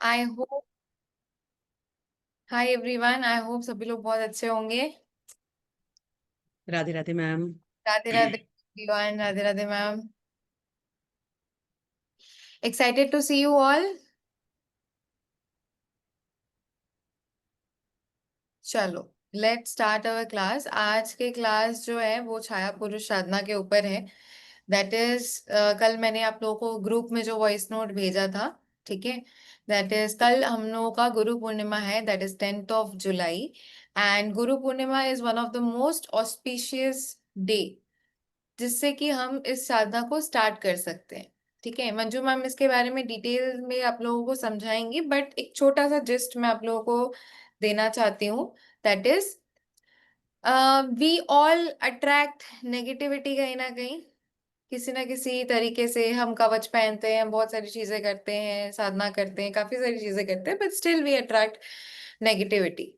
I hope hi everyone. I hope सभी लोग बहुत अच्छे होंगे। Radhe Radhe ma'am. Radhe Radhe everyone. Radhe Radhe ma'am. Excited to see you all. चलो, लेट्स स्टार्ट अवर क्लास। आज के क्लास जो है वो छाया पुरुष साधना के ऊपर है। दैट इज, कल मैंने आप लोगों को ग्रुप में जो वॉइस नोट भेजा था, ठीक है। दैट इज, कल हम लोगों का गुरु पूर्णिमा है, that is 10th of July। And Guru Purnima is one of the most auspicious day जिससे कि हम इस साधना को स्टार्ट कर सकते हैं। ठीक है, मंजू मैम इसके बारे में डिटेल में आप लोगों को समझाएंगी, बट एक छोटा सा जिस्ट मैं आप लोगों को देना चाहती हूँ। That is, we all attract negativity कहीं ना कहीं, किसी ना किसी तरीके से। हम कवच पहनते हैं, बहुत सारी चीजें करते हैं, साधना करते हैं, काफी सारी चीजें करते हैं, but still we attract negativity.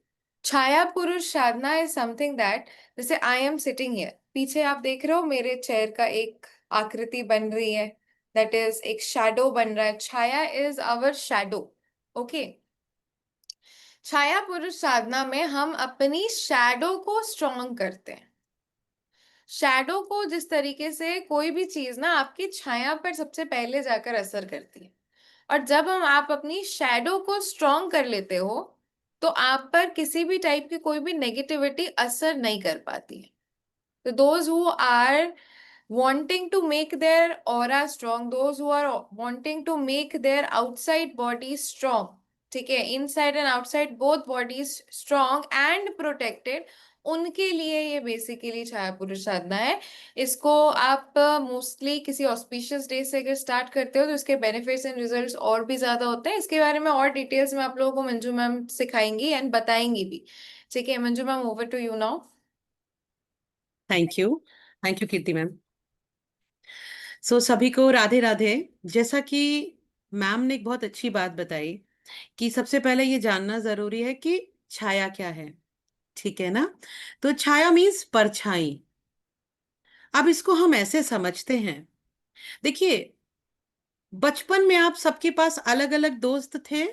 Chhaya पुरुष साधना इज समथिंग दैट, जैसे आई एम सिटिंग हियर, पीछे आप देख रहे हो मेरे चेयर का एक आकृति बन रही है। दैट इज, एक शैडो बन रहा है। छाया इज आवर शैडो। ओके। छाया पुरुष साधना में हम अपनी शैडो को स्ट्रॉन्ग करते हैं। शैडो को जिस तरीके से कोई भी चीज ना आपकी छाया पर सबसे पहले जाकर असर करती है, और जब आप अपनी शैडो को स्ट्रॉन्ग कर लेते हो तो आप पर किसी भी टाइप की कोई भी नेगेटिविटी असर नहीं कर पाती है। तो those who are wanting to make their aura strong, those who are wanting to make their outside body strong, ठीक है, inside and outside both bodies strong and protected, उनके लिए ये बेसिकली छाया पुरुष साधना है। इसको आप मोस्टली किसी ऑस्पिशियस डे से अगर स्टार्ट करते हो तो इसके बेनिफिट्स एंड रिजल्ट्स और भी ज्यादा होते हैं। इसके बारे में और डिटेल्स में आप लोगों को मंजू मैम सिखाएंगी एंड बताएंगी भी। ठीक है Manju ma'am, over to you now. Thank you. Thank you Kirti ma'am. सभी को राधे राधे। जैसा कि मैम ने एक बहुत अच्छी बात बताई कि सबसे पहले ये जानना जरूरी है कि छाया क्या है। ठीक है ना। तो छाया मीन्स परछाई। अब इसको हम ऐसे समझते हैं। देखिए, बचपन में आप सबके पास अलग अलग दोस्त थे,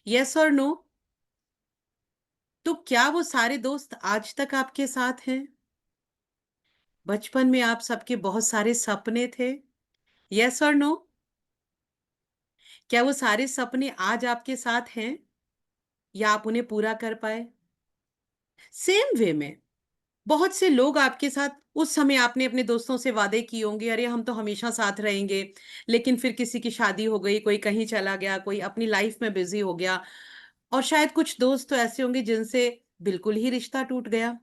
यस और नो? तो क्या वो सारे दोस्त आज तक आपके साथ हैं? बचपन में आप सबके बहुत सारे सपने थे, यस और नो? क्या वो सारे सपने आज आपके साथ हैं या आप उन्हें पूरा कर पाए? सेम वे में बहुत से लोग आपके साथ, उस समय आपने अपने दोस्तों से वादे किए होंगे, अरे हम तो हमेशा साथ रहेंगे, लेकिन फिर किसी की शादी हो गई, कोई कहीं चला गया, कोई अपनी लाइफ में बिजी हो गया। और शायद कुछ दोस्त तो ऐसे होंगे जिनसे बिल्कुल ही रिश्ता टूट गया,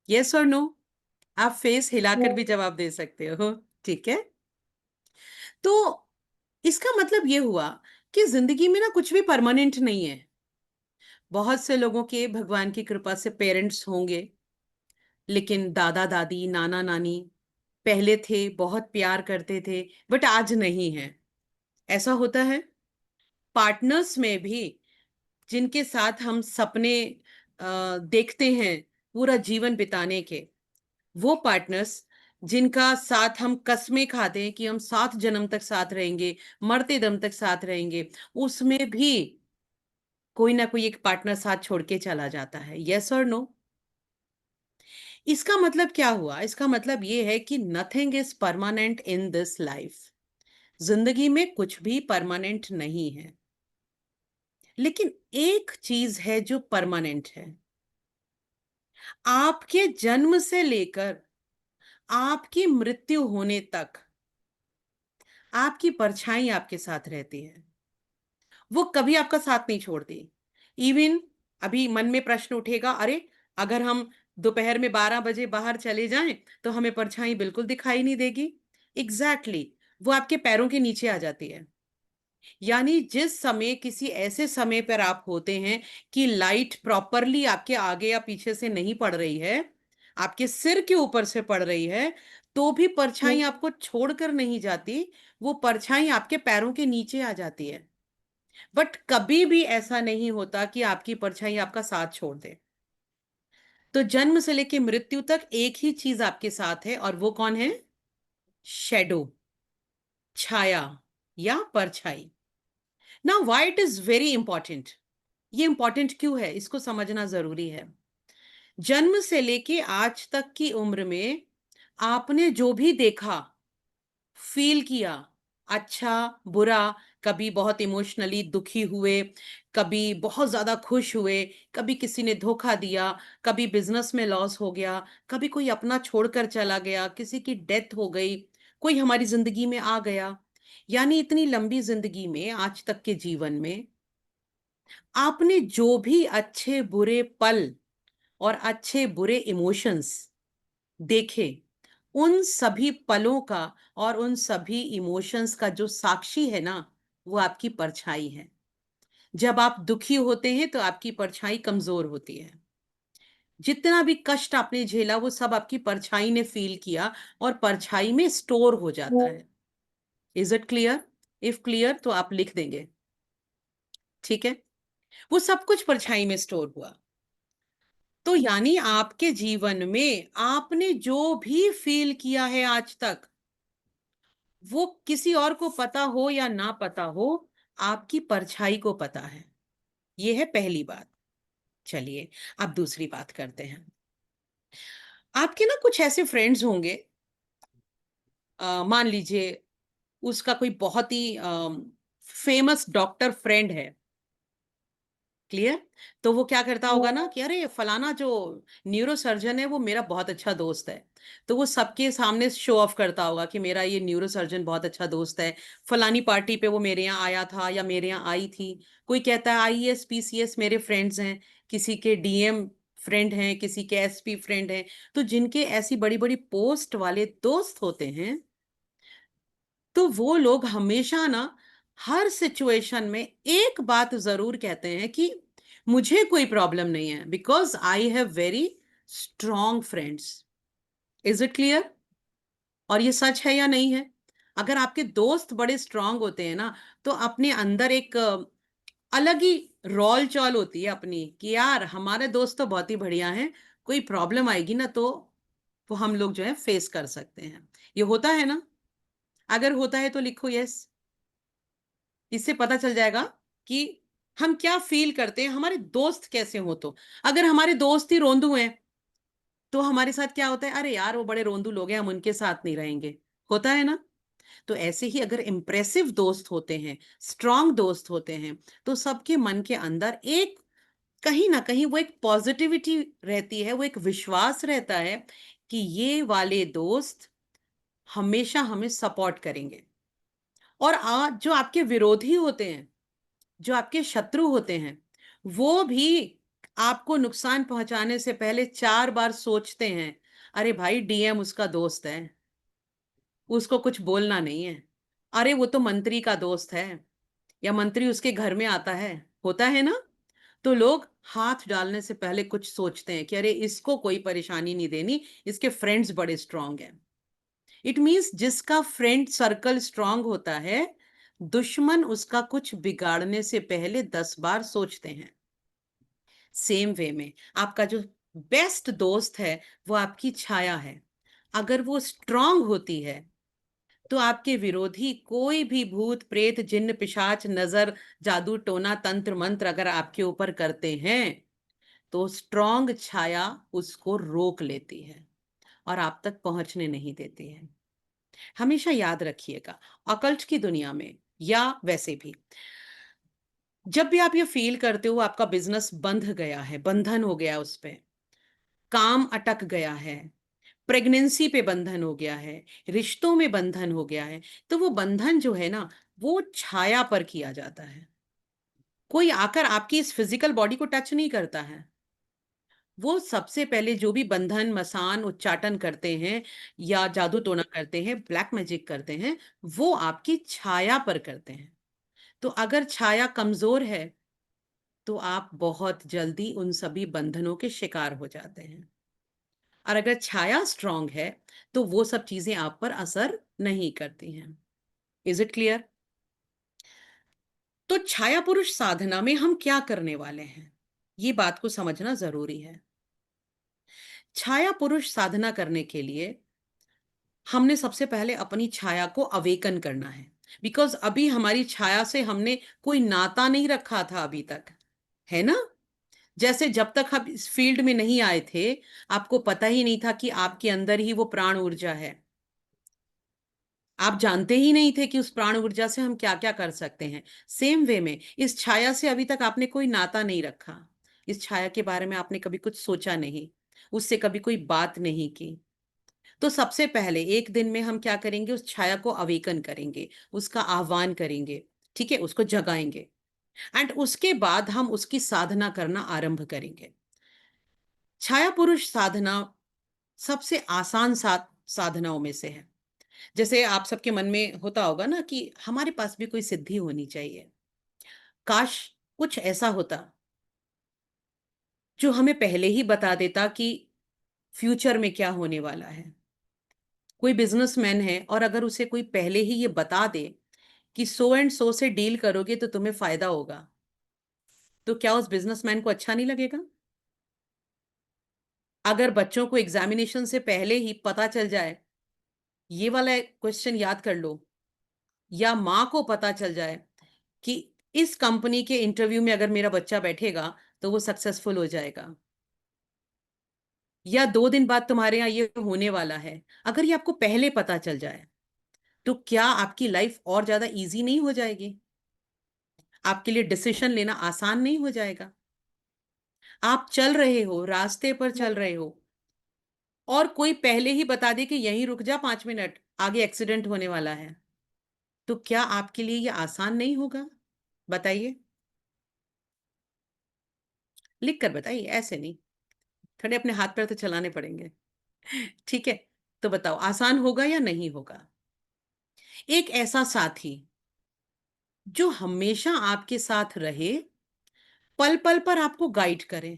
यस और नो? आप फेस हिलाकर भी जवाब दे सकते हो। ठीक है। तो इसका मतलब ये हुआ कि जिंदगी में ना कुछ भी परमानेंट नहीं है। बहुत से लोगों के भगवान की कृपा से पेरेंट्स होंगे, लेकिन दादा दादी नाना नानी पहले थे, बहुत प्यार करते थे, बट आज नहीं है। ऐसा होता है। पार्टनर्स में भी, जिनके साथ हम सपने देखते हैं पूरा जीवन बिताने के, वो पार्टनर्स जिनका साथ हम कस्में खाते हैं कि हम 7 जन्म तक साथ रहेंगे, मरते दम तक साथ रहेंगे, उसमें भी कोई ना कोई एक पार्टनर साथ छोड़ के चला जाता है, यस और नो? इसका मतलब क्या हुआ? इसका मतलब ये है कि nothing is permanent in this life. जिंदगी में कुछ भी परमानेंट नहीं है, लेकिन एक चीज है जो परमानेंट है। आपके जन्म से लेकर आपकी मृत्यु होने तक आपकी परछाई आपके साथ रहती है। वो कभी आपका साथ नहीं छोड़ती। इवन अभी मन में प्रश्न उठेगा, अरे अगर हम दोपहर में 12 बजे बाहर चले जाएं तो हमें परछाई बिल्कुल दिखाई नहीं देगी। एग्जैक्टली exactly, वो आपके पैरों के नीचे आ जाती है। यानी जिस समय, किसी ऐसे समय पर आप होते हैं कि लाइट प्रॉपरली आपके आगे या पीछे से नहीं पड़ रही है, आपके सिर के ऊपर से पड़ रही है, तो भी परछाई आपको छोड़कर नहीं जाती। वो परछाई आपके पैरों के नीचे आ जाती है। बट कभी भी ऐसा नहीं होता कि आपकी परछाई आपका साथ छोड़ दे। तो जन्म से लेकर मृत्यु तक एक ही चीज आपके साथ है, और वो कौन है? शैडो, छाया या परछाई। Now why it is very important, ये इंपॉर्टेंट क्यों है, इसको समझना जरूरी है। जन्म से लेके आज तक की उम्र में आपने जो भी देखा, फील किया, अच्छा, बुरा, कभी बहुत इमोशनली दुखी हुए, कभी बहुत ज़्यादा खुश हुए, कभी किसी ने धोखा दिया, कभी बिज़नेस में लॉस हो गया, कभी कोई अपना छोड़कर चला गया, किसी की डेथ हो गई, कोई हमारी ज़िंदगी में आ गया। यानी इतनी लंबी ज़िंदगी में, आज तक के जीवन में, आपने जो भी अच्छे-बुरे पल और अच्छे-बुरे इमोशंस देखे, उन सभी पलों का और उन सभी इमोशंस का जो साक्षी है ना, वो आपकी परछाई है। जब आप दुखी होते हैं तो आपकी परछाई कमज़ोर होती है। जितना भी कष्ट आपने झेला वो सब आपकी परछाई ने फ़ील किया और परछाई में स्टोर हो जाता है। Is it clear? If clear तो आप लिख देंगे, ठीक है? वो सब कुछ परछाई में स्टोर हुआ। तो यानी आपके जीवन में आपने जो भी फ़ील किया है आज तक, वो किसी और को पता हो या ना पता हो, आपकी परछाई को पता है। ये है पहली बात। चलिए, अब दूसरी बात करते हैं। आपके ना कुछ ऐसे फ्रेंड्स होंगे, मान लीजिए उसका कोई बहुत ही फेमस डॉक्टर फ्रेंड है। क्लियर? तो वो क्या करता होगा ना कि अरे फलाना जो न्यूरोसर्जन है वो मेरा बहुत अच्छा दोस्त है। तो वो सबके सामने शो ऑफ करता होगा कि मेरा ये न्यूरोसर्जन बहुत अच्छा दोस्त है। फलानी पार्टी पे वो मेरे यहाँ आया था या मेरे यहाँ आई थी। कोई कहता है आईएएस, पीसीएस मेरे फ्रेंड्स हैं, किसी के डीएम फ्रेंड हैं, किसी के एसपी फ्रेंड हैं। तो जिनके ऐसी बड़ी-बड़ी पोस्ट वाले दोस्त होते हैं, तो वो लोग हमेशा ना हर सिचुएशन में एक बात ज़रूर कहते हैं कि मुझे कोई प्रॉब्लम नहीं है because I have very strong friends. Is it clear? और ये सच है या नहीं है? अगर आपके दोस्त बड़े स्ट्रॉन्ग होते हैं ना, तो अपने अंदर एक अलग ही रौल-चौल होती है अपनी कि यार हमारे दोस्त तो बहुत ही बढ़िया हैं, कोई प्रॉब्लम आएगी ना तो वो हम लोग जो है फेस कर सकते हैं। ये होता है ना? अगर होता है तो लिखो येस। इससे पता चल जाएगा कि हम क्या फ़ील करते हैं, हमारे दोस्त कैसे हों तो। अगर हमारे दोस्त ही रोंदू हैं, तो हमारे साथ क्या होता है, "अरे यार! वो बड़े रोंदू लोग हैं, हम उनके साथ नहीं रहेंगे।" होता है ना? तो ऐसे ही अगर इम्प्रेसिव दोस्त होते हैं, स्ट्रॉन्ग दोस्त होते हैं, तो सबके मन के अंदर एक कहीं न कहीं वो एक पॉज़िटिविटी रहती है, वो एक विश्वास रहता है कि ये वाले दोस्त हमेशा हमें सपोर्ट करेंगे। और जो आपके विरोधी होते हैं, जो आपके शत्रु होते हैं, वो भी आपको नुकसान पहुँचाने से पहले 4 बार सोचते हैं, "अरे भाई डीएम उसका दोस्त है, उसको कुछ बोलना नहीं है। अरे वो तो मंत्री का दोस्त है या मंत्री उसके घर में आता है।" होता है ना? तो लोग हाथ डालने से पहले कुछ सोचते हैं कि अरे इसको कोई परेशानी नहीं देनी, इसके फ्रेंड्स बड़े स्ट्रॉन्ग हैं। इट मीन्स जिसका फ्रेंड सर्कल स्ट्रॉन्ग होता है, दुश्मन उसका कुछ बिगाड़ने से पहले 10 बार सोचते हैं। सेम वे में आपका जो बेस्ट दोस्त है, वो आपकी छाया है। अगर वो स्ट्रॉन्ग होती है, तो आपके विरोधी कोई भी भूत, प्रेत, जिन्न, पिशाच, नज़र, जादू, टोना, तंत्र, मंत्र अगर आपके ऊपर करते हैं, तो स्ट्रॉन्ग छाया उसको रोक लेती है और आप तक पहुँचने नहीं देती है। हमेशा याद रखिएगा, ऑकल्ट की दुनिया में या वैसे भी, जब भी आप ये फ़ील करते हो आपका बिज़नेस बंध गया है, बंधन हो गया उस पे, काम अटक गया है, प्रेगनेंसी पे बंधन हो गया है, रिश्तों में बंधन हो गया है, तो वो बंधन जो है ना, वो छाया पर किया जाता है। कोई आकर आपकी इस फ़िज़िकल बॉडी को टच नहीं करता है। वो सबसे पहले जो भी बंधन, मसान, उच्चाटन करते हैं या जादू-टोना करते हैं, ब्लैक मैजिक करते हैं, वो आपकी छाया पर करते हैं। तो अगर छाया कमज़ोर है, तो आप बहुत जल्दी उन सभी बंधनों के शिकार हो जाते हैं। और अगर छाया स्ट्रॉन्ग है, तो वो सब चीज़ें आप पर असर नहीं करती हैं। Is it clear? तो छाया पुरुष साधना में हम क्या करने वाले हैं? ये बात को समझना ज़रूरी है। छाया पुरुष साधना करने के लिए हमने सबसे पहले अपनी छाया को अवेकन करना है। बिकॉज अभी हमारी छाया से हमने कोई नाता नहीं रखा था अभी तक, है ना? जैसे जब तक आप इस फील्ड में नहीं आए थे, आपको पता ही नहीं था कि आपके अंदर ही वो प्राण ऊर्जा है। आप जानते ही नहीं थे कि उस प्राण ऊर्जा से हम क्या क्या कर सकते हैं। सेम वे में इस छाया से अभी तक आपने कोई नाता नहीं रखा। इस छाया के बारे में आपने कभी कुछ सोचा नहीं, उससे कभी कोई बात नहीं की। तो सबसे पहले एक दिन में हम क्या करेंगे, उस छाया को अवेकन करेंगे, उसका आह्वान करेंगे, ठीक है, उसको जगाएंगे। एंड उसके बाद हम उसकी साधना करना आरंभ करेंगे। छाया पुरुष साधना सबसे आसान साधनाओं में से है। जैसे आप सबके मन में होता होगा ना कि हमारे पास भी कोई सिद्धि होनी चाहिए। काश कुछ ऐसा होता जो हमें पहले ही बता देता कि फ्यूचर में क्या होने वाला है। कोई बिजनेसमैन है और अगर उसे कोई पहले ही ये बता दे कि सो एंड सो से डील करोगे तो तुम्हें फायदा होगा, तो क्या उस बिजनेसमैन को अच्छा नहीं लगेगा? अगर बच्चों को एग्जामिनेशन से पहले ही पता चल जाए, ये वाला क्वेश्चन याद कर लो, या माँ को पता चल जाए कि इस कंपनी के इंटरव्यू में अगर मेरा बच्चा बैठेगा तो वो सक्सेसफुल हो जाएगा, या 2 दिन बाद तुम्हारे यहाँ ये होने वाला है, अगर ये आपको पहले पता चल जाए, तो क्या आपकी लाइफ और ज्यादा इजी नहीं हो जाएगी? आपके लिए डिसीजन लेना आसान नहीं हो जाएगा? आप चल रहे हो, रास्ते पर चल रहे हो, और कोई पहले ही बता दे कि यहीं रुक जा, 5 मिनट आगे एक्सीडेंट होने वाला है, तो क्या आपके लिए ये आसान नहीं होगा? बताइए, लिख कर बताइए, ऐसे नहीं। थोड़े अपने हाथ पैर तो चलाने पड़ेंगे। ठीक है, तो बताओ आसान होगा या नहीं होगा? एक ऐसा साथी जो हमेशा आपके साथ रहे, पल पल पर आपको गाइड करे,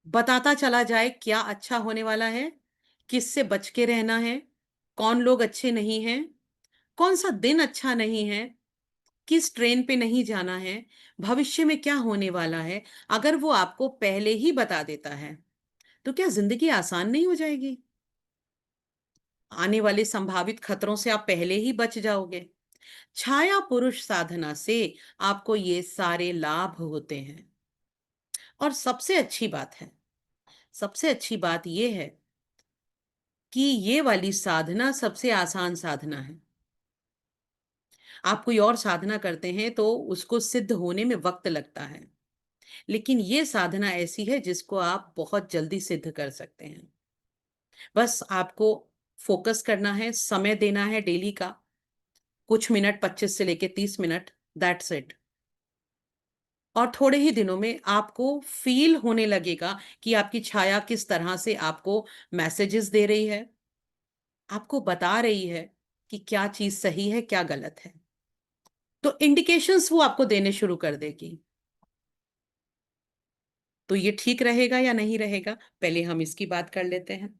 बताता चला जाए क्या अच्छा होने वाला है, किससे बच के रहना है, कौन लोग अच्छे नहीं हैं, कौन सा दिन अच्छा नहीं है, किस ट्रेन पे नहीं जाना है, भविष्य में क्या होने वाला है। अगर वो आपको पहले ही बता देता है, तो क्या जिंदगी आसान नहीं हो जाएगी? आने वाले संभावित खतरों से आप पहले ही बच जाओगे। छाया पुरुष साधना से आपको ये सारे लाभ होते हैं। और सबसे अच्छी बात ये है कि ये वाली साधना सबसे आसान साधना है। आप कोई और साधना करते हैं तो उसको सिद्ध होने में वक्त लगता है, लेकिन ये साधना ऐसी है जिसको आप बहुत जल्दी सिद्ध कर सकते हैं। बस आपको फोकस करना है, समय देना है डेली का, कुछ मिनट, 25 से लेके 30 मिनट, दैट्स इट। और थोड़े ही दिनों में आपको फील होने लगेगा कि आपकी छाया किस तरह से आपको मैसेजेस दे रही है, आपको बता रही है कि क्या चीज सही है, क्या गलत है। तो इंडिकेशंस वो आपको देने शुरू कर देगी। तो ये ठीक रहेगा या नहीं रहेगा, पहले हम इसकी बात कर लेते हैं,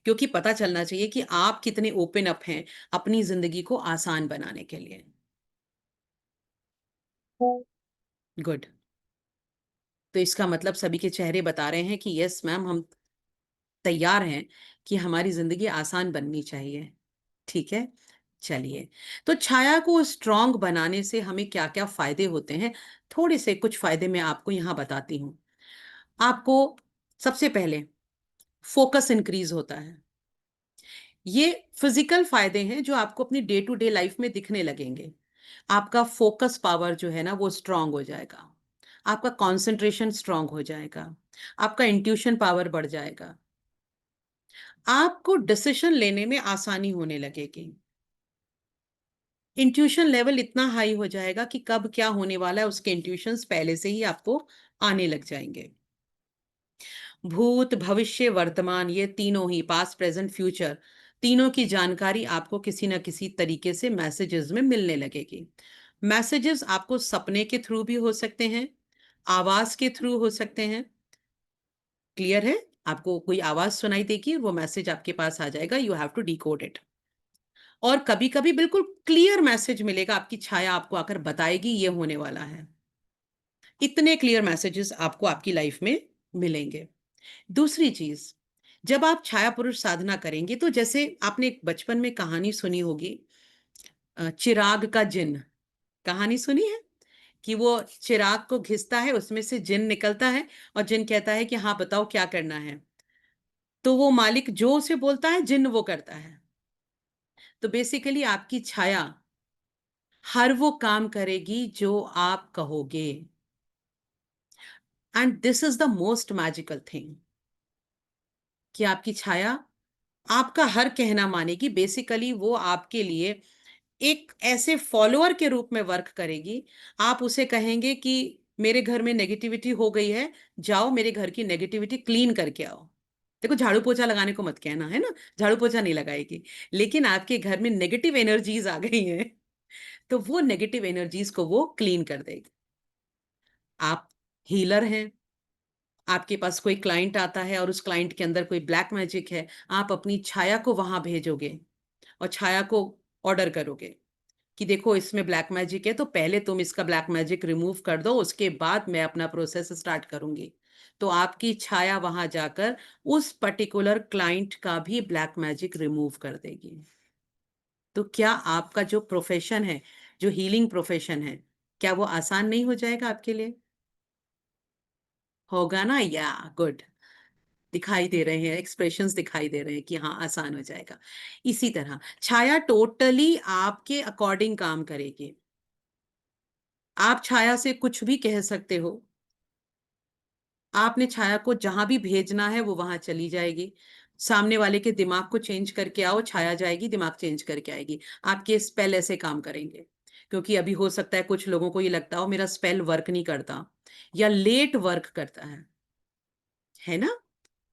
क्योंकि पता चलना चाहिए कि आप कितने ओपन अप हैं अपनी जिंदगी को आसान बनाने के लिए। गुड। तो इसका मतलब सभी के चेहरे बता रहे हैं कि यस मैम, हम तैयार हैं कि हमारी जिंदगी आसान बननी चाहिए। ठीक है, चलिए। तो छाया को स्ट्रांग बनाने से हमें क्या क्या फायदे होते हैं, थोड़े से कुछ फायदे मैं आपको यहां बताती हूँ। आपको सबसे पहले फोकस इंक्रीज होता है। ये फिजिकल फायदे हैं जो आपको अपनी डे टू डे लाइफ में दिखने लगेंगे। आपका फोकस पावर जो है ना वो स्ट्रांग हो जाएगा, आपका कंसंट्रेशन स्ट्रांग हो जाएगा, आपका इंट्यूशन पावर बढ़ जाएगा, आपको डिसीजन लेने में आसानी होने लगेगी। इंट्यूशन लेवल इतना हाई हो जाएगा कि कब क्या होने वाला है उसके इंट्यूशंस पहले से ही आपको आने लग जाएंगे। भूत, भविष्य, वर्तमान, ये तीनों ही, पास्ट, प्रेजेंट, फ्यूचर, तीनों की जानकारी आपको किसी ना किसी तरीके से मैसेजेस में मिलने लगेगी। मैसेजेस आपको सपने के थ्रू भी हो सकते हैं, आवाज के थ्रू हो सकते हैं। क्लियर है? आपको कोई आवाज सुनाई देगी, वो मैसेज आपके पास आ जाएगा, you have to decode it. और कभी कभी बिल्कुल क्लियर मैसेज मिलेगा, आपकी छाया आपको आकर बताएगी ये होने वाला है। इतने क्लियर मैसेजेस आपको आपकी लाइफ में मिलेंगे। दूसरी चीज, जब आप छाया पुरुष साधना करेंगे तो जैसे आपने एक बचपन में कहानी सुनी होगी, चिराग का जिन, कहानी सुनी है? कि वो चिराग को घिसता है, उसमें से जिन निकलता है, और जिन कहता है कि हाँ बताओ क्या करना है। तो वो मालिक जो उसे बोलता है, जिन वो करता है। तो बेसिकली आपकी छाया हर वो काम करेगी जो आप कहोगे। And this is the most magical thing, कि आपकी छाया आपका हर कहना मानेगी। बेसिकली वो आपके लिए एक ऐसे फॉलोअर के रूप में वर्क करेगी। आप उसे कहेंगे कि मेरे घर में नेगेटिविटी हो गई है, जाओ मेरे घर की नेगेटिविटी क्लीन करके आओ। देखो, झाड़ू पोछा लगाने को मत कहना, है ना, झाड़ू पोछा नहीं लगाएगी। लेकिन आपके घर में नेगेटिव एनर्जीज आ गई हैं, तो वो नेगेटिव एनर्जीज को वो क्लीन कर देगी। आप हीलर हैं, आपके पास कोई क्लाइंट आता है और उस क्लाइंट के अंदर कोई ब्लैक मैजिक है, आप अपनी छाया को वहां भेजोगे और छाया को ऑर्डर करोगे कि देखो इसमें ब्लैक मैजिक है, तो पहले तुम इसका ब्लैक मैजिक रिमूव कर दो, उसके बाद मैं अपना प्रोसेस स्टार्ट करूंगी। तो आपकी छाया वहां जाकर उस पर्टिकुलर क्लाइंट का भी ब्लैक मैजिक रिमूव कर देगी। तो क्या आपका जो प्रोफेशन है, जो हीलिंग प्रोफेशन है, क्या वो आसान नहीं हो जाएगा आपके लिए? होगा ना? या गुड, दिखाई दे रहे हैं, एक्सप्रेशंस दिखाई दे रहे हैं कि हाँ आसान हो जाएगा। इसी तरह छाया टोटली आपके अकॉर्डिंग काम करेगी। आप छाया से कुछ भी कह सकते हो, आपने छाया को जहां भी भेजना है वो वहां चली जाएगी। सामने वाले के दिमाग को चेंज करके आओ, छाया जाएगी, दिमाग चेंज करके आएगी। आपके स्पेल ऐसे काम करेंगे। क्योंकि अभी हो सकता है कुछ लोगों को ये लगता हो मेरा स्पेल वर्क नहीं करता, या लेट वर्क करता है ना?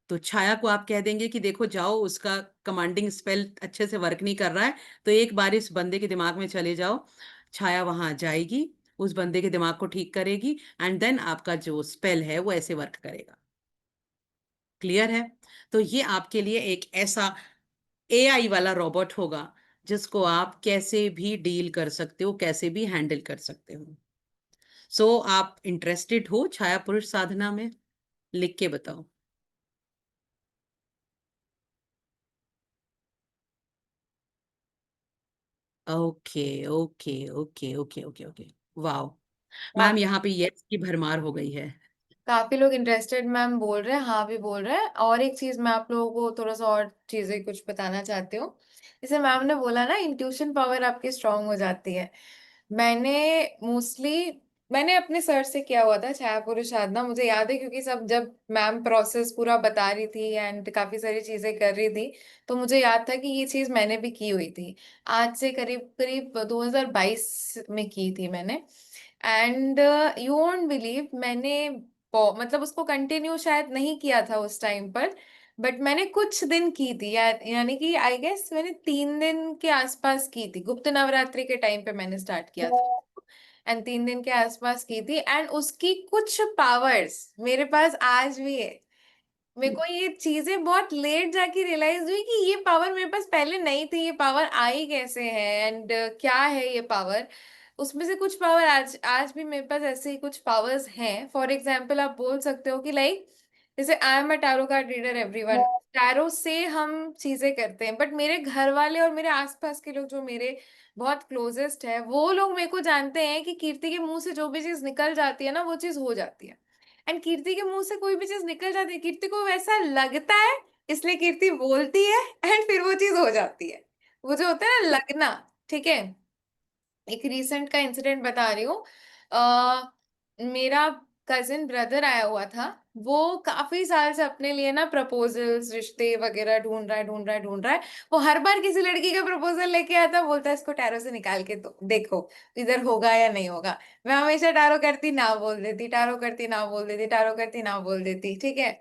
तो छाया को आप कह देंगे कि देखो जाओ, उसका कमांडिंग स्पेल अच्छे से वर्क नहीं कर रहा है, तो एक बार इस बंदे के दिमाग में चले जाओ। छाया वहां जाएगी, उस बंदे के दिमाग को ठीक करेगी, एंड देन आपका जो स्पेल है वो ऐसे वर्क करेगा। क्लियर है? तो ये आपके लिए एक ऐसा एआई वाला रोबोट होगा जिसको आप कैसे भी डील कर सकते हो, कैसे भी हैंडल कर सकते हो। आप इंटरेस्टेड हो छाया पुरुष साधना में? लिख के बताओ। Okay, okay, okay, okay, okay, okay. वाह, मैम यहाँ पे यस की भरमार हो गई है। काफी लोग इंटरेस्टेड मैम बोल रहे हैं, हाँ भी बोल रहे हैं। और एक चीज मैं आप लोगों को थोड़ा सा और चीजें कुछ बताना चाहती हूँ। जैसे मैम ने बोला ना, इंट्यूशन पावर आपकी स्ट्रांग हो जाती है। मैंने मोस्टली मैंने अपने सर से किया हुआ था छाया पुरुष साधना, मुझे याद है, क्योंकि सब जब मैम प्रोसेस पूरा बता रही थी एंड काफी सारी चीजें कर रही थी, तो मुझे याद था कि ये चीज मैंने भी की हुई थी। आज से करीब करीब 2022 में की थी मैंने। एंड यू वोंट बिलीव, मैंने मतलब उसको कंटिन्यू शायद नहीं किया था उस टाइम पर, बट मैंने कुछ दिन की थी यानी कि आई गेस मैंने 3 दिन के आसपास की थी। गुप्त नवरात्रि के टाइम पे मैंने स्टार्ट किया था, एंड 3 दिन के आसपास की थी। एंड उसकी कुछ पावर्स मेरे पास आज भी है। मेरे को ये चीजें बहुत लेट जाके रियलाइज हुई कि ये पावर मेरे पास पहले नहीं थी, ये पावर आई कैसे है एंड क्या है ये पावर। उसमें से कुछ पावर आज आज भी मेरे पास ऐसे ही कुछ पावर्स हैं। फॉर एग्जाम्पल आप बोल सकते हो कि लाइक, जैसे I am a tarot card reader everyone, tarot से हम चीजें करते हैं, बट मेरे घर वाले और मेरे आसपास के लोग जो मेरे बहुत क्लोजेस्ट है, वो लोग मेरे को जानते हैं कि कीर्ति के मुंह से जो भी चीज निकल जाती है ना, वो चीज हो जाती है। एंड कीर्ति के मुंह से कोई भी चीज निकल जाती है, कीर्ति को वैसा लगता है, इसलिए कीर्ति बोलती है एंड फिर वो चीज हो जाती है। वो जो होता है ना लगना, ठीक है। एक रीसेंट का इंसिडेंट बता रही हूँ। मेरा कजिन ब्रदर आया हुआ था। वो काफी साल से अपने लिए ना प्रपोजल्स, रिश्ते वगैरह ढूंढ रहा है, ढूंढ रहा है, ढूंढ रहा है। वो हर बार किसी लड़की का प्रपोजल लेके आता, बोलता है इसको टैरो से निकाल के तो देखो इधर होगा या नहीं होगा। मैं हमेशा टैरो करती ना बोल देती, टैरो करती ना बोल देती, टैरो करती ना बोल देती, ठीक है।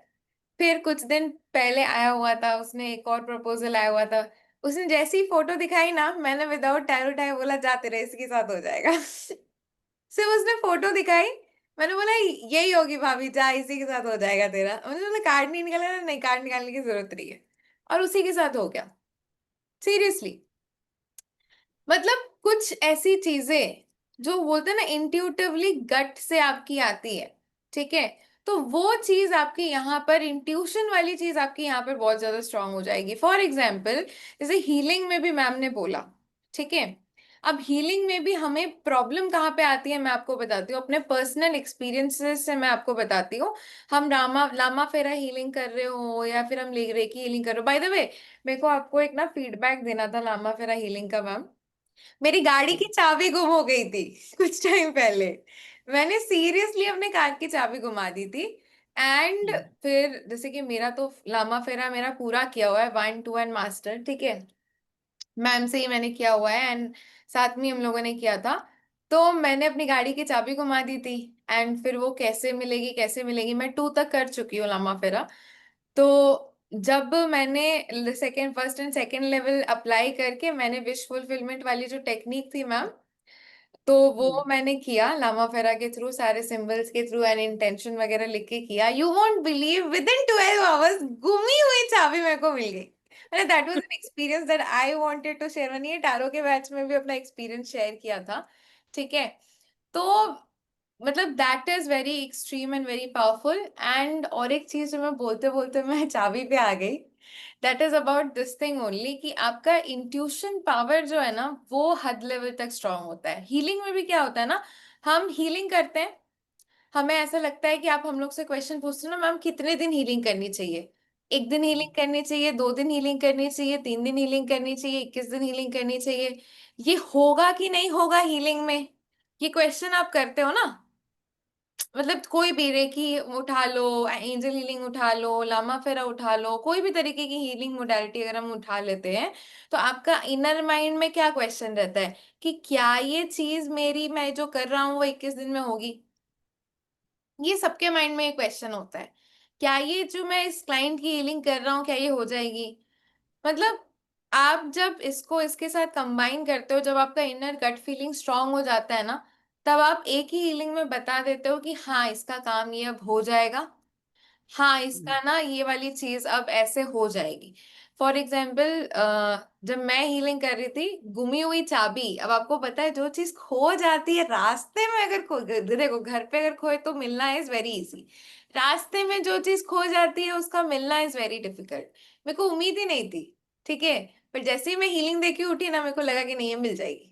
फिर कुछ दिन पहले आया हुआ था, उसने एक और प्रपोजल आया हुआ था। उसने जैसी ही फोटो दिखाई ना, मैंने विदाउट टैरो उठाए बोला जा तेरे इसके साथ हो जाएगा। सिर्फ उसने फोटो दिखाई, मैंने बोला यही होगी भाभी, जा इसी के साथ हो जाएगा तेरा। मुझे बोला कार्ड नहीं निकाला ना, नहीं कार्ड निकालने की जरूरत नहीं है। और उसी के साथ हो गया, सीरियसली। मतलब कुछ ऐसी चीजें जो बोलते हैं ना इंट्यूटिवली गट से आपकी आती है, ठीक है। तो वो चीज आपकी यहाँ पर, इंट्यूशन वाली चीज आपकी यहाँ पर बहुत ज्यादा स्ट्रांग हो जाएगी। फॉर एग्जाम्पल, जैसे हीलिंग में भी मैम ने बोला, ठीक है, अब हीलिंग में भी हमें प्रॉब्लम कहाँ पे आती है मैं आपको बताती हूँ, अपने पर्सनल एक्सपीरियंसेस से मैं आपको बताती हूँ। हम लामा लामा फेरा हीलिंग कर रहे हो या फिर हम रेकी हीलिंग कर रहे हो, बाय द वे मेरे को आपको एक ना फीडबैक देना था लामा फेरा हीलिंग का मैम। मेरी गाड़ी की चाबी गुम हो गई थी कुछ टाइम पहले। मैंने सीरियसली अपने कार की चाबी गुमा दी थी। एंड हम्म। फिर जैसे कि मेरा तो लामा फेरा मेरा पूरा किया हुआ है 1 2 एंड मास्टर, ठीक है, मैम से ही मैंने किया हुआ है एंड साथ में हम लोगों ने किया था। तो मैंने अपनी गाड़ी की चाबी घुमा दी थी एंड फिर वो कैसे मिलेगी, मैं 2 तक कर चुकी हूँ लामा फेरा। तो जब मैंने second first and second level apply करके मैंने विश फुलफिलमेंट वाली जो टेक्निक थी मैम, तो वो हम्म। मैंने किया लामा फेरा के थ्रू, सारे सिंबल्स के थ्रू एंड इंटेंशन वगैरह लिख के किया। You won't believe within 12 hours गुमी हुई चाबी मेरे को मिल गई। अरे that was an experience that I wanted to share. मैंने ये टारो के बैच में भी अपना एक्सपीरियंस शेयर किया था, ठीक है। तो मतलब that is very extreme and very powerful. And और एक चीज जो मैं बोलते बोलते मैं चाबी पे आ गई, that is about this thing only कि आपका इंट्यूशन पावर जो है ना वो हद लेवल तक स्ट्रांग होता है। हीलिंग में भी क्या होता है ना, हम हीलिंग करते हैं, हमें ऐसा लगता है कि आप हम लोग से क्वेश्चन पूछते हो ना मैम कितने दिन हीलिंग करनी चाहिए, 1 दिन हीलिंग करनी चाहिए, 2 दिन हीलिंग करनी चाहिए, 3 दिन हीलिंग करनी चाहिए, 21 दिन हीलिंग करनी चाहिए, ये होगा कि नहीं होगा हीलिंग में, ये क्वेश्चन आप करते हो ना। मतलब कोई भी रेकी उठा लो, एंजल हीलिंग उठा लो, लामा फेरा उठा लो, कोई भी तरीके की हीलिंग मोडालिटी अगर हम उठा लेते हैं, तो आपका इनर माइंड में क्या क्वेश्चन रहता है कि क्या ये चीज मेरी मैं जो कर रहा हूँ वो 21 दिन में होगी। ये सबके माइंड में एक क्वेश्चन होता है, क्या ये जो मैं इस क्लाइंट की हीलिंग कर रहा हूँ क्या ये हो जाएगी। मतलब आप जब इसको इसके साथ कंबाइन करते हो, जब आपका इनर गट फीलिंग स्ट्रांग हो जाता है ना, तब आप एक ही हीलिंग में बता देते हो कि हाँ इसका काम ये अब हो जाएगा, हाँ हम्म। इसका ना ये वाली चीज अब ऐसे हो जाएगी। फॉर एग्जाम्पल जब मैं हीलिंग कर रही थी, गुमी हुई चाबी, अब आपको पता है जो चीज खो जाती है रास्ते में, अगर देखो घर पे अगर खोए तो मिलना इज वेरी इजी, रास्ते में जो चीज खो जाती है उसका मिलना इज वेरी डिफिकल्ट। मेरे को उम्मीद ही नहीं थी, ठीक है, पर जैसे ही मैं हीलिंग देके उठी ना मेरे को लगा कि नहीं ये मिल जाएगी,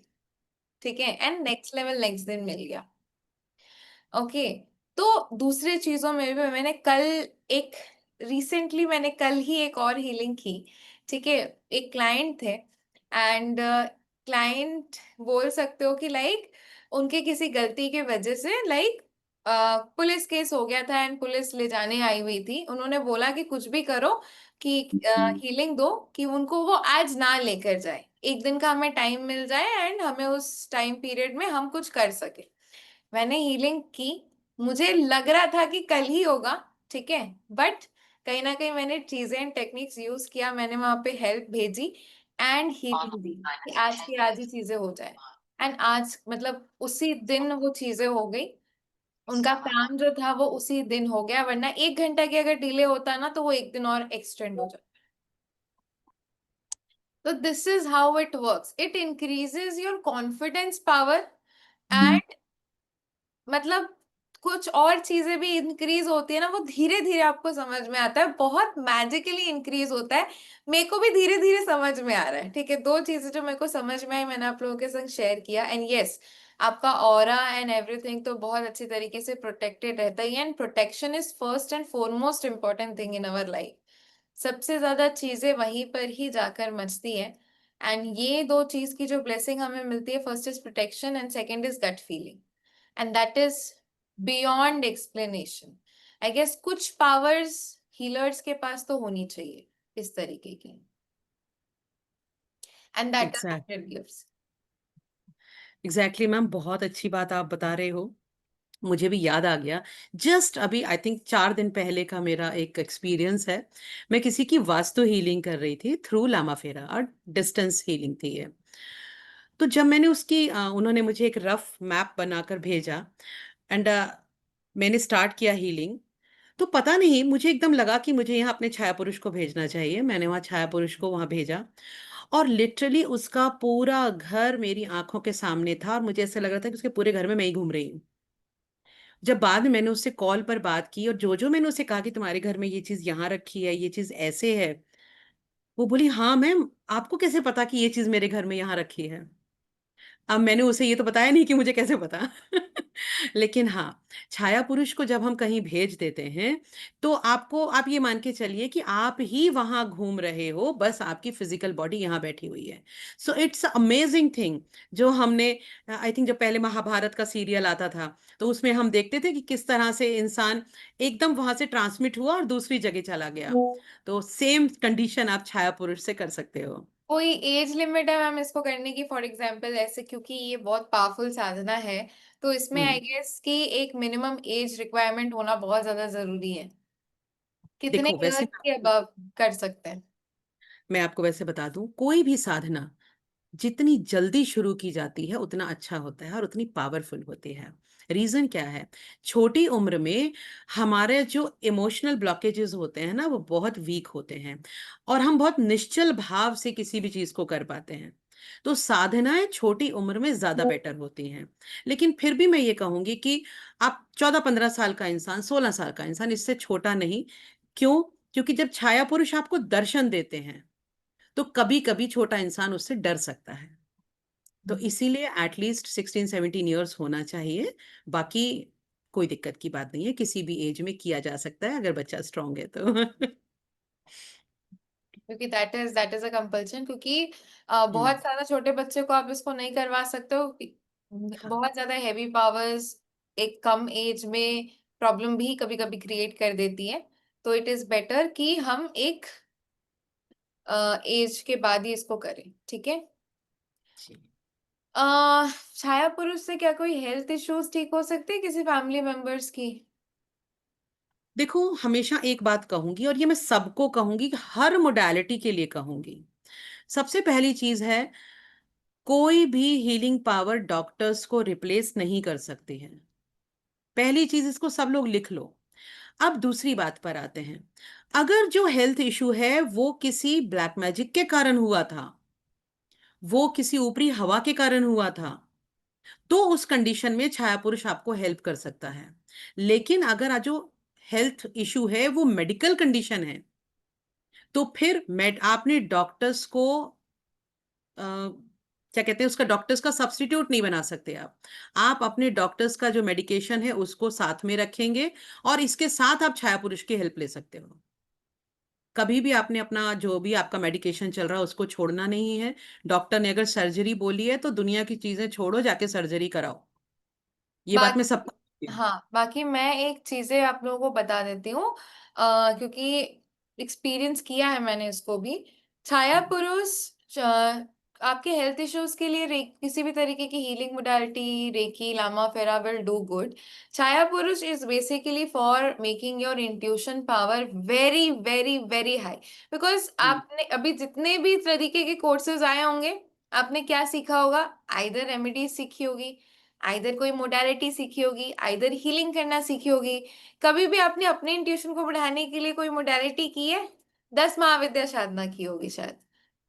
ठीक है, एंड नेक्स्ट लेवल नेक्स्ट दिन मिल गया। ओके। तो दूसरी चीजों में भी मैंने कल एक रिसेंटली मैंने कल ही एक और हीलिंग की, ठीक है। एक क्लाइंट थे एंड क्लाइंट बोल सकते हो कि लाइक उनके किसी गलती के वजह से लाइक पुलिस केस हो गया था एंड पुलिस ले जाने आई हुई थी। उन्होंने बोला कि कुछ भी करो कि हीलिंग दो कि उनको वो आज ना लेकर जाए, 1 दिन का हमें टाइम मिल जाए एंड हमें उस टाइम पीरियड में हम कुछ कर सके। मैंने हीलिंग की, मुझे लग रहा था कि कल ही होगा, ठीक है, बट कहीं ना कहीं मैंने चीजें एंड टेक्निक्स यूज किया, मैंने वहां पे हेल्प भेजी एंड हीलिंग दी कि आज की आज ही चीजें हो जाए। एंड आज मतलब उसी दिन वो चीजें हो गई, उनका काम जो था वो उसी दिन हो गया, वरना 1 घंटा की अगर डिले होता ना तो वो 1 दिन और एक्सटेंड हो जाता। तो this is how it works, it increases your confidence power and मतलब कुछ और चीजें भी इंक्रीज होती है ना, वो धीरे धीरे आपको समझ में आता है, बहुत मैजिकली इंक्रीज होता है। मेरे को भी धीरे धीरे समझ में आ रहा है, ठीक है। 2 चीजें जो मेरे को समझ में आई मैंने आप लोगों के संग शेयर किया। एंड यस, आपका ऑरा एंड एवरीथिंग तो बहुत अच्छी तरीके से प्रोटेक्टेड रहता ही है and protection is first and foremost important thing in our life. सबसे ज्यादा चीजें वहीं पर ही जाकर मचती है। एंड ये 2 चीज की जो ब्लेसिंग हमें मिलती है, first is protection and second is gut feeling, and that is beyond explanation. I guess कुछ पावर्स हीलर्स के पास तो होनी चाहिए इस तरीके की, and that is what it gives. Exactly ma'am, बहुत अच्छी बात आप बता रहे हो। मुझे भी याद आ गया, जस्ट अभी आई थिंक 4 दिन पहले का मेरा एक एक्सपीरियंस है। मैं किसी की वास्तु हीलिंग कर रही थी थ्रू लामा फेरा, और डिस्टेंस हीलिंग थी ये। तो जब मैंने उसकी उन्होंने मुझे एक रफ मैप बनाकर भेजा एंड मैंने स्टार्ट किया हीलिंग। तो पता नहीं मुझे एकदम लगा कि मुझे यहाँ अपने छाया पुरुष को भेजना चाहिए। मैंने वहाँ छाया पुरुष को वहाँ भेजा, और लिटरली उसका पूरा घर मेरी आंखों के सामने था, और मुझे ऐसा लग रहा था कि उसके पूरे घर में मैं ही घूम रही हूँ। जब बाद में मैंने उससे कॉल पर बात की, और जो जो मैंने उसे कहा कि तुम्हारे घर में ये चीज यहाँ रखी है, ये चीज ऐसे है, वो बोली हाँ मैम, आपको कैसे पता कि ये चीज मेरे घर में यहाँ रखी है। अब मैंने उसे ये तो बताया नहीं कि मुझे कैसे पता। लेकिन हाँ, छाया पुरुष को जब हम कहीं भेज देते हैं, तो आप ये मान के चलिए कि आप ही वहाँ घूम रहे हो, बस आपकी फिज़िकल बॉडी यहाँ बैठी हुई है। सो इट्स अमेज़िंग थिंग जो हमने आई थिंक जब पहले महाभारत का सीरियल आता था, तो उसमें हम देखते थे कि किस तरह से इंसान एकदम वहाँ से ट्रांसमिट हुआ और दूसरी जगह चला गया। तो सेम कंडीशन आप छाया पुरुष से कर सकते हो। कोई एज लिमिट है मैम इसको करने की, फॉर एग्जाम्पल ऐसे, क्योंकि ये बहुत पावरफुल साधना है, तो इसमें हुँ। आई गेस कि एक मिनिमम एज रिक्वायरमेंट होना बहुत ज्यादा जरूरी है। कितने देखो इयर्स वैसे के अबव कर सकते हैं? मैं आपको वैसे बता दूँ, कोई भी साधना जितनी जल्दी शुरू की जाती है उतना अच्छा होता है और उतनी पावरफुल होती है। रीज़न क्या है? छोटी उम्र में हमारे जो इमोशनल ब्लॉकेजेज़ होते हैं ना वो बहुत वीक होते हैं और हम बहुत निश्चल भाव से किसी भी चीज़ को कर पाते हैं। तो साधनाएँ छोटी उम्र में ज़्यादा बेटर होती हैं। लेकिन फिर भी मैं ये कहूँगी कि आप 14-15 साल का इंसान, 16 साल का इंसान, इससे छोटा नहीं। क्यों? क्योंकि जब छाया पुरुष आपको दर्शन देते हैं तो कभी-कभी छोटा इंसान उससे डर सकता है। तो इसीलिए एट लीस्ट 16-17 इयर्स होना चाहिए। बाकी कोई दिक्कत की बात नहीं है, किसी भी एज में किया जा सकता है अगर बच्चा स्ट्रॉन्ग है तो। क्योंकि दैट इज अ कंपल्शन, क्योंकि हुँ, बहुत ज्यादा छोटे बच्चे को आप इसको नहीं करवा सकते हो। हाँ, बहुत ज्यादा हैवी पावर्स एक कम एज में प्रॉब्लम भी कभी कभी क्रिएट कर देती है। तो इट इज बेटर कि हम एक एज के बाद ही इसको करें, ठीक है। जी। छाया पुरुष से क्या कोई हेल्थ इश्यूज ठीक हो सकते हैं किसी फैमिली मेंबर्स की? देखो, हमेशा एक बात कहूँगी और ये मैं सबको कहूँगी, हर मॉडलिटी के लिए कहूँगी। सबसे पहली चीज़ है, कोई भी हीलिंग पावर डॉक्टर्स को रिप्लेस नहीं कर सकती है। पहली चीज़ इसको सब लोग लिख लो। अब दूसरी बात पर आते हैं। अगर जो हेल्थ इश्यू है वो किसी ब्लैक मैजिक के कारण हुआ था, वो किसी ऊपरी हवा के कारण हुआ था, तो उस कंडीशन में छाया पुरुष आपको हेल्प कर सकता है। लेकिन अगर जो हेल्थ इश्यू है वो मेडिकल कंडीशन है, तो फिर मेड आपने डॉक्टर्स को अ, क्या कहते हैं उसका डॉक्टर्स का सब्स्टिट्यूट नहीं बना सकते आप। आप अपने डॉक्टर्स का जो मेडिकेशन है उसको साथ में रखेंगे और इसके साथ आप छाया पुरुष की हेल्प ले सकते हो। कभी भी आपने अपना जो भी आपका मेडिकेशन चल रहा है उसको छोड़ना नहीं है। डॉक्टर ने अगर सर्जरी बोली है तो दुनिया की चीज़ें छोड़ो, जाके सर्जरी कराओ। ये बात मैं बाकी, सबको बोलती हूँ। हाँ, बाकी मैं एक चीजें आप लोगों को बता देती हूँ, क्योंकि एक्सपीरियंस किया है मैंने इसको भी। छाया हुँ, पुरुष आपके हेल्थ इश्यूज के लिए किसी भी तरीके की हीलिंग मोडालिटी, रेकी, लामा फेरा will do good. Chhaya Purush is basically for making your intuition power very very very high. Because hmm, आपने अभी जितने भी तरीके के कोर्सेज आए होंगे, आपने क्या सीखा होगा? आइदर रेमेडीज सीखी होगी, आइदर कोई मोडालिटी सीखी होगी, आइदर हीलिंग करना सीखी होगी। कभी भी आपने अपने इंट्यूशन को बढ़ाने के लिए कोई मोडालिटी की है? 10 महाविद्या साधना की होगी शायद,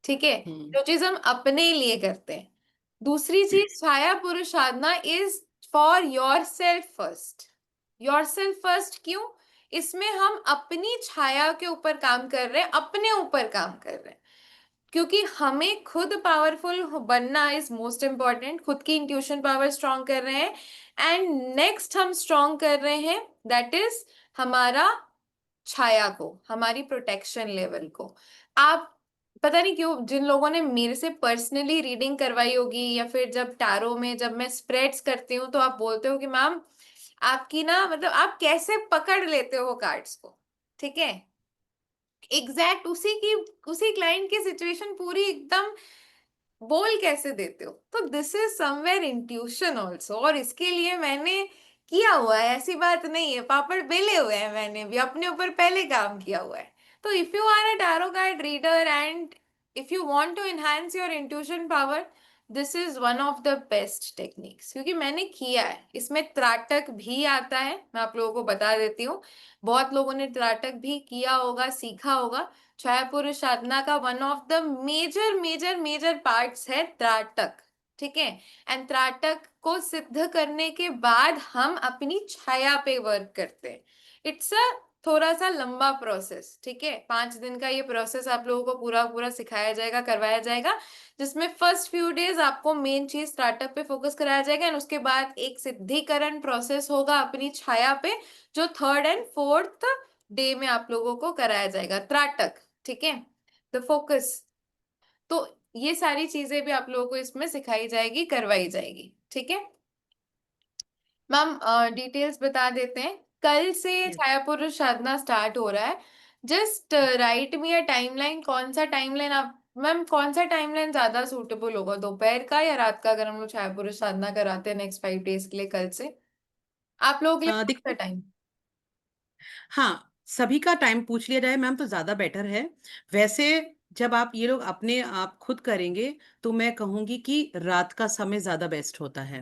ठीक है। हुँ, जो चीज हम अपने लिए करते हैं। दूसरी चीज, छाया पुरुष Sadhana is for yourself first. Yourself first क्यों? इसमें हम अपनी छाया के ऊपर काम कर रहे हैं, अपने ऊपर काम कर रहे हैं। क्योंकि हमें खुद पावरफुल बनना इज मोस्ट इम्पॉर्टेंट। खुद की इंट्यूशन पावर स्ट्रांग कर रहे हैं, एंड नेक्स्ट हम स्ट्रांग कर रहे हैं, दैट इज हमारा छाया को, हमारी प्रोटेक्शन लेवल को। आप, पता नहीं क्यों, जिन लोगों ने मेरे से पर्सनली रीडिंग करवाई होगी या फिर जब टैरो में जब मैं स्प्रेड्स करती हूँ, तो आप बोलते हो कि मैम आपकी ना, मतलब आप कैसे पकड़ लेते हो कार्ड्स को, ठीक है। एग्जैक्ट उसी क्लाइंट की सिचुएशन पूरी एकदम बोल कैसे देते हो। तो this is somewhere intuition also, और इसके लिए मैंने किया हुआ है, ऐसी बात नहीं है, पापड़ बेले हुए हैं, मैंने भी अपने ऊपर पहले काम किया हुआ है। तो if you are a tarot card reader and if you want to enhance your intuition power, this is one of the best techniques, क्योंकि मैंने किया है। इसमें त्राटक भी आता है, मैं आप लोगों को बता देती हूँ। बहुत लोगों ने त्राटक भी किया होगा, सीखा होगा। छाया पुरुष साधना का one of the major major major parts है त्राटक, ठीक है। एंड त्राटक को सिद्ध करने के बाद हम अपनी छाया पे वर्क करते हैं। इट्स अ थोड़ा सा लंबा प्रोसेस, ठीक है। 5 दिन का ये प्रोसेस आप लोगों को पूरा पूरा सिखाया जाएगा, करवाया जाएगा, जिसमें फर्स्ट फ्यू डेज आपको मेन चीज स्टार्टअप पे फोकस कराया जाएगा, एंड उसके बाद एक सिद्धिकरण प्रोसेस होगा अपनी छाया पे, जो 3rd and 4th डे में आप लोगों को कराया जाएगा, त्राटक, ठीक है, द फोकस। तो ये सारी चीजें भी आप लोगों को इसमें सिखाई जाएगी, करवाई जाएगी, ठीक है। मैम डिटेल्स बता देते हैं। कल से Yes. छाया पुरुष साधना स्टार्ट हो रहा है। जस्ट राइट मी अ टाइमलाइन, कौन सा टाइमलाइन आप, मैम कौन सा टाइमलाइन ज्यादा सूटेबल होगा, दोपहर का या रात का, अगर हम लोग छाया पुरुष साधना कराते हैं नेक्स्ट 5 डेज के लिए कल से, आप लोगों के लिए कौन सा देखिए, टाइम? हाँ, सभी का टाइम पूछ लिया जाए मैम तो ज़्यादा बेटर है। वैसे जब आप ये लोग अपने आप खुद करेंगे तो मैं कहूँगी कि रात का समय ज़्यादा बेस्ट होता है,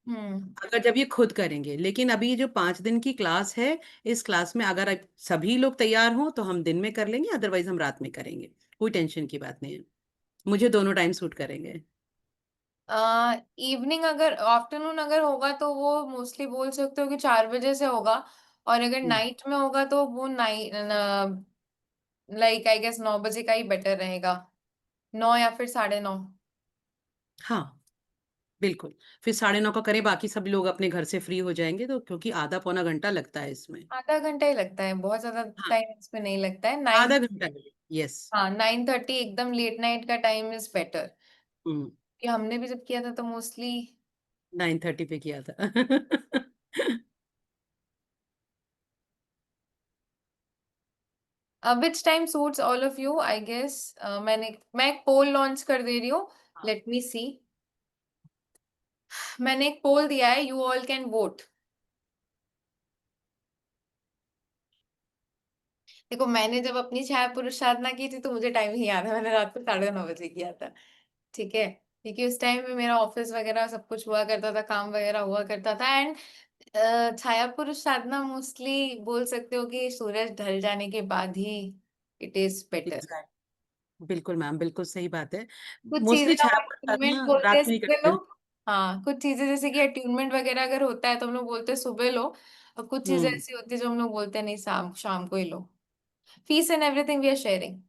हम्म। अगर जब ये खुद करेंगे। लेकिन अभी ये जो 5 दिन की क्लास है, इस क्लास में अगर सभी लोग तैयार हों तो हम दिन में कर लेंगे, अदरवाइज हम रात में करेंगे। कोई टेंशन की बात नहीं है, मुझे दोनों टाइम सूट करेंगे। इवनिंग अगर, आफ्टरनून अगर होगा तो वो मोस्टली बोल सकते हो कि 4 बजे से होगा, और अगर हम्म, नाइट में होगा तो वो लाइक आई गेस 9 बजे का ही बेटर रहेगा, 9 या फिर 9:30। हाँ, बिल्कुल। फिर 9:30 का करें, बाकी सब लोग अपने घर से फ्री हो जाएंगे तो, क्योंकि आधा पौना घंटा लगता है इसमें। आधा घंटा ही लगता है, बहुत ज्यादा हाँ, टाइम इसमें नहीं लगता है। नाइन, आधा घंटा। यस। हाँ 9:30 एकदम लेट नाइट का टाइम इज बेटर, हम्म। कि हमने भी जब किया था तो मोस्टली 9:30 पे किया था। Which time suits all of you I guess. मैं एक पोल लॉन्च कर दे रही हूँ, लेट मी सी। मैंने एक पोल दिया है, यू ऑल कैन वोट। देखो मैंने जब अपनी छाया पुरुष साधना की थी तो मुझे टाइम ही याद है, मैंने रात को 9:30 बजे किया था, ठीक है, क्योंकि उस टाइम में मेरा ऑफिस वगैरह सब कुछ हुआ करता था, काम वगैरह हुआ करता था। एंड छाया पुरुष साधना मोस्टली बोल सकते हो कि सूरज ढल जाने के बाद ही इट इज बेटर। एग्जैक्ट, बिल्कुल मैम, बिल्कुल सही बात है। कुछ चीजें मोस्टली हम छाया अट्यूनमेंट साधना बोलते हैं रात में ही सुबह करते लो। हैं। हाँ कुछ चीजें जैसे कि अट्यूनमेंट वगैरह अगर होता है तो हम लोग बोलते हैं सुबह लो, और कुछ चीजें हम्म। ऐसी होती है जो हम लोग बोलते हैं नहीं, शाम शाम को ही लो। Fees and everything we are sharing.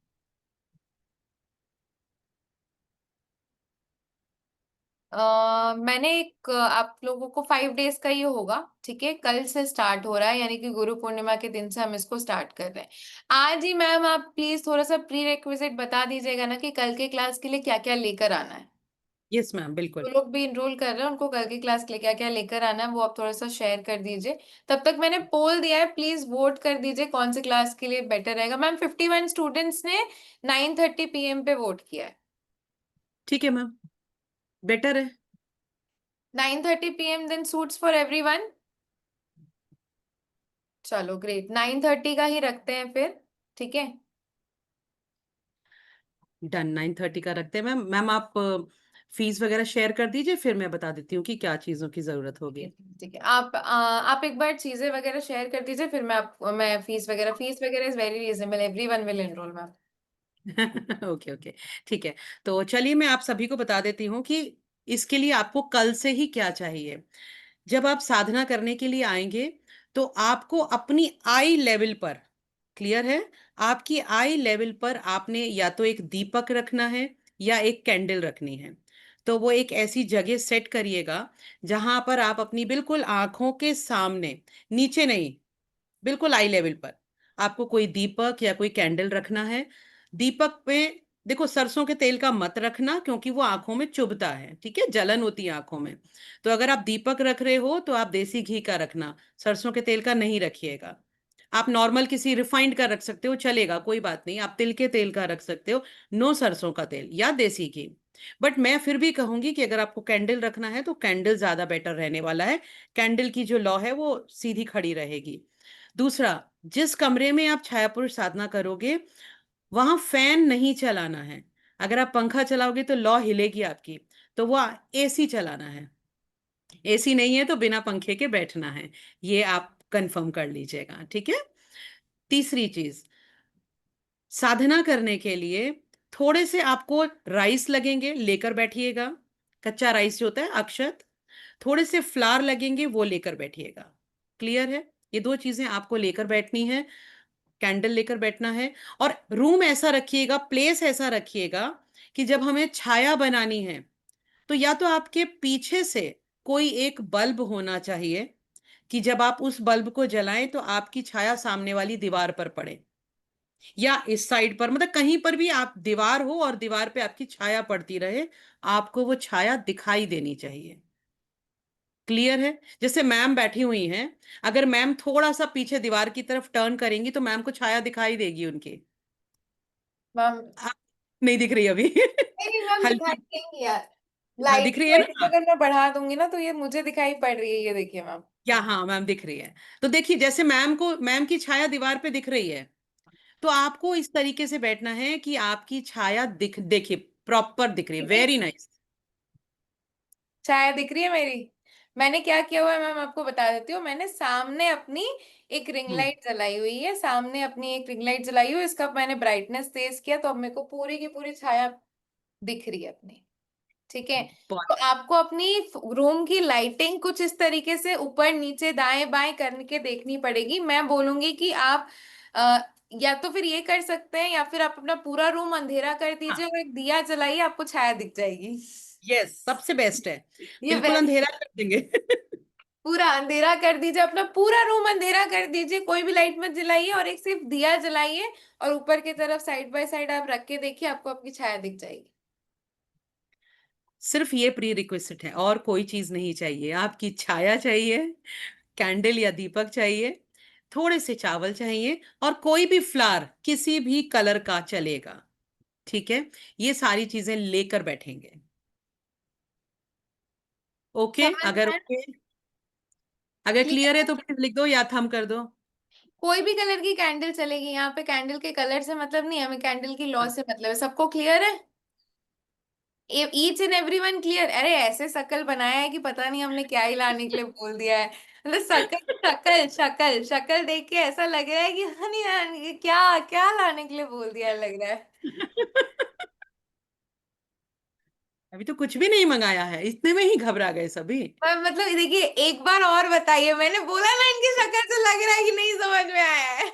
मैंने एक आप लोगों को 5 डेज का ही होगा, ठीक है, कल से स्टार्ट हो रहा है, यानी कि गुरु पूर्णिमा के दिन से हम इसको स्टार्ट कर रहे हैं। आज ही मैम आप प्लीज थोड़ा सा प्री रिक्विजिट बता दीजिएगा ना कि कल के क्लास के लिए क्या क्या लेकर आना है। यस मैम, बिल्कुल। जो लोग भी इनरोल कर रहे हैं उनको कल की क्लास के लिए क्या क्या लेकर आना है वो आप थोड़ा सा शेयर कर दीजिए। तब तक मैंने पोल दिया है, प्लीज वोट कर दीजिए कौन सी क्लास के लिए बेटर रहेगा। मैम 51 स्टूडेंट्स ने 9:30 PM पे वोट किया है। ठीक है मैम, बेटर है। 9:30 PM then suits for everyone. चलो ग्रेट, 9:30 का ही रखते हैं फिर, ठीक है। डन, 9:30 का रखते हैं मैम। मैम आप फीस वगैरह शेयर कर दीजिए, फिर मैं बता देती हूँ कि क्या चीज़ों की ज़रूरत ठीक है होगी। ठीक है, आप एक बार चीजें वगैरह शेयर कर दीजिए, फिर मैं फीस वगैरह is very reasonable, everyone will enrol ma'am. Okay okay, ठीक है। तो चलिए मैं आप सभी को बता देती हूँ कि इसके लिए आपको कल से ही क्या चाहिए। जब आप साधना करने के लिए आएंगे तो आपको अपनी आई लेवल पर, क्लियर है, आपकी आई लेवल पर आपने या तो एक दीपक रखना है या एक कैंडल रखनी है। तो वो एक ऐसी जगह सेट करिएगा जहां पर आप अपनी बिल्कुल आंखों के सामने, नीचे नहीं, बिल्कुल आई लेवल पर आपको कोई दीपक या कोई कैंडल रखना है। दीपक पे देखो, सरसों के तेल का मत रखना क्योंकि वो आंखों में चुभता है, ठीक है, जलन होती है आंखों में। तो अगर आप दीपक रख रहे हो तो आप देसी घी का रखना, सरसों के तेल का नहीं रखिएगा। आप नॉर्मल किसी रिफाइंड का रख सकते हो, चलेगा, कोई बात नहीं। आप तिल के तेल का रख सकते हो, नो सरसों का तेल या देसी घी। बट मैं फिर भी कहूंगी कि अगर आपको कैंडल रखना है तो कैंडल ज्यादा बेटर रहने वाला है। कैंडल की जो लौ है वो सीधी खड़ी रहेगी। दूसरा, जिस कमरे में आप छाया पुरुष साधना करोगे वहां फैन नहीं चलाना है। अगर आप पंखा चलाओगे तो लौ हिलेगी आपकी। तो वो एसी चलाना है। एसी नहीं है तो बिना पंखे के बैठना है। ये आप कंफर्म कर लीजिएगा, ठीक है। तीसरी चीज, साधना करने के लिए थोड़े से आपको राइस लगेंगे, लेकर बैठिएगा। कच्चा राइस जो होता है, अक्षत। थोड़े से फ्लावर लगेंगे, वो लेकर बैठिएगा। क्लियर है। ये दो चीजें आपको लेकर बैठनी है, कैंडल लेकर बैठना है। और रूम ऐसा रखिएगा, प्लेस ऐसा रखिएगा कि जब हमें छाया बनानी है तो या तो आपके पीछे से कोई एक बल्ब होना चाहिए कि जब आप उस बल्ब को जलाएं तो आपकी छाया सामने वाली दीवार पर पड़े, या इस साइड पर, मतलब कहीं पर भी आप दीवार हो और दीवार पे आपकी छाया पड़ती रहे, आपको वो छाया दिखाई देनी चाहिए। क्लियर है? जैसे मैम बैठी हुई हैं, अगर मैम थोड़ा सा पीछे दीवार की तरफ टर्न करेंगी तो मैम को छाया दिखाई देगी उनकी। मैम आप नहीं दिख रही अभी? नहीं, मैम दिखाई हल्की। देंगी यार। हाँ लाइट दिख रही है थोड़ी सी ना? अगर मैं बढ़ा दूंगी ना तो ये मुझे दिखाई पड़ रही है, ये देखिए मैम। क्या? हाँ मैम दिख रही है। तो देखिए जैसे मैम को, मैम की छाया दीवार पे दिख रही है, तो आपको इस तरीके से बैठना है कि आपकी छाया दिख, देखिए प्रॉपर दिख रही है। ठीक है, वेरी नाइस। छाया दिख रही है मेरी। मैंने क्या किया हुआ है मैम आपको बता देती हूँ। मैंने सामने अपनी एक रिंग हम्म। लाइट जलाई हुई है, सामने अपनी एक रिंग लाइट जलाई हुई है, इसका मैंने ब्राइटनेस तेज किया तो अब मेरे को पूरी की पूरी छाया दिख रही है अपनी। ठीक है। बहुत। तो आपको अपनी रूम की लाइटिंग कुछ इस तरीके से ऊपर नीचे दाएं बाएं करके देखनी पड़ेगी। मैं बोलूंगी कि आप अ, या तो फिर ये कर सकते हैं, या फिर आप अपना पूरा रूम अंधेरा कर हाँ, दीजिए और एक दिया जलाइए, आपको छाया दिख जाएगी। यस, सबसे बेस्ट है। ये बिल्कुल बेस्ट। अंधेरा कर देंगे। पूरा अंधेरा कर दीजिए, अपना पूरा रूम अंधेरा कर दीजिए, कोई भी लाइट मत जलाइए और एक सिर्फ दिया जलाइए। और ऊपर की तरफ साइड बाय साइड आप रख के देखिए, आपको आपकी छाया दिख जाएगी। सिर्फ ये प्री रिक्विजिट है, और कोई चीज नहीं चाहिए। आपकी छाया चाहिए, कैंडल या दीपक चाहिए, थोड़े से चावल चाहिए, और कोई भी फ्लावर किसी भी कलर का चलेगा। ठीक है? ये सारी चीजें लेकर बैठेंगे। ओके? समझ अगर में आया? ओके, अगर क्लियर क्लियर है है? तो प्लीज लिख दो या थम कर दो। कोई भी कलर की कैंडल चलेगी, यहाँ पे कैंडल के कलर से मतलब नहीं है, हमें कैंडल की लॉ से मतलब है। सबको क्लियर है? Each and every one clear? अरे ऐसे शक्ल बनाया है कि पता नहीं हमने क्या ही लाने के लिए बोल दिया है। मतलब शक्ल शक्ल शक्ल शक्ल देख के ऐसा लग रहा है कि नहीं यार, ये क्या क्या लाने के लिए बोल दिया है, लग रहा है। अभी तो कुछ भी नहीं मंगाया है, इतने में ही घबरा गए सभी। पर मतलब देखिए, एक बार और बताइए, मैंने बोला ना इनकी शक्ल से लग रहा है कि नहीं समझ में आया है।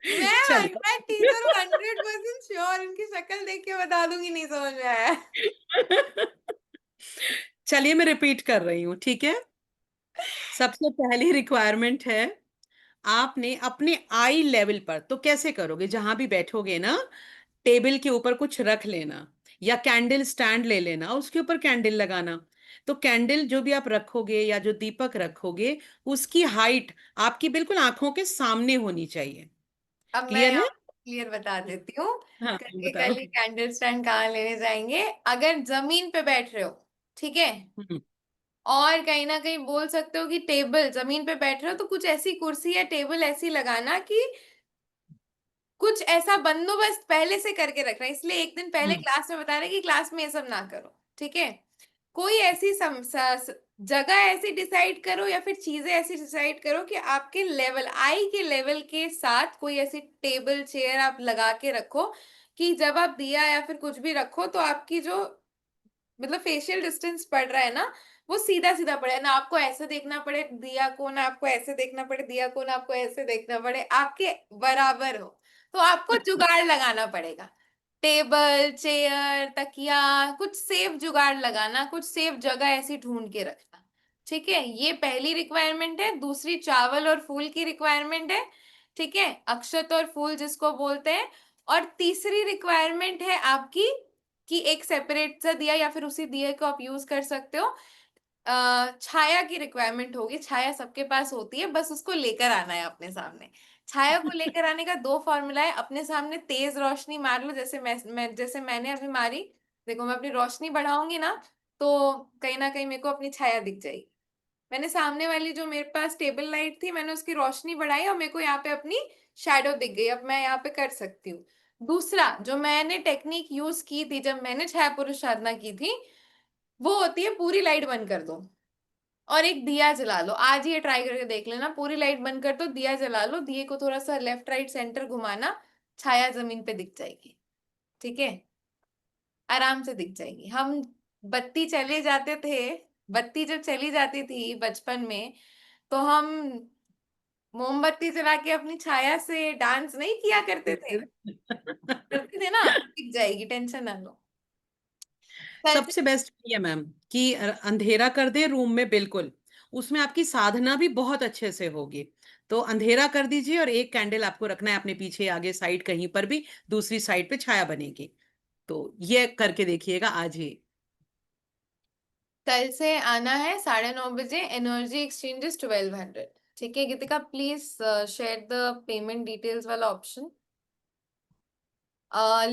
मैं चलिए। 100 टीचर हूँ, 100% श्योर इनकी शक्ल देख के बता दूंगी नहीं समझ में आया है। चलिए मैं रिपीट कर रही हूँ, ठीक है? सबसे पहली रिक्वायरमेंट है, आपने अपने आई लेवल पर, तो कैसे करोगे, जहां भी बैठोगे ना, टेबल के ऊपर कुछ रख लेना, या कैंडल स्टैंड ले लेना, उसके ऊपर कैंडल लगाना। तो कैंडल जो भी आप रखोगे या जो दीपक रखोगे, उसकी हाइट आपकी बिल्कुल आंखों के सामने होनी चाहिए। अब मैं क्लियर है? आपको क्लियर बता देती हूँ। हाँ बताओ। प्रैक्टिकली कैंडल स्टैंड कहाँ लेने जाएंगे? अगर जमीन पे बैठ रहे हो, ठीक है, हम्म। और कहीं ना कहीं बोल सकते हो कि टेबल, जमीन पे बैठ रहे हो तो कुछ ऐसी कुर्सी या टेबल ऐसी लगाना कि कुछ ऐसा बंदोबस्त पहले से करके रखना। इसलिए एक दिन पहले हम्म। क्लास में बता रहे कि क्लास में ये सब ना करो, ठीक है। कोई ऐसी जगह ऐसी डिसाइड करो या फिर चीजें ऐसी डिसाइड करो कि आपके लेवल, आई के लेवल के साथ कोई ऐसी टेबल चेयर आप लगा के रखो कि जब आप दिया या फिर कुछ भी रखो तो आपकी जो मतलब फेशियल डिस्टेंस पड़ रहा है ना, वो सीधा सीधा पड़े ना, आपको ऐसे देखना पड़े दिया को, ना आपको ऐसे देखना पड़े दिया को, ना आपको ऐसे देखना पड़े, आपके बराबर हो। तो आपको जुगाड़ लगाना पड़ेगा, टेबल चेयर तकिया, कुछ सेफ जुगाड़ लगाना, कुछ सेफ जगह ऐसी ढूंढ के रखना। ठीक है, ये पहली रिक्वायरमेंट है। दूसरी चावल और फूल की रिक्वायरमेंट है, ठीक है, अक्षत और फूल जिसको बोलते हैं। और तीसरी रिक्वायरमेंट है आपकी कि एक सेपरेट सा दिया या फिर उसी दिए को आप यूज कर सकते हो। छाया की रिक्वायरमेंट होगी। छाया सबके पास होती है, बस उसको लेकर आना है अपने सामने। छाया को लेकर आने का दो फॉर्मूला है। अपने सामने तेज रोशनी मार लो, जैसे जैसे मैंने अभी मारी। देखो मैं अपनी रोशनी बढ़ाऊंगी ना तो कहीं ना कहीं मेरे को अपनी छाया दिख जाएगी। मैंने सामने वाली जो मेरे पास टेबल लाइट थी, मैंने उसकी रोशनी बढ़ाई और मेरे को यहाँ पे अपनी शैडो दिख गई। अब मैं यहाँ पे कर सकती हूँ। दूसरा जो मैंने टेक्निक यूज की थी जब मैंने छाया पुरुष साधना की थी, वो होती है पूरी लाइट बंद कर दो और एक दिया जला लो। आज ये ट्राई करके देख लेना, पूरी लाइट बंद कर दो, दिया जला लो, दिए को थोड़ा सा लेफ्ट राइट सेंटर घुमाना, छाया जमीन पे दिख जाएगी। ठीक है, आराम से दिख जाएगी। हम बत्ती चले जाते थे, बत्ती जब चली जाती थी बचपन में तो हम मोमबत्ती जला के अपनी छाया से डांस नहीं किया करते थे? करते थे ना, दिख जाएगी, टेंशन ना लो। कल से सबसे बेस्ट ये है मैम कि अंधेरा कर दे रूम में बिल्कुल, उसमें आपकी साधना भी बहुत अच्छे से होगी। तो अंधेरा कर दीजिए और एक कैंडल आपको रखना है अपने पीछे आगे साइड कहीं पर भी, दूसरी साइड पे छाया बनेगी। तो ये करके देखिएगा आज ही। कल से आना है 9:30 बजे, एनर्जी एक्सचेंजेस 1200। ठीक है Geetika, please share the payment details वाला ऑप्शन।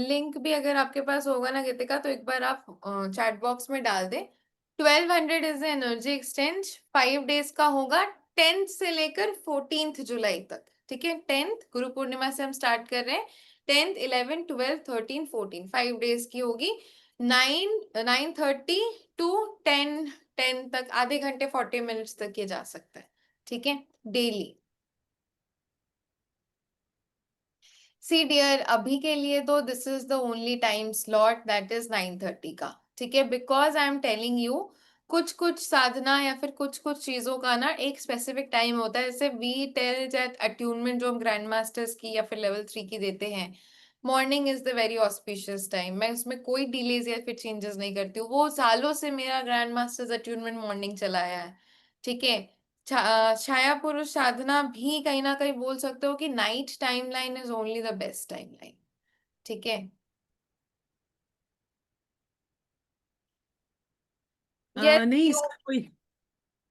लिंक भी अगर आपके पास होगा ना गीतिका, तो एक बार आप चैट बॉक्स में डाल दे। 1200 इज एनर्जी एक्सचेंज, 5 डेज का होगा, 10th से लेकर 14th जुलाई तक। ठीक है, 10th गुरु पूर्णिमा से हम स्टार्ट कर रहे हैं। 10th, 11, 12, 13, 14, 5 डेज की होगी। 9:30 to 10 तक, आधे घंटे 40 मिनट्स तक ये जा सकता है। ठीक है, डेली। सी डियर, अभी के लिए तो this is the only time slot, that is 9:30 का। ठीक है, because I am telling you, कुछ कुछ साधना या फिर कुछ कुछ चीजों का ना एक स्पेसिफिक टाइम होता है। जैसे वी टेल दैट अट्यूनमेंट जो हम ग्रैंड मास्टर्स की या फिर लेवल 3 की देते हैं, morning is the very auspicious time. मैं उसमें कोई डिलेज या फिर चेंजेस नहीं करती हूँ। वो सालों से मेरा ग्रैंड मास्टर्स अट्यूनमेंट मॉर्निंग चला आया है। ठीक है, छाया पुरुष साधना भी कहीं ना कहीं बोल सकते हो कि night timeline is only the best timeline. ठीक है। यस नहीं यू। इसका कोई।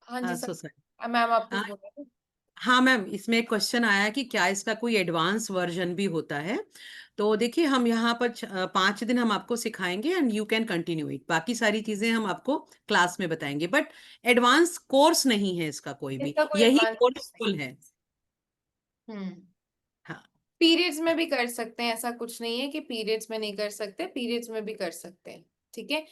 हाँ जी हाँ सर, सो सर। मैम आप कुछ हाँ। बोल रहे थे? हाँ मैम, इसमें एक क्वेश्चन आया कि क्या इसका कोई एडवांस वर्जन भी होता है। तो देखिए हम यहाँ पर 5 दिन हम आपको सिखाएंगे and you can continue it, बाकी सारी चीजें हम आपको क्लास में बताएंगे, बट एडवांस कोर्स नहीं है इसका कोई भी, इसका कोई यही एडवांस नहीं। कोर्सफुल है। हम्म। हाँ। पीरियड्स में भी कर सकते हैं, ऐसा कुछ नहीं है कि पीरियड्स में नहीं कर सकते, पीरियड्स में भी कर सकते हैं। ठीक है,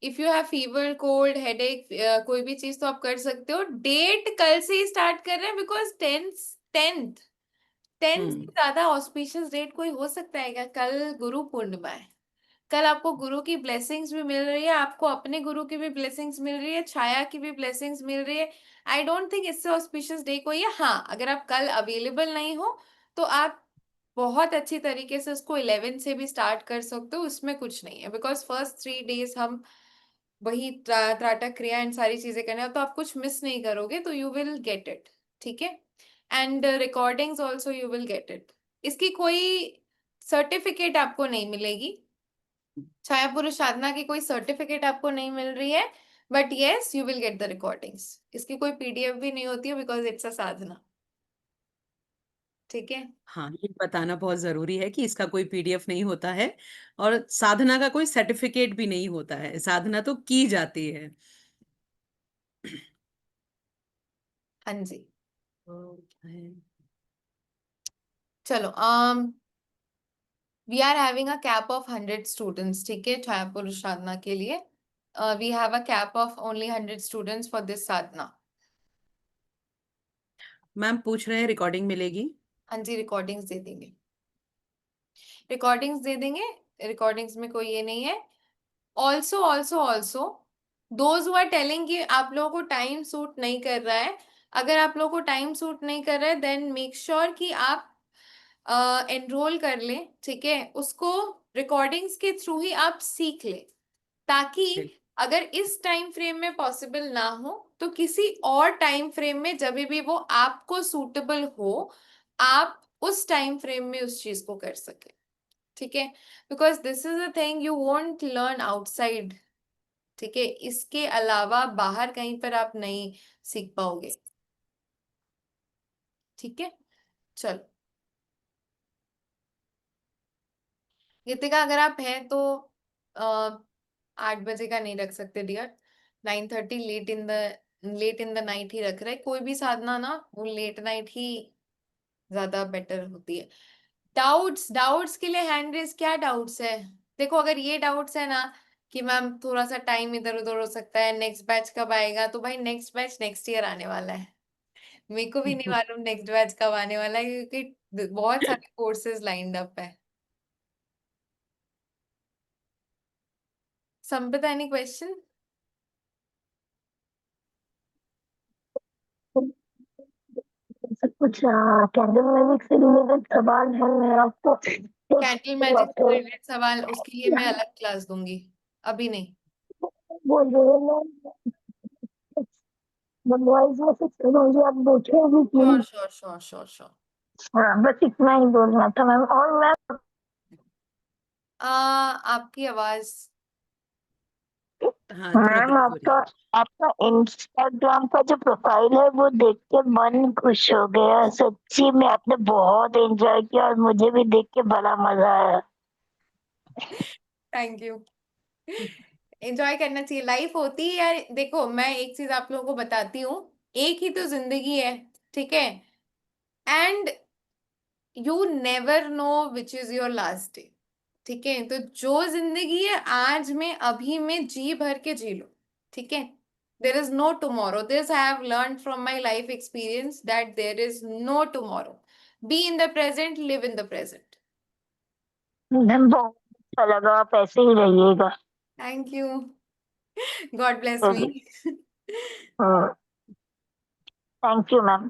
if you have fever, cold, headache, कोई भी चीज तो आप कर सकते हो। डेट कल से ही स्टार्ट कर रहे हैं, बिकॉज टेंथ टेंथ से हम्म। ज्यादा ऑस्पिशियस डेट कोई हो सकता है क्या? कल गुरु पूर्णिमा है। कल आपको गुरु की ब्लेसिंग्स भी मिल रही है, आपको अपने गुरु की भी ब्लेसिंग्स मिल रही है, छाया की भी ब्लेसिंग्स मिल रही है। आई डोंट थिंक इससे ऑस्पिशियस डे कोई है। हाँ, अगर आप कल अवेलेबल नहीं हो तो आप बहुत अच्छी तरीके से उसको 11 से भी स्टार्ट कर सकते हो, उसमें कुछ नहीं है। बिकॉज फर्स्ट 3 डेज हम वही त्राटक क्रिया एंड सारी चीजें करने हैं, तो आप कुछ मिस नहीं करोगे, तो यू विल गेट इट। ठीक है, and recordings also you will get it. इसकी कोई सर्टिफिकेट आपको नहीं मिलेगी, छाया पुरुष साधना की कोई सर्टिफिकेट आपको नहीं मिल रही है, but yes you will get the recordings. इसकी कोई पीडीएफ भी नहीं होती है, बिकॉज इट्स अ साधना। ठीक है। हाँ, ये बताना बहुत जरूरी है कि इसका कोई पीडीएफ नहीं होता है और साधना का कोई सर्टिफिकेट भी नहीं होता है, साधना तो की जाती है। हाँ जी। तो क्या है? चलो, we are having a cap of 100 students. ठीक है, छाया पुरुष साधना के लिए we have a cap of only 100 students for this साधना। मैम पूछ रहे हैं रिकॉर्डिंग मिलेगी? हाँ जी, रिकॉर्डिंग्स दे देंगे, रिकॉर्डिंग्स दे देंगे। रिकॉर्डिंग्स में कोई ये नहीं है। Also also also, those who are telling कि आप लोगों को टाइम सूट नहीं कर रहा है, अगर आप लोगों को टाइम सूट नहीं कर रहा है देन मेक श्योर कि आप एनरोल कर ले। ठीक है, उसको रिकॉर्डिंग्स के थ्रू ही आप सीख ले, ताकि बिल्कुल। अगर इस टाइम फ्रेम में पॉसिबल ना हो तो किसी और टाइम फ्रेम में, जब भी वो आपको सूटेबल हो, आप उस टाइम फ्रेम में उस चीज को कर सके। ठीक है, because this is a thing you won't learn outside. ठीक है, इसके अलावा बाहर कहीं पर आप नहीं सीख पाओगे। ठीक है, चलो गीतिका, अगर आप हैं तो 8 बजे का नहीं रख सकते dear. 9:30 late in the night ही रख रहे हैं। कोई भी साधना ना वो लेट नाइट ही ज्यादा बेटर होती है। डाउट्स डाउट्स के लिए हैंड रेस, क्या डाउट्स है? देखो, अगर ये डाउट्स है ना कि मैम थोड़ा सा टाइम इधर उधर हो सकता है, नेक्स्ट बैच कब आएगा, तो भाई नेक्स्ट बैच नेक्स्ट ईयर आने वाला है। मेरे को भी नहीं मालूम नेक्स्ट बैच कब आने वाला है, क्योंकि बहुत सारे कोर्सेज लाइंड अप है। संपिता, एनी क्वेश्चन? सब कुछ कैंडल मैजिक से रिलेटेड सवाल है मेरा आपको। कैंडल मैजिक से रिलेटेड सवाल, उसके लिए मैं अलग क्लास दूंगी, अभी नहीं। बोल रहे हो वॉइस मैसेज करूंगी, आप देखेंगे sure please. Sure sure sure sure. हाँ, बस इतना ही बोलना था मैम। और मैम, आपकी आवाज हाँ, थोड़ा मैम ब्रेक हो रही आपका आपका इंस्टाग्राम का जो प्रोफाइल है वो देख के मन खुश हो गया, सच्ची में आपने बहुत एंजॉय किया और मुझे भी देख के बड़ा मजा आया। Thank you. है। एंजॉय करना चाहिए, लाइफ होती है यार। देखो मैं एक चीज आप लोगों को बताती हूँ, एक ही तो जिंदगी है, ठीक है? And you never know which is your last day, ठीक है? तो जो जिंदगी है आज में अभी में जी भर के जी लो, ठीक है? There is no tomorrow, this I have learn from my life experience that there is no tomorrow. Be in the present, live in the present. Ma'am बहुत अच्छा लगा, आप ऐसे ही रहिएगा। Thank you. God bless me. चलिए, thank you ma'am.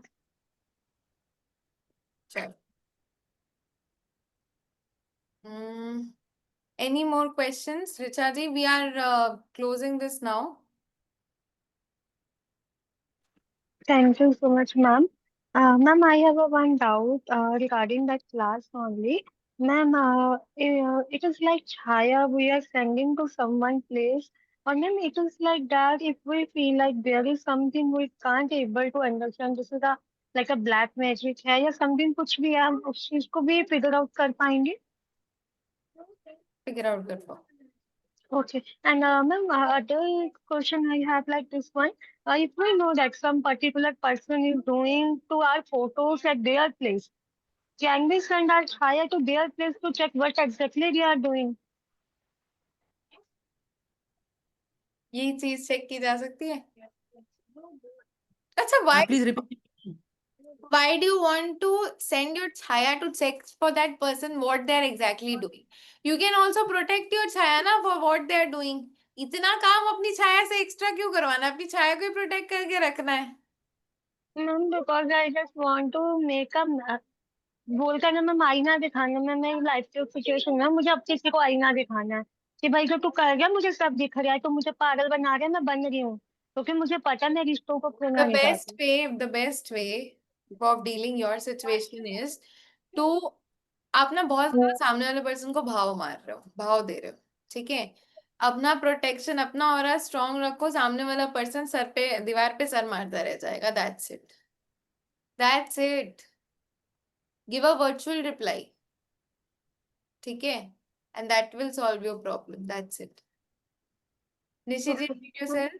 चलो। Hmm. Any more questions, Richa ji? We are closing this now. Thank you so much, ma'am. Ma'am, I have a one doubt regarding that class only. Ma'am, it is like Chaya we are sending to someone place, or ma'am, it is like that if we feel like there is something we can't able to understand, this is a like a black magic है या something कुछ भी है हम उस चीज को भी figure out कर पाएंगे? Figure out good for. Okay. And ma'am, other question I have like this one. If we know that some particular person is doing to our photos at their place, can we send our Chaya to their place to check what exactly they are doing? ये चीज check की जा सकती है। अच्छा, why हाँ, please repeat. why do you want to send your chaya to check for that person what they are exactly doing? You can also protect your chaya na for what they are doing. इतना काम अपनी छाया से extra क्यों करवाना? अपनी छाया को ही protect करके रखना है। Ma'am, because I just want to make a बोलकर ना मैम आईना दिखाना में मेरी लाइफ की सिचुएशन में मुझे अब किसी को आईना दिखाना है कि भाई जो तू कर गया मुझे सब दिख रहा है तो मुझे पागल बना रहा है मैं बन रही हूँ क्योंकि मुझे पता है मैं रिश्तों को खोना नहीं चाहती। The best way of dealing your situation is to, आप ना बहुत ज्यादा सामने वाले पर्सन को भाव मार रहे हो, भाव दे रहे हो, ठीक है? अपना प्रोटेक्शन, अपना ऑरा स्ट्रांग रखो, सामने वाला पर्सन सर पे दीवार पे सर मारता रह जाएगा। That's it, that's it. Give a virtual reply, ठीक है? And that will solve your problem, that's it. Nishi ji, mute yourself.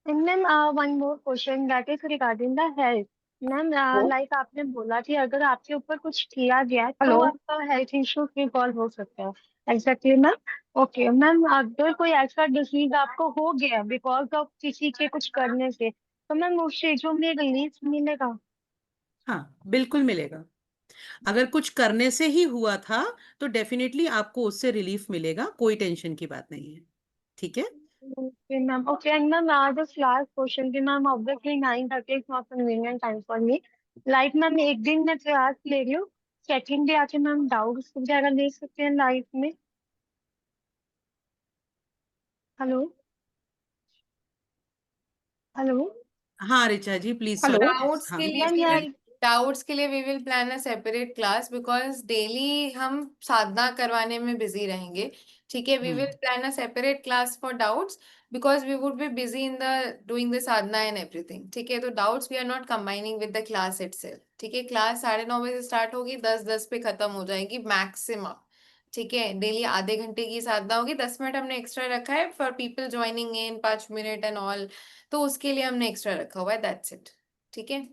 And ma'am, one more question that is regarding the health. Ma'am like आपने बोला कि अगर आपके ऊपर कुछ किया गया तो हेलो। आपका हेल्थ इश्यू रिजॉल्व हो सकता है। Exactly ma'am. ओके मैम, अगर कोई ऐसा डिसीज आपको हो गया बिकॉज ऑफ किसी के कुछ करने से तो मैम उस चीजों में रिलीफ मिलेगा? हाँ, बिल्कुल मिलेगा। अगर कुछ करने से ही हुआ था तो डेफिनेटली आपको उससे रिलीफ मिलेगा, कोई टेंशन की बात नहीं है। ठीक है। Okay ma'am. Okay and ma'am just last question कि ma'am obviously 9:30 is not convenient time for me. Like ma'am एक दिन में क्लास ले रही हूँ, सेकंड डे आके मैम डाउट्स वगैरह ले सकते हैं लाइफ में? Hello hello. हाँ Richa ji, please hello. Sorry. Doubts हाँ, के लिए मैम we यार will डाउट्स के लिए we will plan a separate class, because daily हम साधना करवाने में बिजी रहेंगे, ठीक है? We will plan a separate class for doubts because we would be busy in the doing the साधना एंड एवरीथिंग, ठीक है? तो doubts we are not combining with the class itself, ठीक है? क्लास 9:30 बजे स्टार्ट होगी, 10:10 पे खत्म हो जाएगी मैक्सिमम, ठीक है? डेली आधे घंटे की साधना होगी, 10 मिनट हमने एक्स्ट्रा रखा है for people joining in, 5 minute and all, तो उसके लिए हमने एक्स्ट्रा रखा हुआ है, दैट्स इट, ठीक है?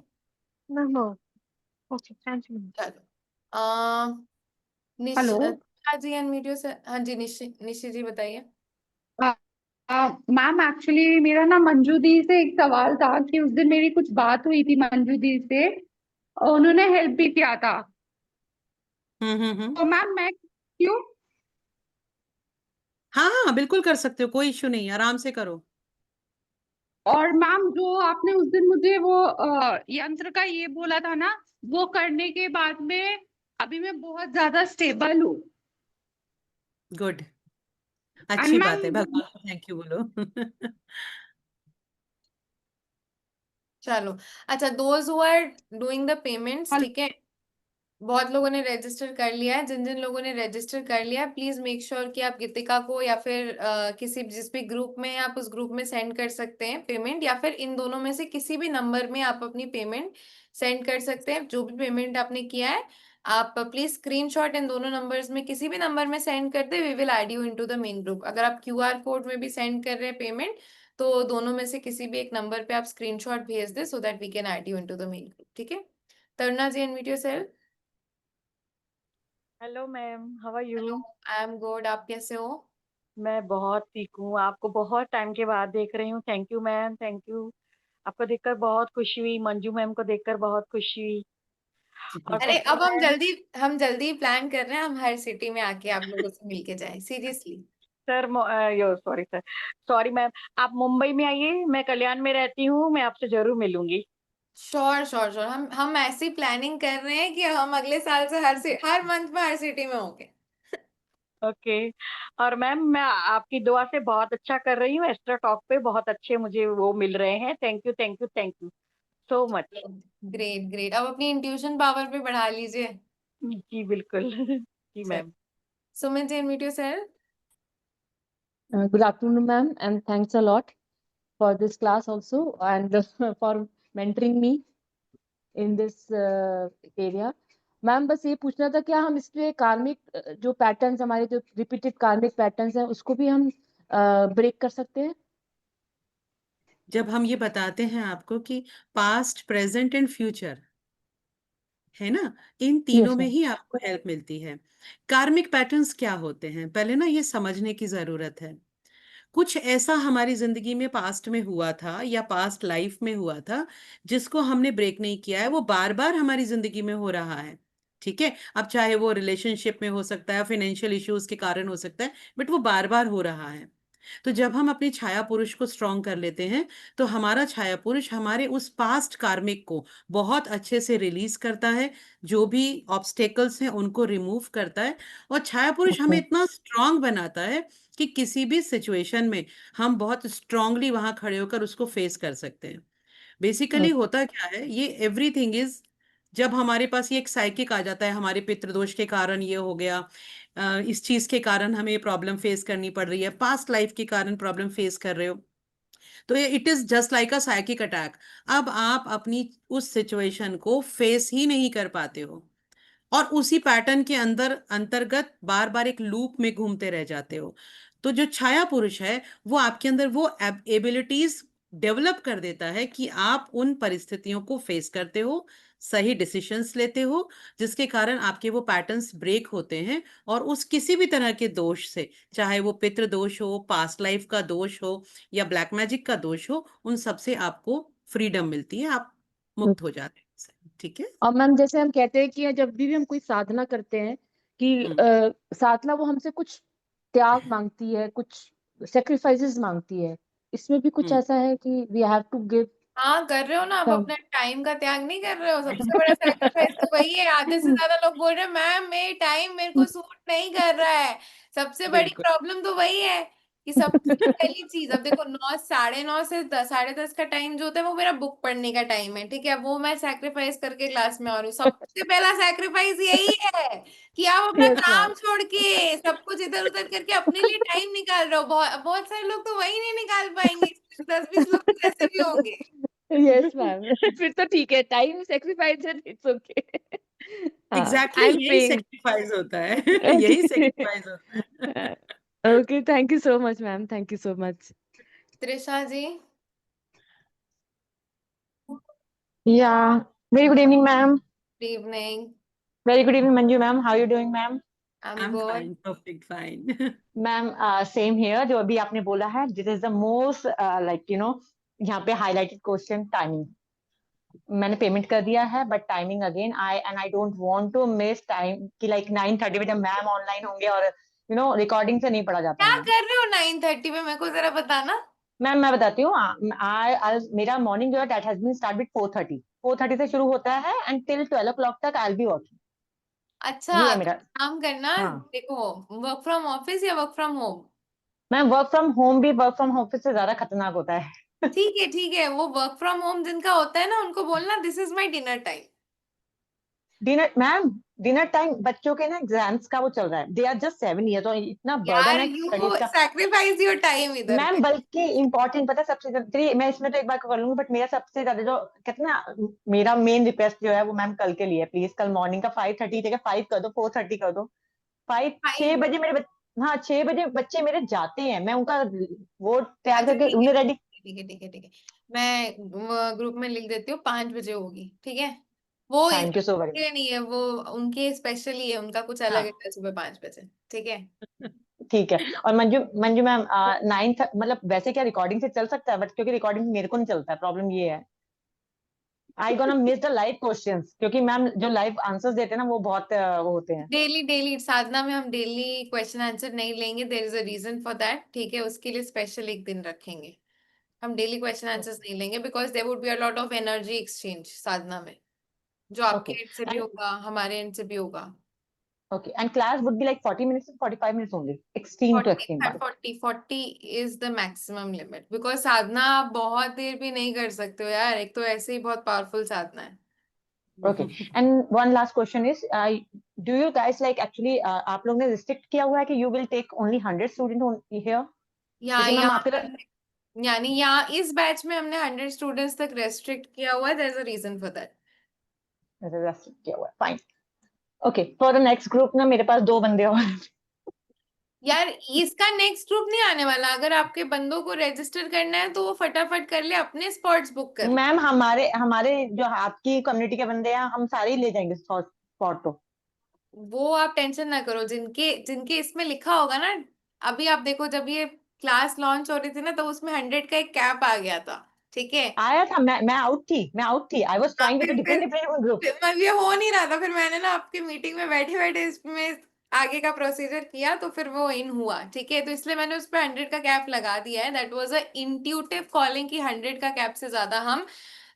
Ma'am okay thank you. चलो। आ, हेलो। निशा जी अनम्यूट से, हाँ जी, निशी निशी जी बताइए। मैम एक्चुअली मेरा ना मंजू दी से एक सवाल था कि उस दिन मेरी कुछ बात हुई थी मंजू दी से, उन्होंने हेल्प भी किया था। हम्म। तो मैम मैं क्यों? हाँ हाँ, बिल्कुल कर सकते हो, कोई इश्यू नहीं, आराम से करो। और मैम जो आपने उस दिन मुझे वो यंत्र का ये बोला था ना, वो करने के बाद में अभी मैं बहुत ज्यादा स्टेबल हूँ। गुड, एंड अच्छी बात है, मैम भगवान को थैंक यू बोलो। चलो, अच्छा, those who are doing the payments, ठीक है, बहुत लोगों ने रजिस्टर कर लिया है। जिन जिन लोगों ने रजिस्टर कर लिया है, प्लीज मेक श्योर कि आप गीतिका को या फिर किसी जिस भी ग्रुप में हैं, आप उस ग्रुप में सेंड कर सकते हैं पेमेंट, या फिर इन दोनों में से किसी भी नंबर में आप अपनी पेमेंट सेंड कर सकते हैं। जो भी पेमेंट आपने किया है, आप प्लीज स्क्रीनशॉट इन दोनों नंबर्स में किसी भी नंबर में सेंड कर दे, we will add you into the main group. अगर आप क्यूआर कोड में भी सेंड कर रहे हैं पेमेंट, तो दोनों में से किसी भी एक नंबर पे आप स्क्रीनशॉट भेज दे, so that we can add you into the main group, ठीक है। Taruna ji, unmute yourself. Hello ma'am, how are hello, you? I am good, आप कैसे हो? मैं बहुत ठीक हूँ, आपको बहुत टाइम के बाद देख रही हूँ। Thank you ma'am, thank you. आपको देखकर बहुत खुशी हुई, मंजू मैम को देखकर बहुत खुशी हुई। और अरे, सबसे अब मैं हम जल्दी प्लान कर रहे हैं, हम हर सिटी में आके आप लोगों से मिलके जाएं, सीरियसली। सर यो सॉरी सर, सॉरी मैम, आप मुंबई में आइए, मैं कल्याण में रहती हूँ, मैं आपसे जरूर मिलूंगी। श्योर श्योर श्योर, हम ऐसी प्लानिंग कर रहे हैं कि हम अगले साल से हर मंथ में हर सिटी में होंगे। ओके। और मैम मैं आपकी दुआ से बहुत अच्छा कर रही हूँ, एक्स्ट्रा टॉक पे बहुत अच्छे मुझे वो मिल रहे हैं। Thank you, thank you, thank you so much. Great great, अब अपनी इंट्यूशन पावर पे बढ़ा लीजिए। जी बिल्कुल। जी चल, ma'am. Sumit ji, unmute yourself. Good afternoon, ma'am, and thanks a lot for this class also and for mentoring me in this area. Ma'am बस ये पूछना था, क्या हम इसमें कार्मिक जो पैटर्न्स हमारे जो रिपीटेड कार्मिक पैटर्न्स हैं उसको भी हम ब्रेक कर सकते हैं? जब हम ये बताते हैं आपको कि पास्ट, प्रेजेंट एंड फ्यूचर है ना, इन तीनों यस में मैम। ही आपको हेल्प मिलती है। कार्मिक पैटर्न्स क्या होते हैं, पहले ना ये समझने की जरूरत है। कुछ ऐसा हमारी जिंदगी में पास्ट में हुआ था या पास्ट लाइफ में हुआ था जिसको हमने ब्रेक नहीं किया है, वो बार बार हमारी जिंदगी में हो रहा है। ठीक है, अब चाहे वो रिलेशनशिप में हो सकता है, फाइनेंशियल इश्यूज के कारण हो सकता है, बट वो बार बार हो रहा है। तो जब हम अपनी छाया पुरुष को स्ट्रॉन्ग कर लेते हैं, तो हमारा छाया पुरुष हमारे उस पास्ट कार्मिक को बहुत अच्छे से रिलीज करता है, जो भी ऑब्स्टेकल्स हैं उनको रिमूव करता है, और छाया पुरुष हमें ओके इतना स्ट्रांग बनाता है कि किसी भी सिचुएशन में हम बहुत स्ट्रांगली वहां खड़े होकर उसको फेस कर सकते हैं। बेसिकली होता क्या है, ये एवरीथिंग इज, जब हमारे पास ये एक साइकिक आ जाता है, हमारे पितृदोष के कारण ये हो गया, इस चीज के कारण हमें ये प्रॉब्लम फेस करनी पड़ रही है, पास्ट लाइफ के कारण प्रॉब्लम फेस कर रहे हो, तो ये it is just like a psychic attack. अब आप अपनी उस सिचुएशन को फेस ही नहीं कर पाते हो, और उसी पैटर्न के अंदर अंतर्गत बार बार एक लूप में घूमते रह जाते हो। तो जो छाया पुरुष है, वो आपके अंदर वो एबिलिटीज डेवलप कर देता है कि आप उन परिस्थितियों को फेस करते हो, सही डिसीशंस लेते हो, जिसके कारण आपके वो पैटर्न्स ब्रेक होते हैं, और उस किसी भी तरह के दोष से, चाहे वो पितृ दोष हो, पास्ट लाइफ का दोष हो, या ब्लैक मैजिक का दोष हो, उन सब से आपको फ्रीडम मिलती है, आप मुक्त हो जाते हैं उससे। ठीक है। और मैम जैसे हम कहते हैं कि जब भी हम कोई साधना करते हैं कि हम्म। साधना वो हमसे कुछ त्याग मांगती है, कुछ सेक्रीफाइसेस मांगती है, इसमें भी कुछ हम्म। ऐसा है कि वी हैव टू गिव हाँ, कर रहे हो ना, आप सम? अपने टाइम का त्याग नहीं कर रहे हो? सबसे बड़ा सैक्रिफाइस तो वही है। आधे से ज्यादा लोग बोल रहे हैं मैम मेरी टाइम मेरे को सूट नहीं कर रहा है। सबसे बड़ी बिल्कुल। प्रॉब्लम तो वही है कि सबसे पहली चीज, अब देखो, 9, 9:30 से 10, 10:30 का टाइम जो होता है वो मेरा बुक पढ़ने का टाइम है, ठीक है, वो मैं सैक्रिफाइस करके क्लास में आ रही हूँ। सबसे पहला सैक्रिफाइस यही है कि आप अपना यस काम मैम। छोड़ के सब कुछ इधर उधर करके अपने लिए टाइम निकाल रहे हो। बहुत बहुत सारे लोग तो वही नहीं निकाल पाएंगे, 10-20 लोग तो ऐसे भी होंगे। Yes ma'am. फिर तो ठीक है, टाइम सेक्रीफाइस है, इट्स ओके। हाँ, एग्जैक्टली आई एम यही पेइंग। सेक्रीफाइस होता है। यही ओके सेक्रीफाइस होता है। Okay, thank you so much ma'am, thank you so much. Trisha ji. Yeah. Very good evening, ma'am. Good evening. Very good evening, Manju, ma'am. How are you doing, ma'am? I I am am good. Fine, perfect fine. Ma'am, same here. जो अभी आपने बोला है, this is the most यहाँ पे highlighted question timing. मैंने payment कर दिया है, but timing again I don't want to miss time कि लाइक 9:30 बजे मैम ऑनलाइन होंगे और रिकॉर्डिंग से नहीं पढ़ा जाता क्या मैम। कर रहे हो 9:30 पे, मेरे को जरा बताना। मैम मैं बताती हूँ, मेरा मॉर्निंग जो है that has been start with 4:30 से शुरू होता है एंड टिल 12 o'clock तक आई विल बी वर्किंग। अच्छा, ये है तो मेरा। काम करना, हाँ देखो, वर्क फ्रॉम ऑफिस या work from home? Ma'am, work from home भी वर्क फ्रॉम ऑफिस से ज्यादा खतरनाक होता है। ठीक है, ठीक है, वो वर्क फ्रॉम होम जिनका होता है ना, उनको बोलना this is my dinner time. Dinner ma'am, dinner time बच्चों के ना एग्जाम्स का वो चल रहा है, दे आर जस्ट 7 years और इतना बर्डन यार है यू स्टडीज का। सैक्रिफाइस योर टाइम इधर मैम पे। बल्कि इम्पोर्टेंट पता है सबसे ज्यादा, मैं इसमें तो एक बार कर लूंगी, बट मेरा सबसे ज्यादा जो कहते हैं ना, मेरा मेन रिक्वेस्ट जो है वो मैम कल के लिए प्लीज, कल मॉर्निंग का 5:30 ठीक है, 5 कर दो, 4:30 कर दो, 6 फाइव। बजे मेरे हाँ 6 बजे बच्चे मेरे जाते हैं, मैं उनका वो तैयार अच्छा करके ठीक है, उन्हें रेडी। ठीक है, ठीक है, ठीक है, मैं ग्रुप में लिख देती हूँ 5 बजे होगी, ठीक है। वो थैंक यू सो वेरी इसलिए नहीं है, वो उनके स्पेशली है, उनका कुछ अलग हाँ है सुबह 5 बजे, ठीक है। ठीक है। और मंजू मंजू मैम, 9 मतलब वैसे क्या रिकॉर्डिंग से चल सकता है, बट क्योंकि रिकॉर्डिंग मेरे को नहीं चलता है, प्रॉब्लम ये है, I gonna miss the live questions, क्योंकि मैम जो लाइव आंसर्स देते हैं ना वो बहुत वो होते हैं। डेली डेली साधना में हम डेली क्वेश्चन आंसर नहीं लेंगे, there is a reason for that, ठीक है, उसके लिए स्पेशल एक दिन रखेंगे। हम डेली क्वेश्चन आंसर्स नहीं लेंगे because there would be a lot of energy exchange साधना में, जो आपके ओके एंड से भी एंड होगा, हमारे एंड से भी होगा। Okay and class would be like 40 minutes, 45 minutes only, extreme to 40, extreme बात। 40 is the maximum limit, because साधना आप बहुत देर भी नहीं कर सकते हो यार, एक तो ऐसे ही बहुत पावरफुल साधना है। Okay and one last question is, do you guys like actually आप लोग ने रिस्ट्रिक्ट किया हुआ है कि you will take only 100 student here, यहाँ क्योंकि मैम यहाँ आपके पे यानी यहाँ इस बैच में हमने 100 स्टूडेंट्स तक रेस्ट्रिक्ट किया हुआ है, there is a reason for that. Restrict किया हुआ है, fine. Okay for the next group ना मेरे पास 2 बंदे और यार इसका नेक्स्ट ग्रुप नहीं आने वाला, अगर आपके बंदों को रजिस्टर करना है तो वो फटाफट कर ले, अपने स्पॉट्स बुक कर ले। मैम हमारे हमारे जो आपकी कम्युनिटी के बंदे हैं हम सारे ही ले जाएंगे स्पॉट तो। वो आप टेंशन ना करो, जिनके जिनके इसमें लिखा होगा ना, अभी आप देखो जब ये क्लास लॉन्च हो रही थी ना, तो उसमें 100 का एक कैप आ गया था, ठीक है। आया था, मैं आउट थी, आई वाज हाँ, trying with different different group. मतलब ये हो नहीं रहा था, फिर मैंने ना आपकी मीटिंग में बैठे बैठे इसमें आगे का प्रोसीजर किया, तो फिर वो इन हुआ, ठीक है, तो इसलिए मैंने उस पर 100 का कैप लगा दिया है। That was a intuitive calling कि 100 का कैप से ज्यादा हम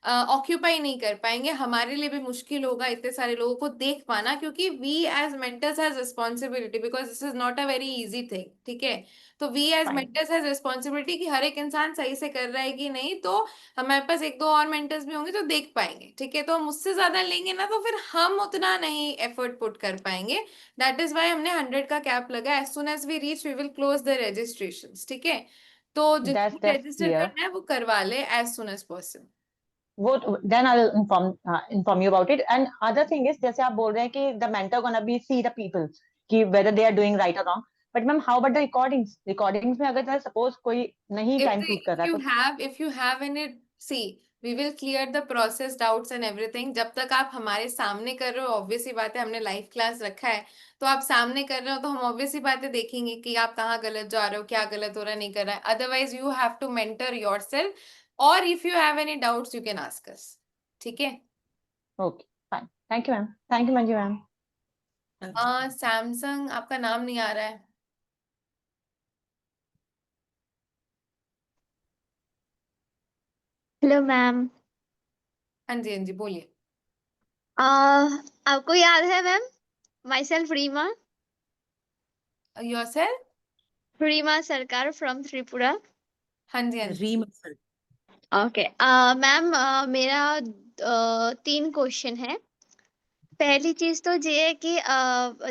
ऑक्यूपाई नहीं कर पाएंगे, हमारे लिए भी मुश्किल होगा इतने सारे लोगों को देख पाना, क्योंकि we as mentors has responsibility, because this is not a very easy thing, ठीक है। तो we as fine mentors has responsibility कि हर एक इंसान सही से कर रहा है कि नहीं, तो हमारे पास एक दो और मेंटर्स भी होंगे तो देख पाएंगे, ठीक है। तो हम उससे ज्यादा लेंगे ना, तो फिर हम उतना नहीं एफर्ट पुट कर पाएंगे। दैट इज वाई हमने 100 का कैप लगा, as soon as we reach we will close the registration, ठीक है। तो जिसको दैट्स रजिस्टर क्लियर। करना है वो करवा ले एज सुन एज पॉसिबल। वो then I will inform you about it. And other thing is, जैसे आप बोल रहे हैं कि the mentor gonna be see the people कि whether they are doing right और wrong, but ma'am how about the recordings में अगर सपोज कोई नहीं टाइम शूट कर रहा है तो। if you have any, see, we will clear the process doubts and everything, जब तक आप हमारे सामने कर रहे हो, ऑब्वियस सी बात है, हमने लाइव क्लास रखा है, तो आप सामने कर रहे हो तो हम ऑब्वियस सी बातें देखेंगे कि आप कहाँ गलत जा रहे हो, क्या गलत हो रहा है, नहीं कर रहा है। Otherwise you have to mentor yourself, और if you have any doubts you can ask us, ठीक है। Okay fine, thank you ma'am, thank you Manju ma'am. Samsung आपका नाम नहीं आ रहा है। Hello ma'am. हाँ जी, हाँ जी, बोलिए। आपको याद है ma'am, myself Reema. Yourself. Reema Sarkar from Tripura. हाँ जी, हाँ जी। रीमा सर। ओके मैम, मेरा 3 क्वेश्चन है। पहली चीज तो ये है कि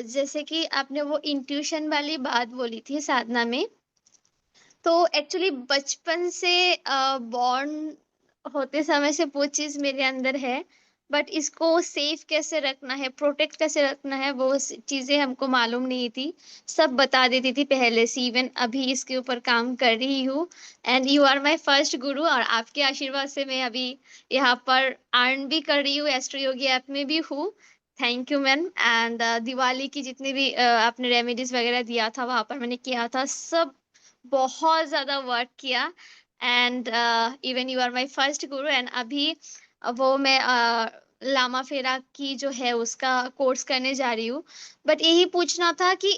जैसे कि आपने वो इंट्यूशन वाली बात बोली थी साधना में, तो एक्चुअली बचपन से बॉर्न होते समय से वो चीज मेरे अंदर है, बट इसको सेफ कैसे रखना है, प्रोटेक्ट कैसे रखना है, वो चीजें हमको मालूम नहीं थी। सब बता देती थी पहले से, इवन अभी इसके ऊपर काम कर रही हूँ। And you are my first guru, और आपके आशीर्वाद से मैं अभी यहाँ पर अर्न भी कर रही हूँ, एस्ट्रो योगी ऐप में भी हूँ। Thank you ma'am. And Diwali की जितनी भी आपने रेमेडीज वगैरह दिया था वहां पर मैंने किया था, सब बहुत ज्यादा वर्क किया। And even you are my first guru. And अभी वो मैं लामा फेरा की जो है उसका कोर्स करने जा रही हूँ। बट यही पूछना था कि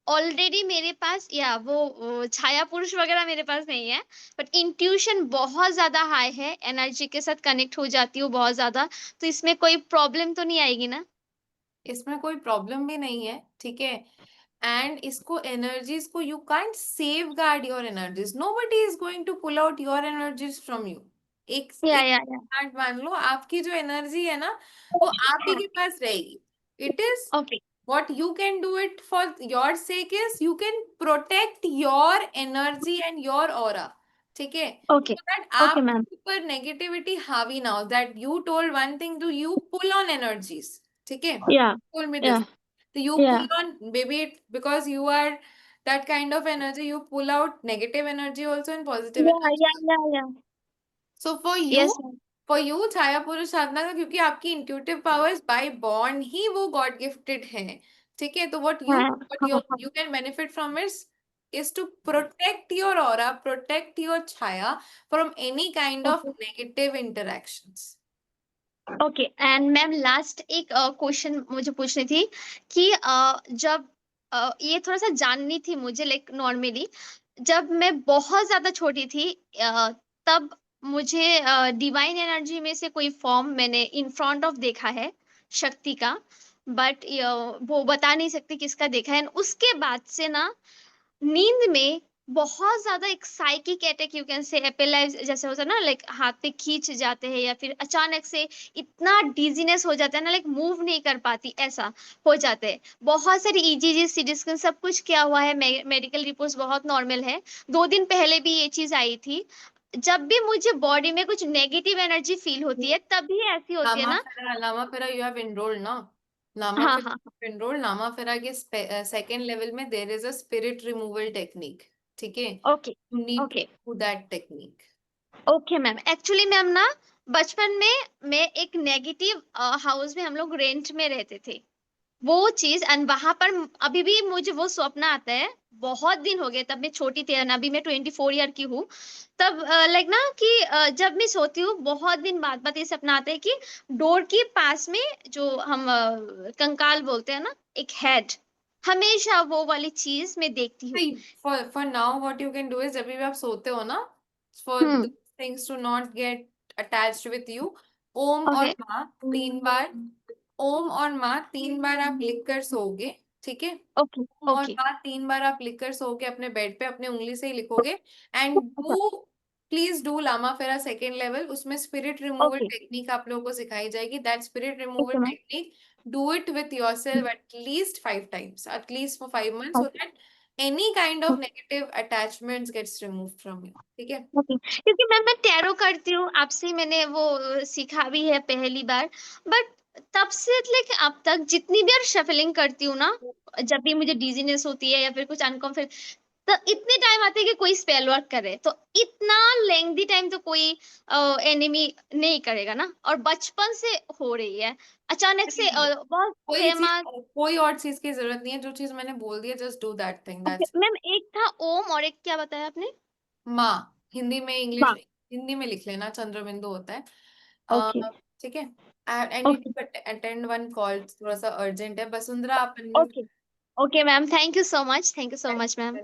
ऑलरेडी मेरे पास या वो छाया पुरुष वगैरह मेरे पास नहीं है, बट इंट्यूशन बहुत ज्यादा हाई है, एनर्जी के साथ कनेक्ट हो जाती हूँ बहुत ज्यादा, तो इसमें कोई प्रॉब्लम तो नहीं आएगी ना? इसमें कोई प्रॉब्लम भी नहीं है, ठीक है। एंड इसको एनर्जीज को you can't safeguard your energies, nobody is going to pull out your energies from you. एक एक या बात मान लो, आपकी जो एनर्जी है ना वो आप ही के पास रहेगी। It is okay what you can do it for your sake is you can protect your energy and your aura, ठीक है। ओके so that ओके आपके मैम। ऊपर नेगेटिविटी हावी ना हो, that you told one thing to you pull on energies, ठीक है। या told me या this, so you या pull on, maybe it because you are that kind of energy, you pull out negative energy also and positive energy. या So for you, yes ma'am. Chhaya पुरुष साधना का, क्योंकि आपकी इंट्यूटिव पावर्स बाय बॉर्न ही वो God gifted हैं, ठीक है। तो हाँ what हाँ you can benefit from is to protect your aura, protect your chaya from any kind of okay negative interactions. Okay. And ma'am last एक क्वेश्चन मुझे पूछनी थी कि जब ये थोड़ा सा जाननी थी मुझे, लाइक नॉर्मली जब मैं बहुत ज्यादा छोटी थी तब मुझे डिवाइन एनर्जी में से कोई फॉर्म मैंने इन फ्रंट ऑफ देखा है, शक्ति का, बट वो बता नहीं सकती किसका देखा है। And उसके बाद से ना नींद में बहुत ज्यादा एक psychic attack, you can say एपेलाइज जैसे होता है ना, लाइक हाथ पे खींच जाते हैं या फिर अचानक से इतना डिजीनेस हो जाता है ना, लाइक मूव नहीं कर पाती, ऐसा हो जाता है। बहुत सारी ईजीजी सीटी स्कैन सब कुछ किया हुआ है, मेडिकल रिपोर्ट्स बहुत नॉर्मल है। 2 दिन पहले भी ये चीज आई थी। जब भी मुझे बॉडी में कुछ नेगेटिव एनर्जी फील होती है तभी ऐसी होती है ना? लामा फेरा you have enrolled ना, लामा हाँ फेरा हाँ। enrolled, लामा फेरा के सेकेंड लेवल में there is a spirit removal technique, ठीक है। Okay you need to okay do that technique. Okay ma'am. Actually ma'am ना बचपन में मैं एक नेगेटिव हाउस में, हम लोग रेंट में रहते थे, वो चीज, एंड वहां पर अभी भी मुझे वो स्वप्न आता है। बहुत दिन हो गए, तब मैं छोटी थी and अभी मैं 24 ईयर की हूँ। तब लाइक ना कि जब मैं सोती हूँ बहुत दिन बाद ये सपना आता है कि डोर के पास में जो हम कंकाल बोलते हैं ना, एक हेड, हमेशा वो वाली चीज मैं देखती हूँ। नहीं, for now what you can do is जब भी आप सोते हो ना, for hmm. those things to not get attached with you, ओम और ओके माँ 3 बार, ओम और माँ 3 बार आप लिख कर सोओगे, ठीक है। ओके ओम और ओके माँ 3 बार आप लिख कर सोओगे अपने बेड पे, अपने उंगली से ही लिखोगे। एंड अच्छा प्लीज डू लामा फेरा सेकेंड लेवल, उसमें स्पिरिट रिमूवल ओके टेक्निक आप लोगों को सिखाई जाएगी। That spirit removal okay ma'am technique, do it with yourself at least 5 times, at least for 5 months, so that any kind of negative attachments gets removed from you, ठीक है। Okay. क्योंकि मैं tarot करती हूँ, आपसे मैंने वो सीखा भी है पहली बार, बट तब से लेके अब तक जितनी बार शफलिंग करती हूँ ना, जब भी मुझे डिजीनेस होती है या फिर कुछ अनकंफर्ट, तो इतने टाइम आते हैं कि कोई स्पेल वर्क करे, तो इतना लेंथी टाइम तो कोई एनिमी नहीं करेगा ना। और बचपन से हो रही है अचानक से, नहीं, बहुत 6 माह। कोई और चीज की जरूरत नहीं है, जो चीज मैंने बोल दी है just do that thing, okay that's ma'am, एक था ओम और एक क्या बताया आपने? माँ। हिंदी में, इंग्लिश, माँ। हिंदी में लिख लेना, चंद्रबिंदु होता है। ओके ठीक है। I need okay to attend one call, थोड़ा सा अर्जेंट है। वसुंधरा आप unmute okay okay ma'am, thank you so much, thank you so much ma'am.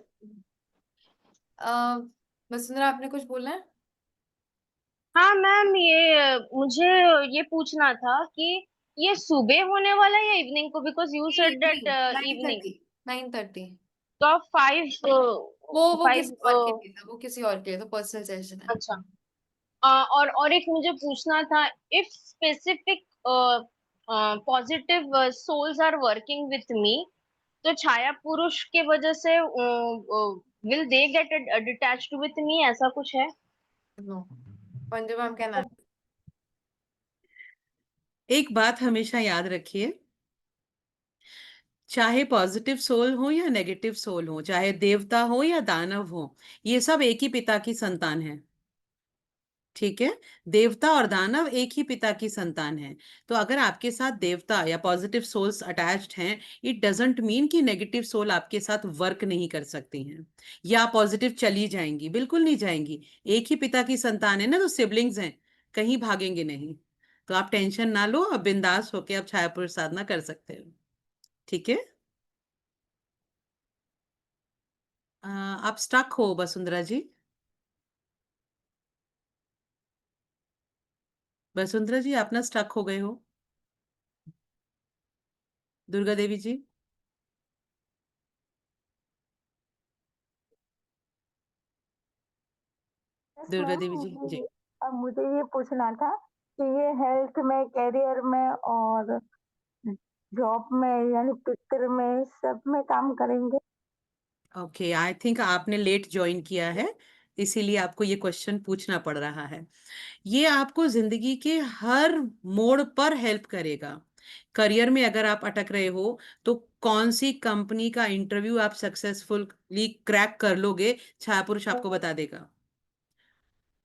Vasundhara आपने कुछ बोलना है? हाँ मैम, ये मुझे ये पूछना था कि ये सुबह होने वाला है या इवनिंग को, because you said that nine evening. Thirty 9:30। तो आप फाइव वो किसी और के फाइव लिए था, वो किसी और के लिए, तो पर्सनल सेशन है। अच्छा। और एक मुझे पूछना था, if specific positive souls are working with me, तो छाया पुरुष के वजह से will they get detached with me, ऐसा कुछ है? नो, पंजू मैम क्या नाम? एक बात हमेशा याद रखिए, चाहे पॉजिटिव सोल हो या नेगेटिव सोल हो, चाहे देवता हो या दानव हो, ये सब एक ही पिता की संतान है, ठीक है। देवता और दानव एक ही पिता की संतान है। तो अगर आपके साथ देवता या पॉजिटिव सोल्स अटैच्ड हैं, इट डजंट मीन कि नेगेटिव सोल आपके साथ वर्क नहीं कर सकती हैं या पॉजिटिव चली जाएंगी, बिल्कुल नहीं जाएंगी। एक ही पिता की संतान है ना, तो सिबलिंग्स हैं, कहीं भागेंगे नहीं। तो आप टेंशन ना लो, अब बिंदास होके आप छाया पुरुष साधना कर सकते हो, ठीक है। आप स्टक हो वसुंधरा जी। वसुंधरा जी आप ना स्टक हो गए हो। दुर्गा देवी जी। यस दुर्गा मैम, देवी जी जी। अब मुझे ये पूछना था कि ये हेल्थ में, करियर में और जॉब में यानी पिक्चर में सब में काम करेंगे। ओके, आई थिंक आपने लेट ज्वाइन किया है, इसीलिए आपको ये क्वेश्चन पूछना पड़ रहा है। ये आपको जिंदगी के हर मोड़ पर हेल्प करेगा। करियर में अगर आप अटक रहे हो तो कौन सी कंपनी का इंटरव्यू आप सक्सेसफुली क्रैक कर लोगे, छाया पुरुष आपको बता देगा।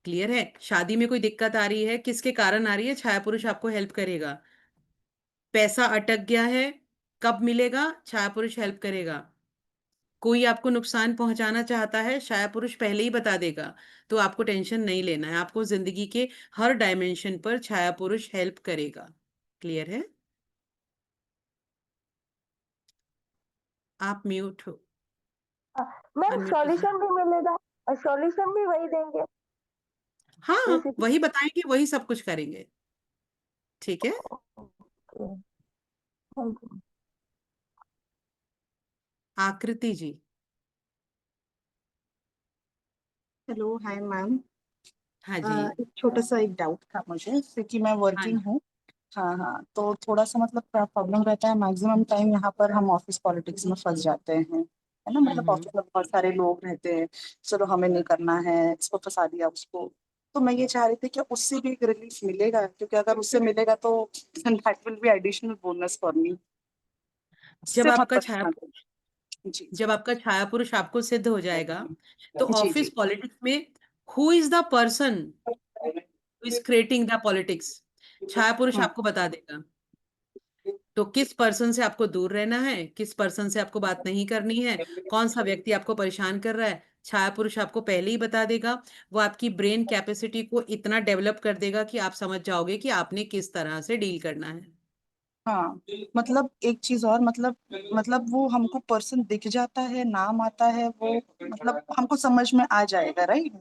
क्लियर है? शादी में कोई दिक्कत आ रही है, किसके कारण आ रही है, छाया पुरुष आपको हेल्प करेगा। पैसा अटक गया है, कब मिलेगा, छाया पुरुष हेल्प करेगा। कोई आपको नुकसान पहुंचाना चाहता है, छाया पुरुष पहले ही बता देगा। तो आपको टेंशन नहीं लेना है, आपको जिंदगी के हर डायमेंशन पर छाया पुरुष हेल्प करेगा। क्लियर है? आप म्यूट हो, मैम अनम्यूट कीजिए। सॉल्यूशन भी मिलेगा, और सॉल्यूशन भी वही देंगे हाँ, जैसे कि। वही बताएंगे, वही सब कुछ करेंगे। ठीक है। Okay, thank you. आकृति जी। Hello, hi ma'am. हाँ जी। एक छोटा सा एक डाउट था मुझे, क्योंकि मैं हाँ वर्किंग जी। हूँ। हाँ हाँ, तो थोड़ा सा मतलब प्रॉब्लम रहता है, मैक्सिमम टाइम यहाँ पर हम ऑफिस पॉलिटिक्स में फंस जाते हैं, है ना। मतलब हम्म। ऑफिस में बहुत सारे लोग रहते हैं, चलो हमें नहीं करना है, इसको फंसा दिया उसको। तो मैं ये चाह रही थी कि उससे भी एक रिलीफ मिलेगा, क्योंकि अगर उससे मिलेगा तो that will be additional bonus for me. जब उससे मत आपका छाया परेशान करो। जी जी। जब आपका छाया पुरुष आपको सिद्ध हो जाएगा, तो जी ऑफिस जी। पॉलिटिक्स में who is the person who is creating the politics, Chhaya Purush हाँ आपको बता देगा। तो किस पर्सन से आपको दूर रहना है, किस पर्सन से आपको बात नहीं करनी है, कौन सा व्यक्ति आपको परेशान कर रहा है, छाया पुरुष आपको पहले ही बता देगा। वो आपकी ब्रेन कैपेसिटी को इतना डेवलप कर देगा कि आप समझ जाओगे कि आपने किस तरह से डील करना है। हाँ, मतलब एक चीज और, मतलब वो हमको पर्सन दिख जाता है, नाम आता है वो, मतलब हमको समझ में आ जाएगा, राइट,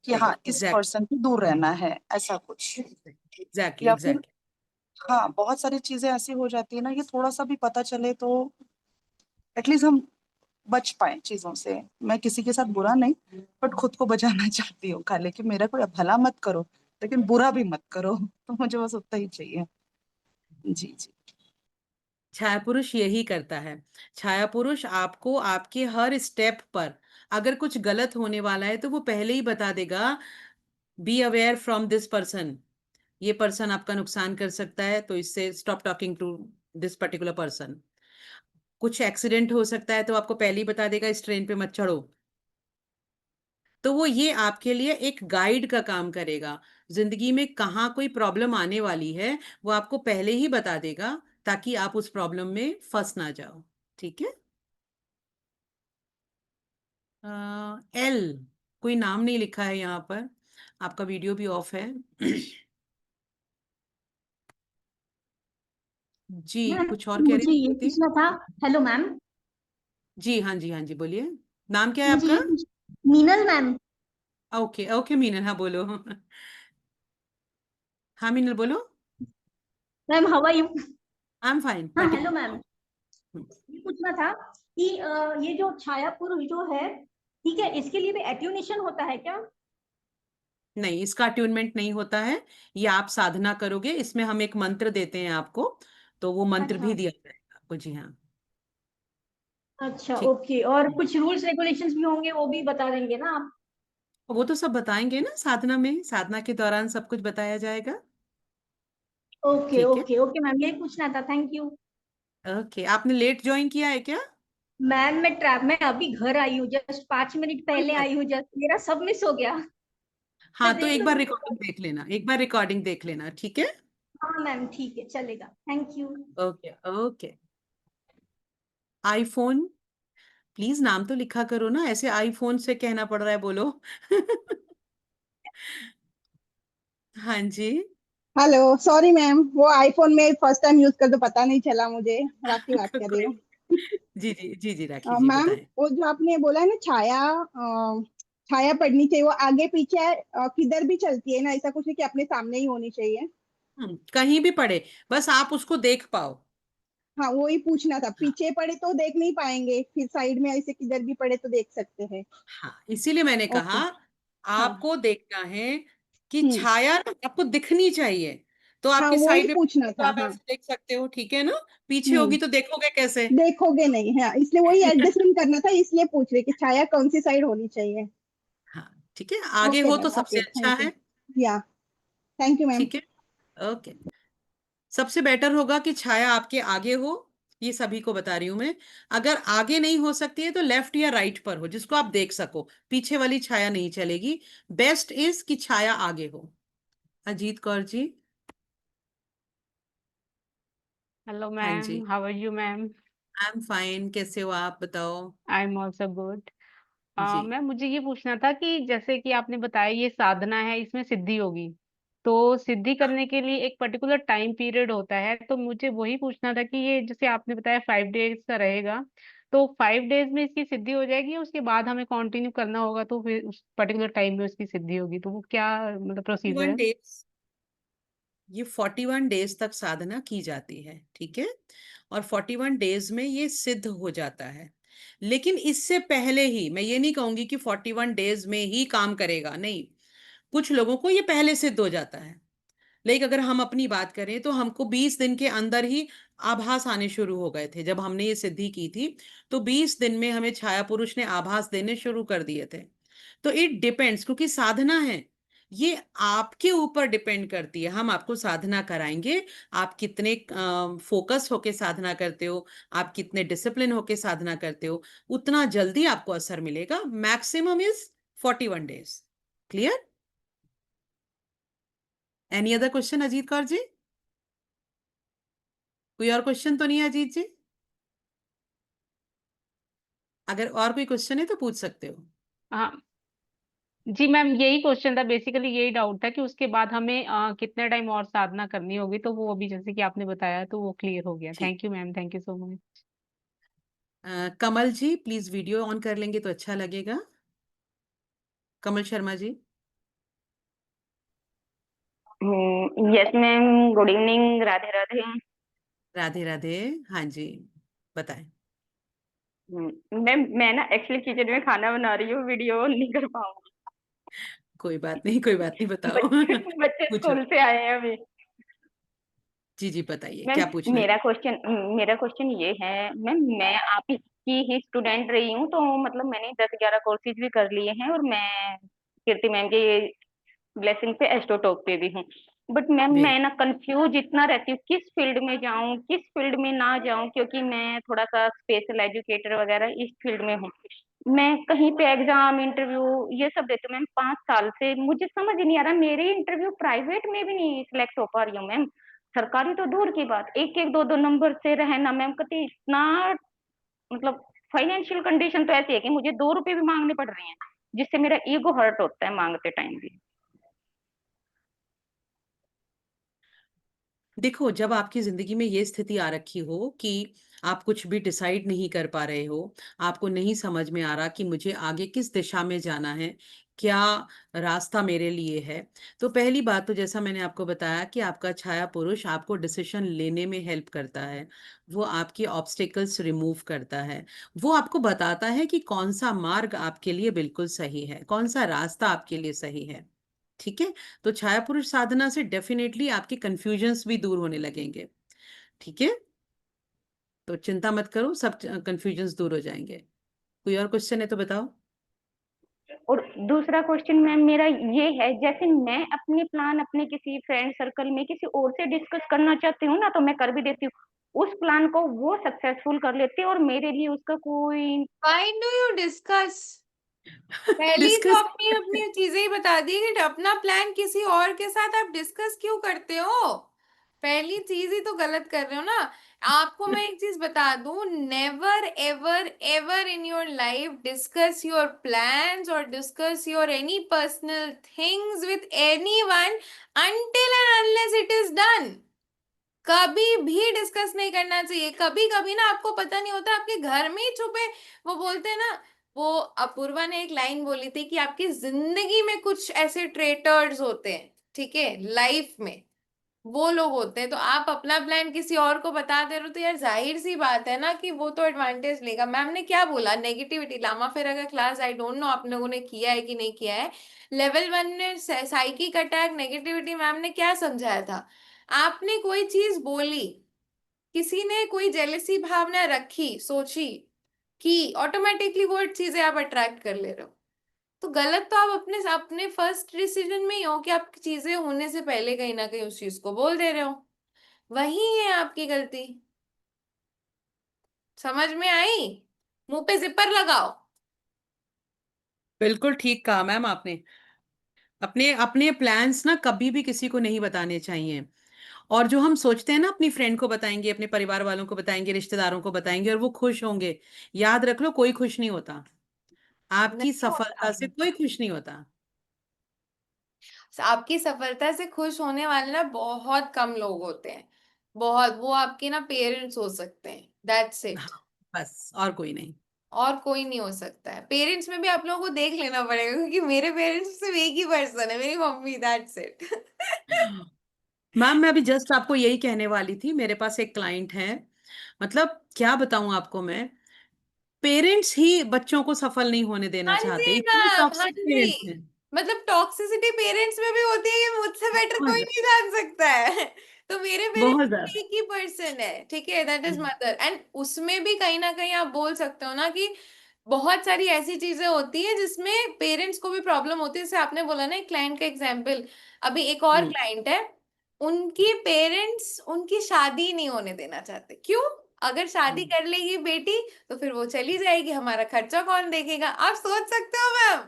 कि हाँ इस एग्जैक्ट पर्सन से दूर रहना है, ऐसा कुछ। एग्जैक्टली या फिर एग्जैक्टली। हाँ, बहुत सारी चीजें ऐसी हो जाती है ना, ये थोड़ा सा भी पता चले तो एटलीस्ट हम बच पाए चीजों से। मैं किसी के साथ बुरा नहीं, बट खुद को बचाना चाहती हूँ खाली, कि मेरा कोई भला मत करो, लेकिन बुरा भी मत करो। तो मुझे बस उतना ही चाहिए। जी जी। छाया पुरुष यही करता है। छाया पुरुष आपको आपके हर स्टेप पर अगर कुछ गलत होने वाला है तो वो पहले ही बता देगा, be aware from this person, ये पर्सन आपका नुकसान कर सकता है, तो इससे stop talking to this particular person. कुछ एक्सीडेंट हो सकता है तो आपको पहले ही बता देगा, इस ट्रेन पे मत चढ़ो। तो वो ये आपके लिए एक गाइड का काम करेगा। जिंदगी में कहाँ कोई प्रॉब्लम आने वाली है वो आपको पहले ही बता देगा, ताकि आप उस प्रॉब्लम में फंस ना जाओ। ठीक है। एल, कोई नाम नहीं लिखा है यहाँ पर, आपका वीडियो भी ऑफ है। जी, मैम, कुछ और कह मुझे ये रही थी? पूछना था। Hello ma'am. जी हाँ जी हाँ जी, बोलिए। नाम क्या है मुझे आपका? ये पूछ Meenal ma'am. Okay okay Meenal, हाँ बोलो। हाँ मीनल बोलो। Ma'am how are you? I am fine, हाँ बट हेलो मैम। ये पूछना था कि ये जो छाया पुरुष जो है, ठीक है, इसके लिए भी एट्यूनेशन होता है क्या? नहीं, इसका अट्यूनमेंट नहीं होता है। ये आप साधना करोगे, इसमें हम एक मंत्र देते हैं आपको, तो वो मंत्र अच्छा भी दिया जाएगा आपको। जी हाँ। अच्छा, ठीक। ओके। और कुछ रूल्स रेगुलेशंस भी होंगे, वो भी बता देंगे ना आप? वो तो सब बताएंगे ना साधना में, साधना के दौरान सब कुछ बताया जाएगा। ओके ठीक है। ओके ओके मैम, यही पूछना था, थैंक यू। ओके, आपने लेट ज्वाइन किया है क्या? मैम मैं अभी घर आई हूँ, जस्ट 5 मिनट कोई पहले बात। आई हूँ, जस्ट मेरा सब मिस हो गया। हाँ, मैं तो देख एक बार लूंगी। रिकॉर्डिंग देख लेना, एक बार रिकॉर्डिंग देख लेना, ठीक है। हाँ मैम, ठीक है, चलेगा, thank you. Okay okay. IPhone, please नाम तो लिखा करो ना, ऐसे आईफोन से कहना पड़ रहा है, बोलो। हाँ जी। हेलो, सॉरी मैम, वो आईफोन में फर्स्ट टाइम यूज कर तो पता नहीं चला मुझे। राखी बात कर रही कोई हूँ। जी जी जी जी राखी जी मैम बताएं। वो जो आपने बोला है ना छाया छाया पड़नी चाहिए, वो आगे पीछे किधर भी चलती है ना, ऐसा कुछ नहीं कि अपने सामने ही होनी चाहिए। कहीं भी पड़े, बस आप उसको देख पाओ। हाँ वो ही पूछना था, हाँ पीछे पड़े तो देख नहीं पाएंगे, फिर साइड में ऐसे किधर भी पड़े तो देख सकते हैं। हाँ, इसीलिए मैंने कहा ओके। हाँ। आपको देखना है कि हम्म। छाया ना आपको दिखनी चाहिए। तो हाँ आपकी वो ही साइड में पूछना तो था। आप हाँ। ऐसे देख सकते हो, ठीक है ना। पीछे हम्म। होगी तो देखोगे कैसे? देखोगे नहीं, हाँ इसलिए वही एडजस्टमेंट करना था, इसलिए पूछ रहे कि छाया कौन सी साइड होनी चाहिए। हाँ ठीक है, आगे ओके हो तो मैम, सबसे ओके अच्छा थैंक यू। है। या थैंक यू मैम। ठीक है, ओके। सबसे बेटर होगा कि छाया आपके आगे हो, ये सभी को बता रही हूं मैं। अगर आगे नहीं हो सकती है तो लेफ्ट या राइट पर हो, जिसको आप देख सको, पीछे वाली छाया नहीं चलेगी। बेस्ट इज कि छाया आगे हो। अजीत कौर जी। Hello, हाँ जी, ma'am. How are you, ma'am? I am fine, कैसे हो आप बताओ? I'm also good. Ji ma'am मुझे ये पूछना था कि जैसे कि आपने बताया ये साधना है, इसमें सिद्धि होगी, तो सिद्धि करने के लिए एक पर्टिकुलर टाइम पीरियड होता है, तो मुझे वही पूछना था कि ये जैसे आपने बताया 5 डेज का रहेगा, तो 5 डेज में इसकी सिद्धि हो जाएगी या उसके बाद हमें कंटिन्यू करना होगा तो फिर उस पर्टिकुलर टाइम में उसकी सिद्धि होगी, तो वो क्या मतलब प्रोसीजर 41 है? डेज, ये 41 डेज तक साधना की जाती है, ठीक है। और 41 डेज में ये सिद्ध हो जाता है। लेकिन इससे पहले ही मैं ये नहीं कहूंगी कि 41 डेज में ही काम करेगा, नहीं। कुछ लोगों को ये पहले सिद्ध हो जाता है। लेकिन अगर हम अपनी बात करें तो हमको 20 दिन के अंदर ही आभास आने शुरू हो गए थे। जब हमने ये सिद्धि की थी तो 20 दिन में हमें छाया पुरुष ने आभास देने शुरू कर दिए थे। तो इट डिपेंड्स, क्योंकि साधना है, ये आपके ऊपर डिपेंड करती है। हम आपको साधना कराएंगे, आप कितने फोकस होके साधना करते हो, आप कितने डिसिप्लिन होके साधना करते हो, उतना जल्दी आपको असर मिलेगा। Maximum is 41 days. Clear? Any other question Ajit Kaur ji? कोई और क्वेश्चन तो नहीं है अजीत जी? अगर और कोई क्वेश्चन है तो पूछ सकते हो। हाँ जी मैम, यही क्वेश्चन था, बेसिकली यही डाउट था कि उसके बाद हमें कितने टाइम और साधना करनी होगी, तो वो अभी जैसे कि आपने बताया तो वो क्लियर हो गया। ठीक। Thank you ma'am, thank you so much. Kamal ji please video on कर लेंगे तो अच्छा लगेगा। Kamal Sharma ji. Yes ma'am, good evening, Radhe Radhe. Radhe Radhe. हाँ जी, बताएं। मैम मैं ना एक्चुअली किचन में खाना बना रही हूँ, वीडियो ऑन नहीं कर पाऊंगी। कोई बात नहीं, कोई बात नहीं, बताओ। बच्चे बच्चे पूछो। स्कूल से आए हैं अभी। जी जी बताइए, मैम क्या पूछना है? मेरा क्वेश्चन ये है मैम, मैं आप की ही स्टूडेंट रही हूँ, तो मतलब मैंने 10-11 कोर्सेज भी कर लिए हैं, और मैं कीर्ति मैम के ब्लेसिंग पे एस्ट्रोटॉक पे भी हूँ। But ma'am very. मैं ना कंफ्यूज इतना रहती हूँ, किस फील्ड में जाऊँ किस फील्ड में ना जाऊँ, क्योंकि मैं थोड़ा सा स्पेशल एजुकेटर वगैरह इस फील्ड में हूँ। मैं कहीं पे एग्जाम इंटरव्यू ये सब देती हूँ मैम, 5 साल से मुझे समझ ही नहीं आ रहा, मेरी इंटरव्यू प्राइवेट में भी नहीं सिलेक्ट हो पा रही हूँ मैम। सरकारी तो दूर की बात, एक एक दो दो नंबर से रहना मैम, कति इतना मतलब फाइनेंशियल कंडीशन तो ऐसी है कि मुझे 2 रुपए भी मांगने पड़ रहे हैं, जिससे मेरा ईगो हर्ट होता है मांगते टाइम भी। देखो, जब आपकी जिंदगी में ये स्थिति आ रखी हो कि आप कुछ भी डिसाइड नहीं कर पा रहे हो, आपको नहीं समझ में आ रहा कि मुझे आगे किस दिशा में जाना है, क्या रास्ता मेरे लिए है, तो पहली बात तो जैसा मैंने आपको बताया कि आपका छाया पुरुष आपको डिसीजन लेने में हेल्प करता है। वो आपकी ऑब्स्टिकल्स रिमूव करता है। वो आपको बताता है कि कौन सा मार्ग आपके लिए बिल्कुल सही है, कौन सा रास्ता आपके लिए सही है। ठीक है। तो छाया पुरुष साधना से डेफिनेटली आपके कंफ्यूजन्स भी दूर होने लगेंगे। ठीक है, तो चिंता मत करो, सब कंफ्यूजन्स दूर हो जाएंगे। कोई और क्वेश्चन है तो बताओ। और दूसरा क्वेश्चन मैम मेरा ये है, जैसे मैं अपने प्लान अपने किसी फ्रेंड सर्कल में किसी और से डिस्कस करना चाहती हूँ ना, तो मैं कर भी देती हूँ, उस प्लान को वो सक्सेसफुल कर लेते हैं और मेरे लिए उसका कोई। Why do you discuss? पहली तो डिस्कस। अपनी अपनी चीजें ही बता दी कि अपना प्लान किसी और के साथ आप डिस्कस क्यों करते हो? पहली चीज ही तो गलत कर रहे हो ना। आपको मैं एक चीज बता दूं, never ever ever in your life discuss your plans और discuss your any personal things with anyone until and unless it is done. कभी भी डिस्कस नहीं करना चाहिए। कभी कभी ना आपको पता नहीं होता, आपके घर में ही छुपे, वो बोलते हैं ना, वो अपूर्वा ने एक लाइन बोली थी कि आपकी जिंदगी में कुछ ऐसे ट्रेटर्स होते हैं, ठीक है, लाइफ में वो लोग होते हैं। तो आप अपना प्लान किसी और को बता दे रहे हो, तो यार जाहिर सी बात है ना कि वो तो एडवांटेज लेगा। मैम ने क्या बोला, नेगेटिविटी लामा फेरा का क्लास, आई डोंट नो आप लोगों ने किया है कि नहीं किया है। लेवल 1 में साइकिक अटैक नेगेटिविटी मैम ने क्या समझाया था, आपने कोई चीज बोली, किसी ने कोई जेलसी भावना रखी, सोची, कि ऑटोमेटिकली वो चीजें आप अट्रैक्ट कर ले रहे हो। तो गलत तो आप अपने अपने फर्स्ट डिसीजन में ही हो कि आप चीजें होने से पहले कहीं ना कहीं उस चीज को बोल दे रहे हो, वही है आपकी गलती। समझ में आई? मुंह पे जिपर लगाओ। बिल्कुल ठीक कहा मैम आपने। अपने अपने प्लान्स ना कभी भी किसी को नहीं बताने चाहिए। और जो हम सोचते हैं ना अपनी फ्रेंड को बताएंगे, अपने परिवार वालों को बताएंगे, रिश्तेदारों को बताएंगे और वो खुश होंगे, याद रख लो कोई खुश नहीं होता। आपकी नहीं सफलता होता। से कोई खुश नहीं होता। आपकी सफलता से खुश होने वाले ना बहुत कम लोग होते हैं, बहुत। वो आपके ना पेरेंट्स हो सकते हैं, दैट्स इट। हाँ, बस और कोई नहीं। और कोई नहीं हो सकता है। पेरेंट्स में भी आप लोगों को देख लेना पड़ेगा, क्योंकि मेरे पेरेंट्स सिर्फ एक ही पर्सन है, मेरी मम्मी, दैट्स इट। मैम मैं अभी जस्ट आपको यही कहने वाली थी, मेरे पास एक क्लाइंट है, मतलब क्या बताऊं आपको मैं, पेरेंट्स ही बच्चों को सफल नहीं होने देना हाँ चाहते, जी इतने मैम, हाँ टॉक्सिक पेरेंट्स जी। हैं। मतलब टॉक्सिसिटी पेरेंट्स में भी होती है कि मुझसे बेटर कोई बहुत नहीं जान सकता है। तो मेरे बहुत पेरेंट्स ज्यादा। एक ही पर्सन है, ठीक है, दैट इज मदर। एंड उसमें भी कहीं ना कहीं आप बोल सकते हो ना कि बहुत सारी ऐसी चीजें होती है जिसमें पेरेंट्स को भी प्रॉब्लम होती है। जैसे आपने बोला ना एक क्लाइंट का एग्जांपल, अभी एक और हम्म। क्लाइंट है, उनकी पेरेंट्स उनकी शादी नहीं होने देना चाहते। क्यों? अगर शादी कर लेगी बेटी तो फिर वो चली जाएगी, हमारा खर्चा कौन देखेगा? आप सोच सकते हो मैम,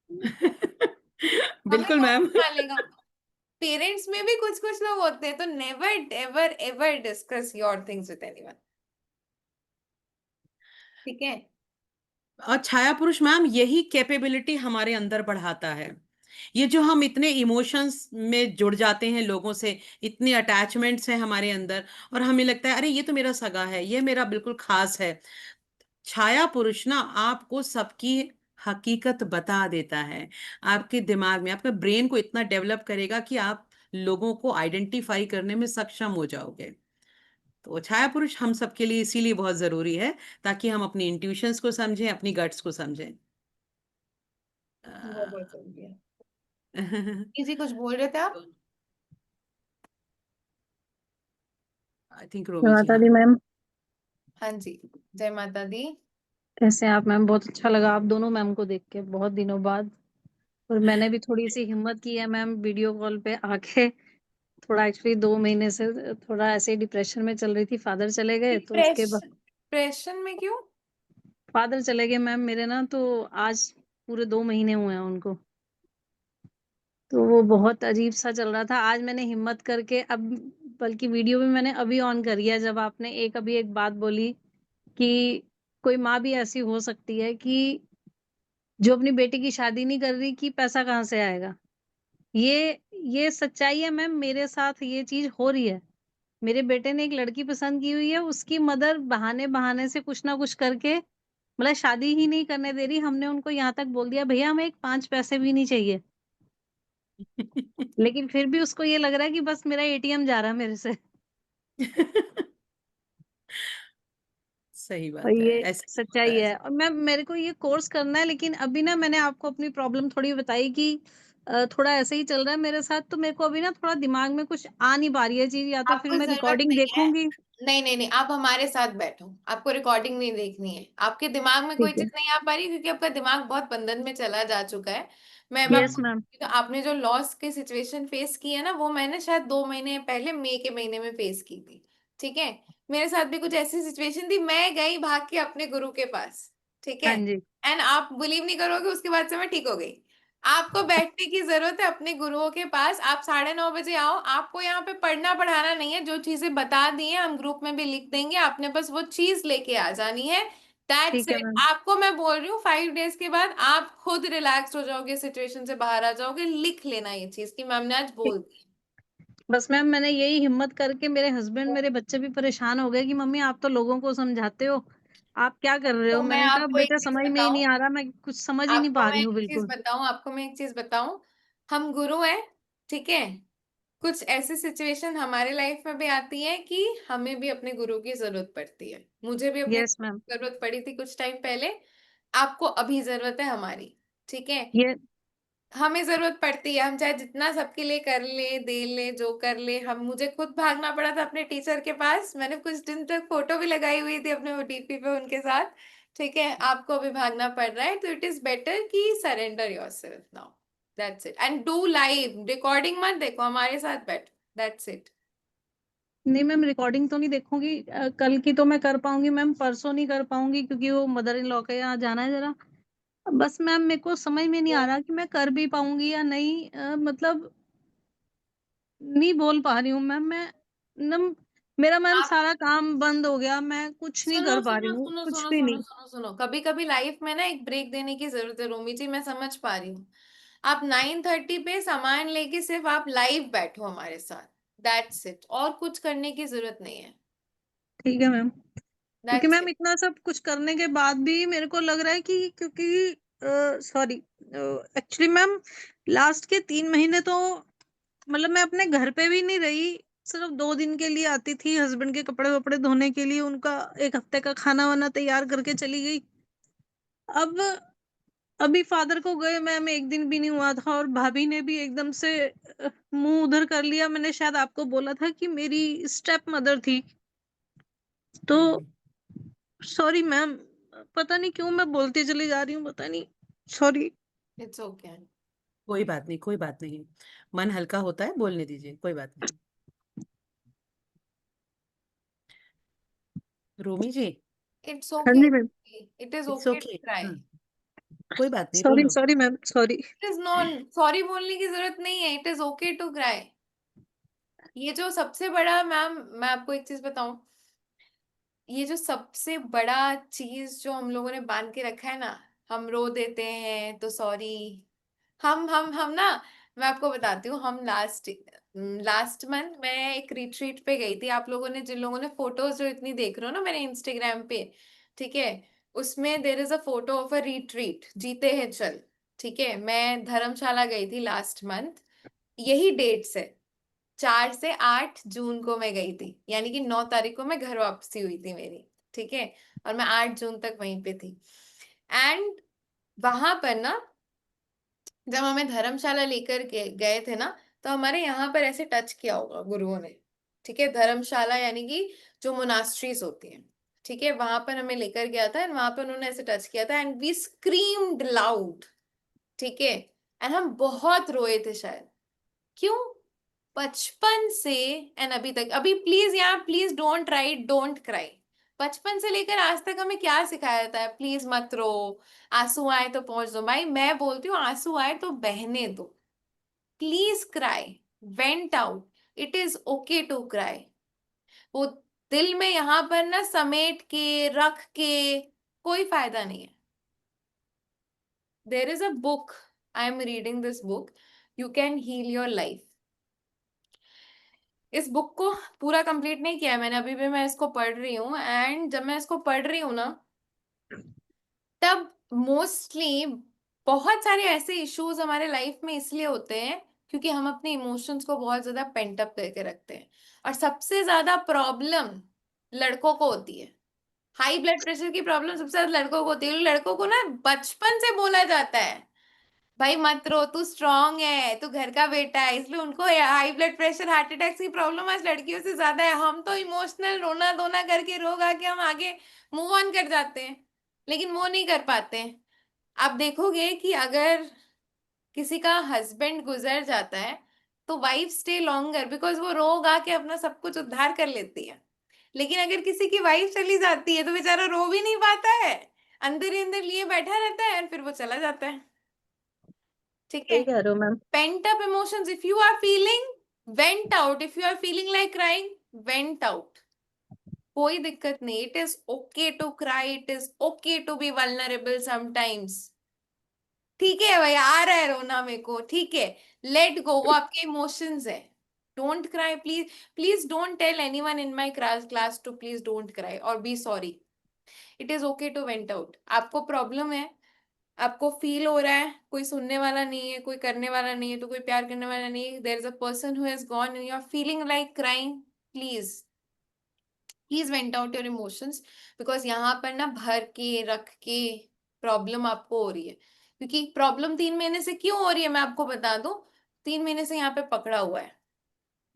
हमें बिल्कुल कौन मैम। संभालेगा? पेरेंट्स में भी कुछ कुछ लोग होते हैं। तो never ever ever discuss your things with anyone, ठीक है? और छाया पुरुष मैम यही कैपेबिलिटी हमारे अंदर बढ़ाता है। ये जो हम इतने इमोशंस में जुड़ जाते हैं लोगों से, इतने अटैचमेंट्स हैं हमारे अंदर, और हमें लगता है अरे ये तो मेरा सगा है, ये मेरा बिल्कुल खास है। छाया पुरुष ना आपको सबकी हकीकत बता देता है। आपके दिमाग में, आपके ब्रेन को इतना डेवलप करेगा कि आप लोगों को आइडेंटिफाई करने में सक्षम हो जाओगे। तो छाया पुरुष हम सबके लिए इसीलिए बहुत जरूरी है, ताकि हम अपनी इंट्यूशंस को समझें, अपनी गट्स को समझें। वो बहुत जरूरी है। किसी कुछ बोल रहे थे आप? आई थिंक रोमी जी, माता हाँ। दी मैम, हाँ जी, जय माता दी। कैसे हैं आप मैम? बहुत अच्छा लगा आप दोनों मैम को देख के बहुत दिनों बाद। और मैंने भी थोड़ी सी हिम्मत की है मैम वीडियो कॉल पे आके। थोड़ा एक्चुअली 2 महीने से थोड़ा ऐसे डिप्रेशन में चल रही थी, फादर चले गए तो उसके बाद। डिप्रेशन में क्यों? फादर चले गए मैम मेरे ना, तो आज पूरे 2 महीने हुए हैं उनको। तो वो बहुत अजीब सा चल रहा था। आज मैंने हिम्मत करके अब, बल्कि वीडियो भी मैंने अभी ऑन करी है जब आपने अभी एक बात बोली कि कोई माँ भी ऐसी हो सकती है कि जो अपनी बेटी की शादी नहीं कर रही कि पैसा कहाँ से आएगा। ये सच्चाई है मैम, मेरे साथ ये चीज हो रही है। मेरे बेटे ने एक लड़की पसंद की हुई है, उसकी मदर बहाने बहाने से कुछ ना कुछ करके मतलब शादी ही नहीं करने दे रही। हमने उनको यहाँ तक बोल दिया भैया हमें एक 5 पैसे भी नहीं चाहिए, लेकिन फिर भी उसको ये लग रहा है कि बस मेरा एटीएम जा रहा है मेरे से। सही और बात है, ये ऐसे ही होता सच्चाई है। है। और मैं मेरे को ये कोर्स करना है, लेकिन अभी ना मैंने आपको अपनी प्रॉब्लम थोड़ी बताई कि थोड़ा ऐसे ही चल रहा है मेरे साथ। तो मेरे को अभी ना थोड़ा दिमाग में कुछ आ नहीं पा रही है चीज, या तो फिर आपको मैं जरूरत रिकॉर्डिंग नहीं है। देखूंगी। नहीं नहीं नहीं, आप हमारे साथ बैठो, आपको रिकॉर्डिंग नहीं देखनी है। आपके दिमाग में कोई ठीक है। चीज नहीं आ पा रही क्योंकि आपका दिमाग बहुत बंधन में चला जा चुका है। मैं अब यस आपको, मैम। तो आपने जो लॉस की सिचुएशन फेस की है ना, वो मैंने शायद 2 महीने पहले मई के महीने में फेस की थी, ठीक है? मेरे साथ भी कुछ ऐसी सिचुएशन थी, मैं गई भाग के अपने गुरु के पास, ठीक है? हाँ जी। एंड आप बिलीव नहीं करोगे, उसके बाद से मैं ठीक हो गई। आपको बैठने की जरूरत है अपने गुरुओं के पास। आप 9:30 बजे आओ। आपको यहाँ पे पढ़ना पढ़ाना नहीं है, जो चीजें बता दी हैं हम ग्रुप में भी लिख देंगे, आपने बस वो चीज लेके आ जानी है, दैट्स ठीक है इट। मैम। आपको मैं बोल रही हूँ 5 डेज के बाद आप खुद रिलैक्स हो जाओगे, सिचुएशन से बाहर आ जाओगे। लिख लेना ये चीज कि मैम ने आज ठीक बोल दी। बस मैम मैंने यही हिम्मत करके, मेरे हस्बैंड मेरे बच्चे भी परेशान हो गए कि मम्मी आप तो लोगों को समझाते हो, आप क्या कर रहे हो। तो मैं मैंने कहा आपको एक बेटा चीज समझ में ही बताऊं, नहीं आ रहा, मैं कुछ समझ ही नहीं पा रही हूँ बिल्कुल। आपको मैं एक चीज बताऊं, हम गुरु हैं, ठीक है। कुछ ऐसी सिचुएशन हमारे लाइफ में भी आती है कि हमें भी अपने गुरु की जरूरत पड़ती है। मुझे भी अपने यस मैम। जरूरत पड़ी थी कुछ टाइम पहले, आपको अभी जरूरत है हमारी, ठीक है। ये हमें जरूरत पड़ती है, हम चाहे जितना सबके लिए कर ले दे ले जो कर ले। हम मुझे खुद भागना पड़ा था अपने टीचर के पास, मैंने कुछ दिन तक फोटो भी लगाई हुई थी अपने ओटीपी पे उनके साथ, ठीक है। आपको अभी भागना पड़ रहा है, तो इट इज बेटर कि surrender yourself now, that's it. And do live recording मत देखो, हमारे साथ बैठ, दैट्स इट। नहीं मैम, रिकॉर्डिंग तो नहीं देखूंगी। कल की तो मैं कर पाऊंगी मैम, परसों नहीं कर पाऊंगी क्योंकि वो मदर इन लॉ के यहाँ जाना है जरा। बस मैम मेरे को समझ में नहीं आ रहा कि मैं कर भी पाऊंगी या नहीं। मतलब नहीं बोल पा रही हूँ मैम मैं। नम मेरा मैम आप सारा काम बंद हो गया, मैं कुछ नहीं सुनो कर पा रही सुनो हूँ, सुनो कुछ सुनो भी सुनो नहीं। सुनो सुनो, कभी कभी लाइफ में ना एक ब्रेक देने की जरूरत है रोमी जी, मैं समझ पा रही हूँ। आप 9:30 पे सामान लेके सिर्फ आप लाइव बैठो हमारे साथ, दैट्स इट। और कुछ करने की जरूरत नहीं है, ठीक है मैम। क्योंकि दैट्स मैम इट। इतना सब कुछ करने के बाद भी मेरे को लग रहा है कि क्योंकि सॉरी एक्चुअली मैम लास्ट के 3 महीने तो मतलब मैं अपने घर पे भी नहीं रही। सिर्फ 2 दिन के लिए आती थी हस्बैंड के कपड़े वपड़े धोने के लिए, उनका एक हफ्ते का खाना वाना तैयार करके चली गई। अब अभी फादर को गए मैम 1 दिन भी नहीं हुआ था और भाभी ने भी एकदम से मुंह उधर कर लिया। मैंने शायद आपको बोला था कि मेरी स्टेप मदर थी, तो सॉरी मैम। पता नहीं क्यों मैं बोलती चली जा रही हूँ, पता नहीं। सॉरी। It's okay. कोई बात नहीं, कोई बात नहीं। मन हल्का होता है, बोलने दीजिए, कोई बात नहीं। रोमी जी, इट्स हाँ ओके, जी ma'am. It is it's okay okay. To cry. कोई बात नहीं, रो सॉरी लो। Sorry ma'am, sorry. It is none, सॉरी बोलने की जरूरत नहीं है, it is okay to cry. ये जो सबसे बड़ा, मैम मैं आपको एक चीज बताऊं, ये जो सबसे बड़ा चीज जो हम लोगों ने बांध के रखा है ना, हम रो देते हैं तो सॉरी। हम ना, मैं आपको बताती हूँ, हम लास्ट लास्ट मंथ मैं एक रिट्रीट पे गई थी। आप लोगों ने, जिन लोगों ने फोटोज जो इतनी देख रहे हो ना मेरे इंस्टाग्राम पे, ठीक है, उसमें देर is a photo of a retreat, जीते हैं चल, ठीक है। मैं धर्मशाला गई थी लास्ट मंथ, यही डेट्स है, 4 से 8 जून को मैं गई थी, यानी कि 9 तारीख को मैं घर वापसी हुई थी मेरी, ठीक है। और मैं 8 जून तक वहीं पे थी। एंड वहां पर ना, जब हमें धर्मशाला लेकर के गए थे ना, तो हमारे यहाँ पर ऐसे टच किया होगा गुरुओं ने, ठीक है। धर्मशाला यानी कि जो मोनास्ट्रीज होती हैं, ठीक है, वहां पर हमें लेकर गया था एंड वहां पर उन्होंने ऐसे टच किया था एंड वी स्क्रीम्ड लाउड, ठीक है। एंड हम बहुत रोए थे शायद। क्यों? बचपन से एंड अभी तक, अभी प्लीज यहाँ please don't write don't cry, बचपन से लेकर आज तक हमें क्या सिखाया जाता है? प्लीज मत रो, आंसू आए तो पहुंच दो। भाई मैं बोलती हूँ आंसू आए तो बहने दो, please cry, vent out, it is okay to cry. वो दिल में यहाँ पर ना समेट के रख के कोई फायदा नहीं है। There is a book, I am reading this book, you can heal your life. इस बुक को पूरा कंप्लीट नहीं किया है मैंने अभी भी, मैं इसको पढ़ रही हूँ। एंड जब मैं इसको पढ़ रही हूँ ना, तब मोस्टली बहुत सारे ऐसे इश्यूज हमारे लाइफ में इसलिए होते हैं क्योंकि हम अपने इमोशंस को बहुत ज्यादा पेंट अप करके रखते हैं। और सबसे ज्यादा प्रॉब्लम लड़कों को होती है, हाई ब्लड प्रेशर की प्रॉब्लम सबसे ज्यादा लड़कों को होती है। लड़कों को ना बचपन से बोला जाता है भाई मत रो, तू स्ट्रांग है, तू घर का बेटा है, इसलिए उनको high blood pressure heart attacks की प्रॉब्लम आज लड़कियों से ज्यादा है। हम तो इमोशनल रोना धोना करके रो गा के हम आगे मूव ऑन कर जाते हैं, लेकिन वो नहीं कर पाते हैं। आप देखोगे कि अगर किसी का हस्बैंड गुजर जाता है तो वाइफ स्टे लॉन्गर बिकॉज वो रो गा के अपना सब कुछ उद्धार कर लेती है। लेकिन अगर किसी की वाइफ चली जाती है तो बेचारा रो भी नहीं पाता है, अंदर ही अंदर लिए बैठा रहता है और फिर वो चला जाता है, ठीक है। सही कह रहे हो ma'am. Pent up emotions, if you are feeling, vent out. If you are feeling like crying, vent out. कोई दिक्कत नहीं, it is okay to cry, it is okay to be vulnerable sometimes. ठीक है भाई, आ रहा है रोना मेरे को, ठीक है, लेट गो, वो आपके इमोशंस है। Don't cry please, please don't tell anyone in my class to please don't cry और be sorry. It is okay to vent out. आपको प्रॉब्लम है, आपको फील हो रहा है, कोई सुनने वाला नहीं है, कोई करने वाला नहीं है, तो कोई प्यार करने वाला नहीं है, there is a person who has gone and you are feeling like crying, please please vent out your emotions. Because यहाँ पर ना भर के रख के प्रॉब्लम आपको हो रही है, क्योंकि प्रॉब्लम 3 महीने से क्यों हो रही है मैं आपको बता दूं। 3 महीने से यहाँ पे पकड़ा हुआ है।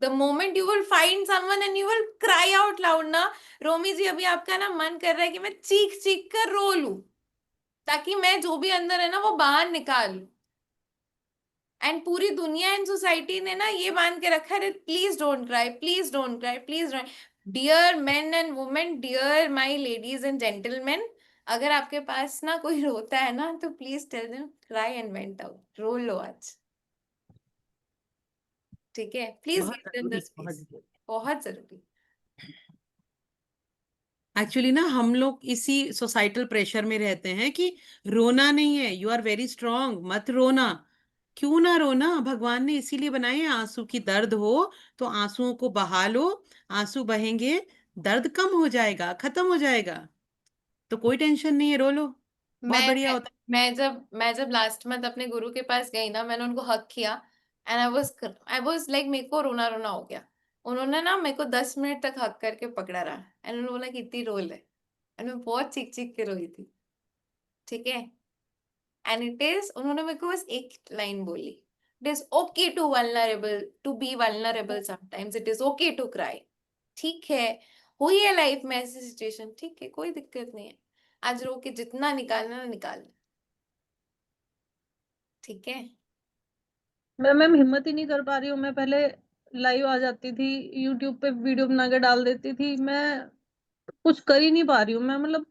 The moment you will find someone and you will cry out loud ना, रोमी जी अभी आपका ना मन कर रहा है कि मैं चीख चीख कर रो लूं, ताकि मैं जो भी अंदर है ना वो बाहर निकाल लूं। एंड पूरी दुनिया एंड सोसाइटी ने ना ये मान के रखा है, please don't cry, please don't cry, please don't. Dear men and women, dear my ladies and gentleman, अगर आपके पास ना कोई रोता है ना तो please tell them cry and vent out, रो लो आज, ठीक है? प्लीज बहुत गिव देम द जरूरी, बहुत स्पेस, जरूरी। बहुत जरूरी। एक्चुअली ना हम लोग इसी सोसाइटल प्रेशर में रहते हैं कि रोना नहीं है, यू आर वेरी स्ट्रांग, मत रोना। क्यों ना रोना, भगवान ने इसीलिए बनाए हैं, आंसू की दर्द हो तो आंसुओं को बहा लो, आंसू बहेंगे, दर्द कम हो जाएगा, खत्म हो जाएगा। तो कोई टेंशन नहीं है, रो लो, बहुत मैं बढ़िया होता मैं जब लास्ट मंथ अपने गुरु के पास गई ना, मैंने उनको हक किया एंड आई वाज लाइक मेरे को रोना रोना हो गया। उन्होंने ना मेरे को 10 मिनट तक हक करके पकड़ा रहा एंड उन्होंने बोला कितनी रोल है, एंड मैं बहुत चीख चीख के रोई थी, ठीक है? एंड इट इज, उन्होंने मेरे को बस एक लाइन बोली, it is okay to be vulnerable sometimes, it is okay to cry. ठीक है, हुई है लाइफ में ऐसी सिचुएशन, ठीक है, कोई दिक्कत नहीं है, आज रो के जितना निकालना ना निकाल, ठीक है? मैं मैम हिम्मत ही नहीं कर पा रही हूँ। मैं पहले लाइव आ जाती थी, यूट्यूब पे वीडियो बना के डाल देती थी। मैं कुछ कर ही नहीं पा रही हूँ। मैं मतलब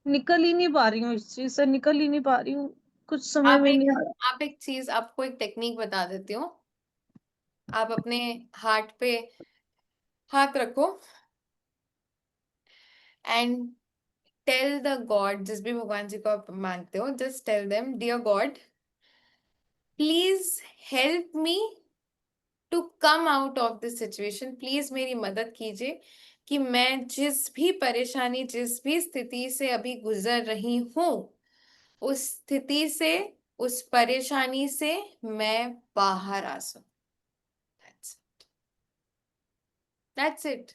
निकल ही नहीं पा रही हूँ, इस चीज से निकल ही नहीं पा रही हूँ। कुछ समझ आप में एक नहीं आ रहा। आप एक चीज, आपको एक टेक्निक बता देती हूँ। आप अपने हार्ट पे हाथ रखो एंड टेल द गॉड, जिस भी भगवान जी को आप मानते हो, just tell them, dear God please help me to come out of this situation, please मेरी मदद कीजिए कि मैं जिस भी परेशानी, जिस भी स्थिति से अभी गुजर रही हूँ, उस स्थिति से, उस परेशानी से मैं बाहर आ सकूं। That's it.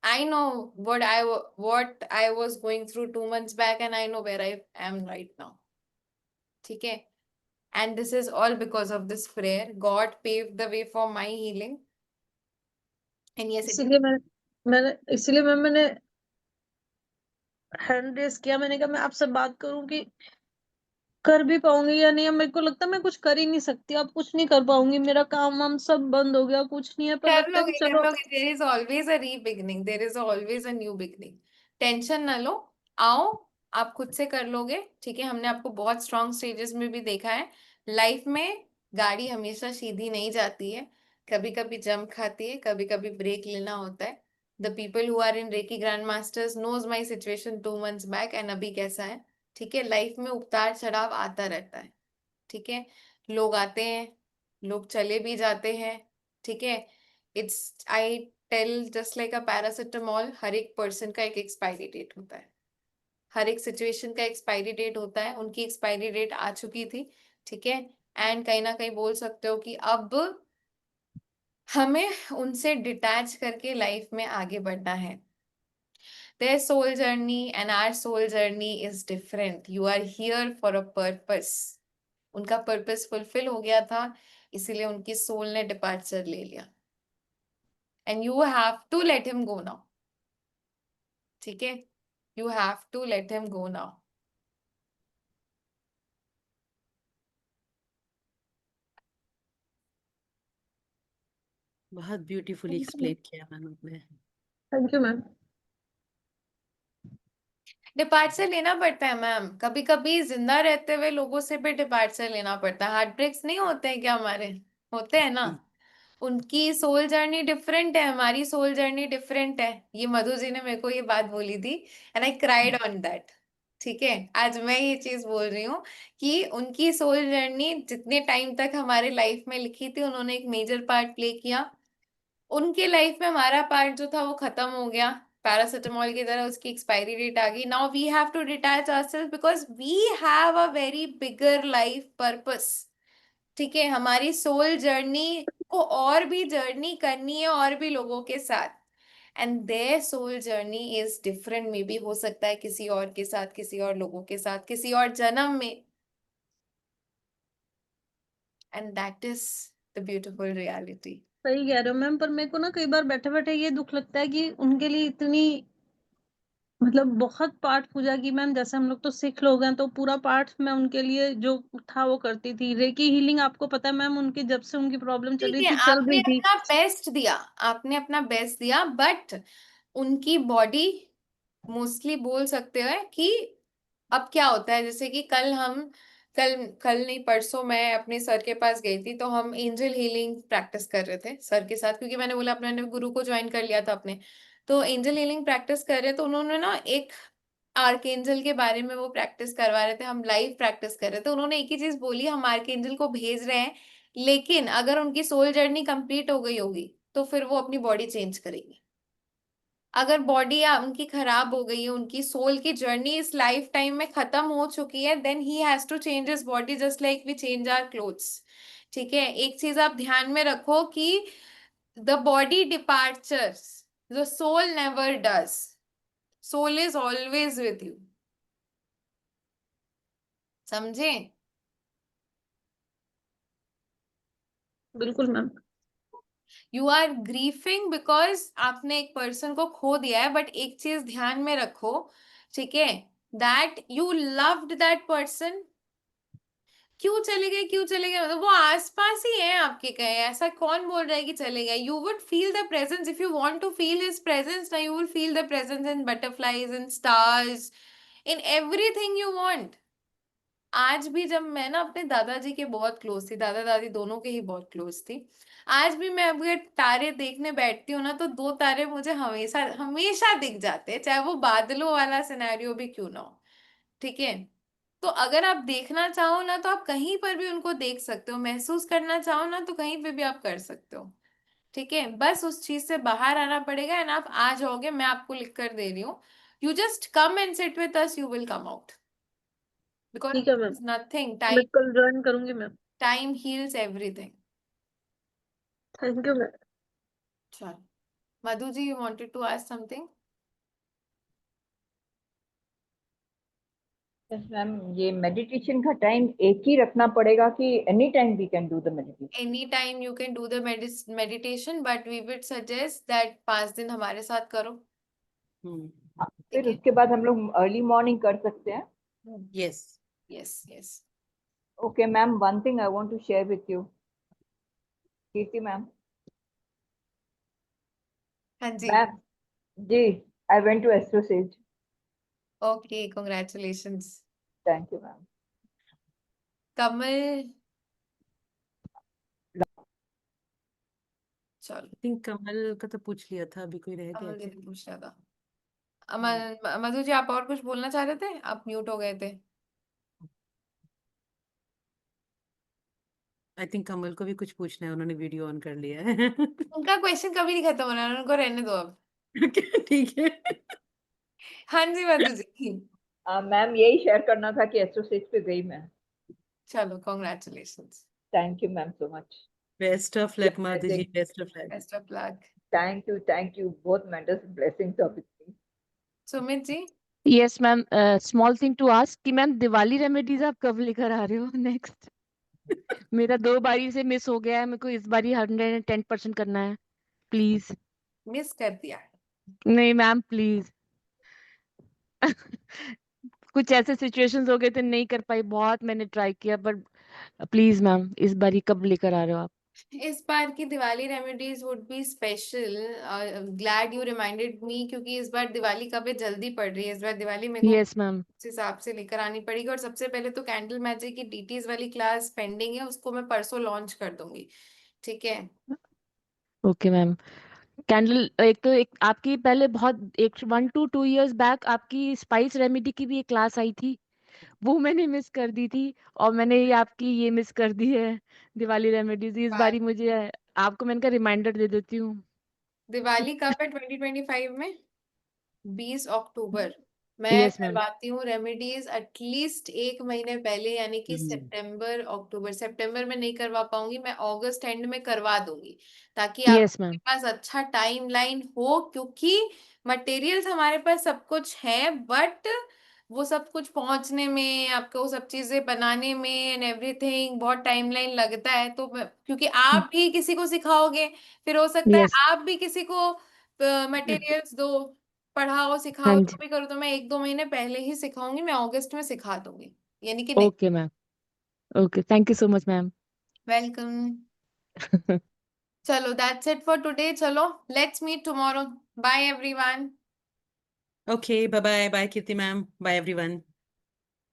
I know what I was going through 2 months back, and I know where I am right now. ठीक है? And this is all because of this prayer. God paved the way for my healing. And yes, it is. इसीलिए मैंने hand raise किया। मैंने कहा मैं आपसे बात करूं कि कर भी पाऊंगी या नहीं। अब मेरे को लगता है मैं कुछ कर ही नहीं सकती, अब कुछ नहीं कर पाऊंगी। मेरा काम वाम सब बंद हो गया, कुछ नहीं है, पर कर लगता है कि लोगे, कर चलो। लोगे। There is always a re-beginning. There is always a new beginning. Tension ना लो, आओ, आप खुद से कर लोगे, ठीक है? हमने आपको बहुत स्ट्रॉन्ग स्टेजेस में भी देखा है। लाइफ में गाड़ी हमेशा सीधी नहीं जाती है, कभी कभी जंप खाती है, कभी कभी ब्रेक लेना होता है। The people who are in reiki grand masters knows my situation 2 months back and अभी कैसा है, ठीक है? लाइफ में उतार चढ़ाव आता रहता है, ठीक है? लोग आते हैं, लोग चले भी जाते हैं, ठीक है? It's, I tell just like a paracetamol, हर एक पर्सन का एक एक्सपायरी डेट होता है, हर एक सिचुएशन का एक्सपायरी डेट होता है। उनकी एक्सपायरी डेट आ चुकी थी, ठीक है? एंड कहीं ना कहीं बोल सकते हो कि अब हमें उनसे डिटैच करके लाइफ में आगे बढ़ना है। Their soul journey and our soul journey is different. You are here for a purpose. उनका पर्पस फुलफिल हो गया था, इसीलिए उनकी सोल ने डिपार्चर ले लिया, and you have to let him go now, ठीक है? You have to let him go now. बहुत ब्यूटीफुली एक्सप्लेन किया मैम आपने। Thank you ma'am. डिपार्चर लेना पड़ता है मैम, कभी कभी जिंदा रहते हुए लोगों से भी डिपार्चर लेना पड़ता है। हार्ट ब्रेक्स नहीं होते हैं क्या हमारे? होते हैं ना। उनकी सोल जर्नी डिफरेंट है, हमारी सोल जर्नी डिफरेंट है। ये मधु जी ने मेरे को ये बात बोली थी and I cried on that, ठीक है? आज मैं ये चीज बोल रही हूँ कि उनकी सोल जर्नी जितने टाइम तक हमारे लाइफ में लिखी थी, उन्होंने एक मेजर पार्ट प्ले किया, उनके लाइफ में हमारा पार्ट जो था वो खत्म हो गया, पैरासिटामोल की तरह उसकी एक्सपायरी डेट आ गई। Now we have to detach ourselves because we have a very bigger life purpose. ठीक है, हमारी सोल जर्नी को और भी जर्नी करनी है और भी लोगों के साथ, and their soul journey is different. Maybe हो सकता है किसी और के साथ, किसी और लोगों के साथ, किसी और जन्म में, and that is the beautiful reality. सही कह रहे हो मैम, पर मेरे को ना कई बार बैठे बैठे ये दुख लगता है कि उनके लिए इतनी मतलब बहुत पाठ पूजा की मैम। जैसे हम लोग तो सिख लोग हैं, तो पूरा पाठ मैं उनके लिए जो था वो करती थी। रेकी हीलिंग आपको पता है मैम, उनकी जब से उनकी प्रॉब्लम चल ठीक रही है, थी, चल आपने रही थी। अपना बेस्ट दिया, आपने अपना बेस्ट दिया, बट उनकी बॉडी मोस्टली बोल सकते हैं कि अब क्या होता है, जैसे कि कल कल नहीं परसों मैं अपने सर के पास गई थी, तो हम एंजल हीलिंग प्रैक्टिस कर रहे थे सर के साथ, क्योंकि मैंने बोला अपने गुरु को ज्वाइन कर लिया था अपने। तो एंजल हीलिंग प्रैक्टिस कर रहे, तो उन्होंने ना एक आर्कएंजल के बारे में वो प्रैक्टिस करवा रहे थे, हम लाइव प्रैक्टिस कर रहे थे। उन्होंने एक ही चीज बोली, हम आर्कएंजल को भेज रहे हैं, लेकिन अगर उनकी सोल जर्नी कंप्लीट हो गई होगी तो फिर वो अपनी बॉडी चेंज करेगी। अगर बॉडी उनकी खराब हो गई है, उनकी सोल की जर्नी इस लाइफ टाइम में खत्म हो चुकी है, then he has to change his body just like we change our clothes. ठीक है, एक चीज आप ध्यान में रखो कि the body departures, the soul never does, soul is always with you. समझे? बिल्कुल ma'am. You are grieving because आपने एक पर्सन को खो दिया है, बट एक चीज ध्यान में रखो, ठीक है, that you loved that person. क्यों चले गए, क्यों चले गए, मतलब वो आसपास ही है आपके, कहीं ऐसा कौन बोल रहा है कि चले गए? You would feel the presence if you want to feel his presence ना, you will feel the presence in butterflies, in stars, in everything you want. आज भी जब मैं ना अपने दादाजी के बहुत क्लोज थी, दादा दादी दोनों के ही बहुत क्लोज थी, आज भी मैं अगर तारे देखने बैठती हूँ ना, तो दो तारे मुझे हमेशा हमेशा दिख जाते हैं, चाहे वो बादलों वाला सिनेरियो भी क्यों ना हो। ठीक है, तो अगर आप देखना चाहो ना, तो आप कहीं पर भी उनको देख सकते हो, महसूस करना चाहो ना, तो कहीं पे भी आप कर सकते हो। ठीक है, बस उस चीज से बाहर आना पड़ेगा, एंड आप आ जाओगे, मैं आपको लिख कर दे रही हूँ। You just come and sit with us, you will come out, ठीक है बिकॉज मैम, नथिंग, मैं कल ज्वाइन करूंगी ma'am. Time heals everything. Thank you ma'am. चल, Madhu ji, you wanted to ask something? Yes ma'am, ये मेडिटेशन का टाइम एक ही रखना पड़ेगा कि any time we can do the meditation? Any time you can do the meditation, but we would suggest that 5 दिन हमारे साथ करो। फिर उसके बाद हम लोग अर्ली मॉर्निंग कर सकते हैं? Yes yes yes. Okay ma'am, one thing I want to share with you. Kirti ma'am. हाँ जी। Ma'am ji, I went to AstroSage. Okay, congratulations। Thank you ma'am. Kamal, चलो, थिंक कमल का तो पूछ लिया था, अभी कोई रह गया कमल क्या? दीदी पूछ रहा था। मधु जी, आप और कुछ बोलना चाह रहे थे, आप म्यूट हो गए थे। आई थिंक कमल को भी कुछ पूछना है, उन्होंने वीडियो ऑन कर लिया है। उनका क्वेश्चन कभी नहीं खत्म होना, उनको रहने दो अब। ठीक है। हाँ जी मधु जी। मैम यही शेयर करना था कि एस्ट्रोसेज पे गई मैं। चलो, congratulations। Thank you ma'am so much. Best of luck Madhu ji, best of luck. Best of luck. Thank you, बहुत mental blessings of it. Sumit ji. Yes ma'am, small thing to ask कि मैम दिवाली रेमेडीज आप कब लेकर आ रहे हो नेक्स्ट? मेरा 2 बारी से मिस हो गया है, मेरे को इस बारी 110% करना है, प्लीज। मिस कर दिया। नहीं मैम, प्लीज। कुछ ऐसे सिचुएशंस हो गए थे, नहीं कर पाई, बहुत मैंने ट्राई किया, पर प्लीज मैम इस बारी कब लेकर आ रहे हो आप? इस बार की Diwali remedies would be special. Glad you reminded me, क्योंकि इस बार दिवाली कब जल्दी पड़ रही है, इस बार दिवाली मेरे को यस मैम। उस हिसाब से लेकर आनी पड़ेगी। और सबसे पहले तो कैंडल मैजिक की डीटीज वाली क्लास पेंडिंग है, उसको मैं परसों लॉन्च कर दूंगी। ठीक है। Okay ma'am. कैंडल, एक आपकी पहले बहुत 1 to 2 years बैक आपकी स्पाइस रेमेडी की भी एक क्लास आई थी, वो मैंने मिस कर दी थी, और मैंने ये आपकी ये मिस कर दी है दिवाली रेमेडीज। इस बारी मुझे आपको मैंने का रिमाइंडर दे देती हूँ। दिवाली कब है 2025 में? 20 अक्टूबर। मैं Yes, ma'am. करवाती हूँ रेमेडीज एटलीस्ट 1 महीने पहले, यानी कि सितंबर अक्टूबर। सितंबर में नहीं करवा पाऊंगी, मैं अगस्त एंड में करवा दूंगी, ताकि Yes, आपके ma'am. पास अच्छा टाइमलाइन हो, क्योंकि मटेरियल्स हमारे पास सब कुछ है, बट वो सब कुछ पहुंचने में, आपको वो सब चीजें बनाने में एंड एवरीथिंग बहुत टाइमलाइन लगता है। तो क्योंकि आप भी किसी को सिखाओगे, फिर हो सकता है Yes. आप भी किसी को मटेरियल्स दो, पढ़ाओ, सिखाओ, हाँ जो जी. भी करो। तो मैं 1-2 महीने पहले ही सिखाऊंगी, मैं अगस्त में सिखा दूंगी, यानी कि नहीं। Okay, ma'am. Okay. Thank you so much, ma'am. Welcome. चलो, दैट्स इट फॉर टुडे। चलो, let's meet tomorrow. Bye everyone. Okay, bye bye. Bye, Kirti ma'am. Bye, everyone.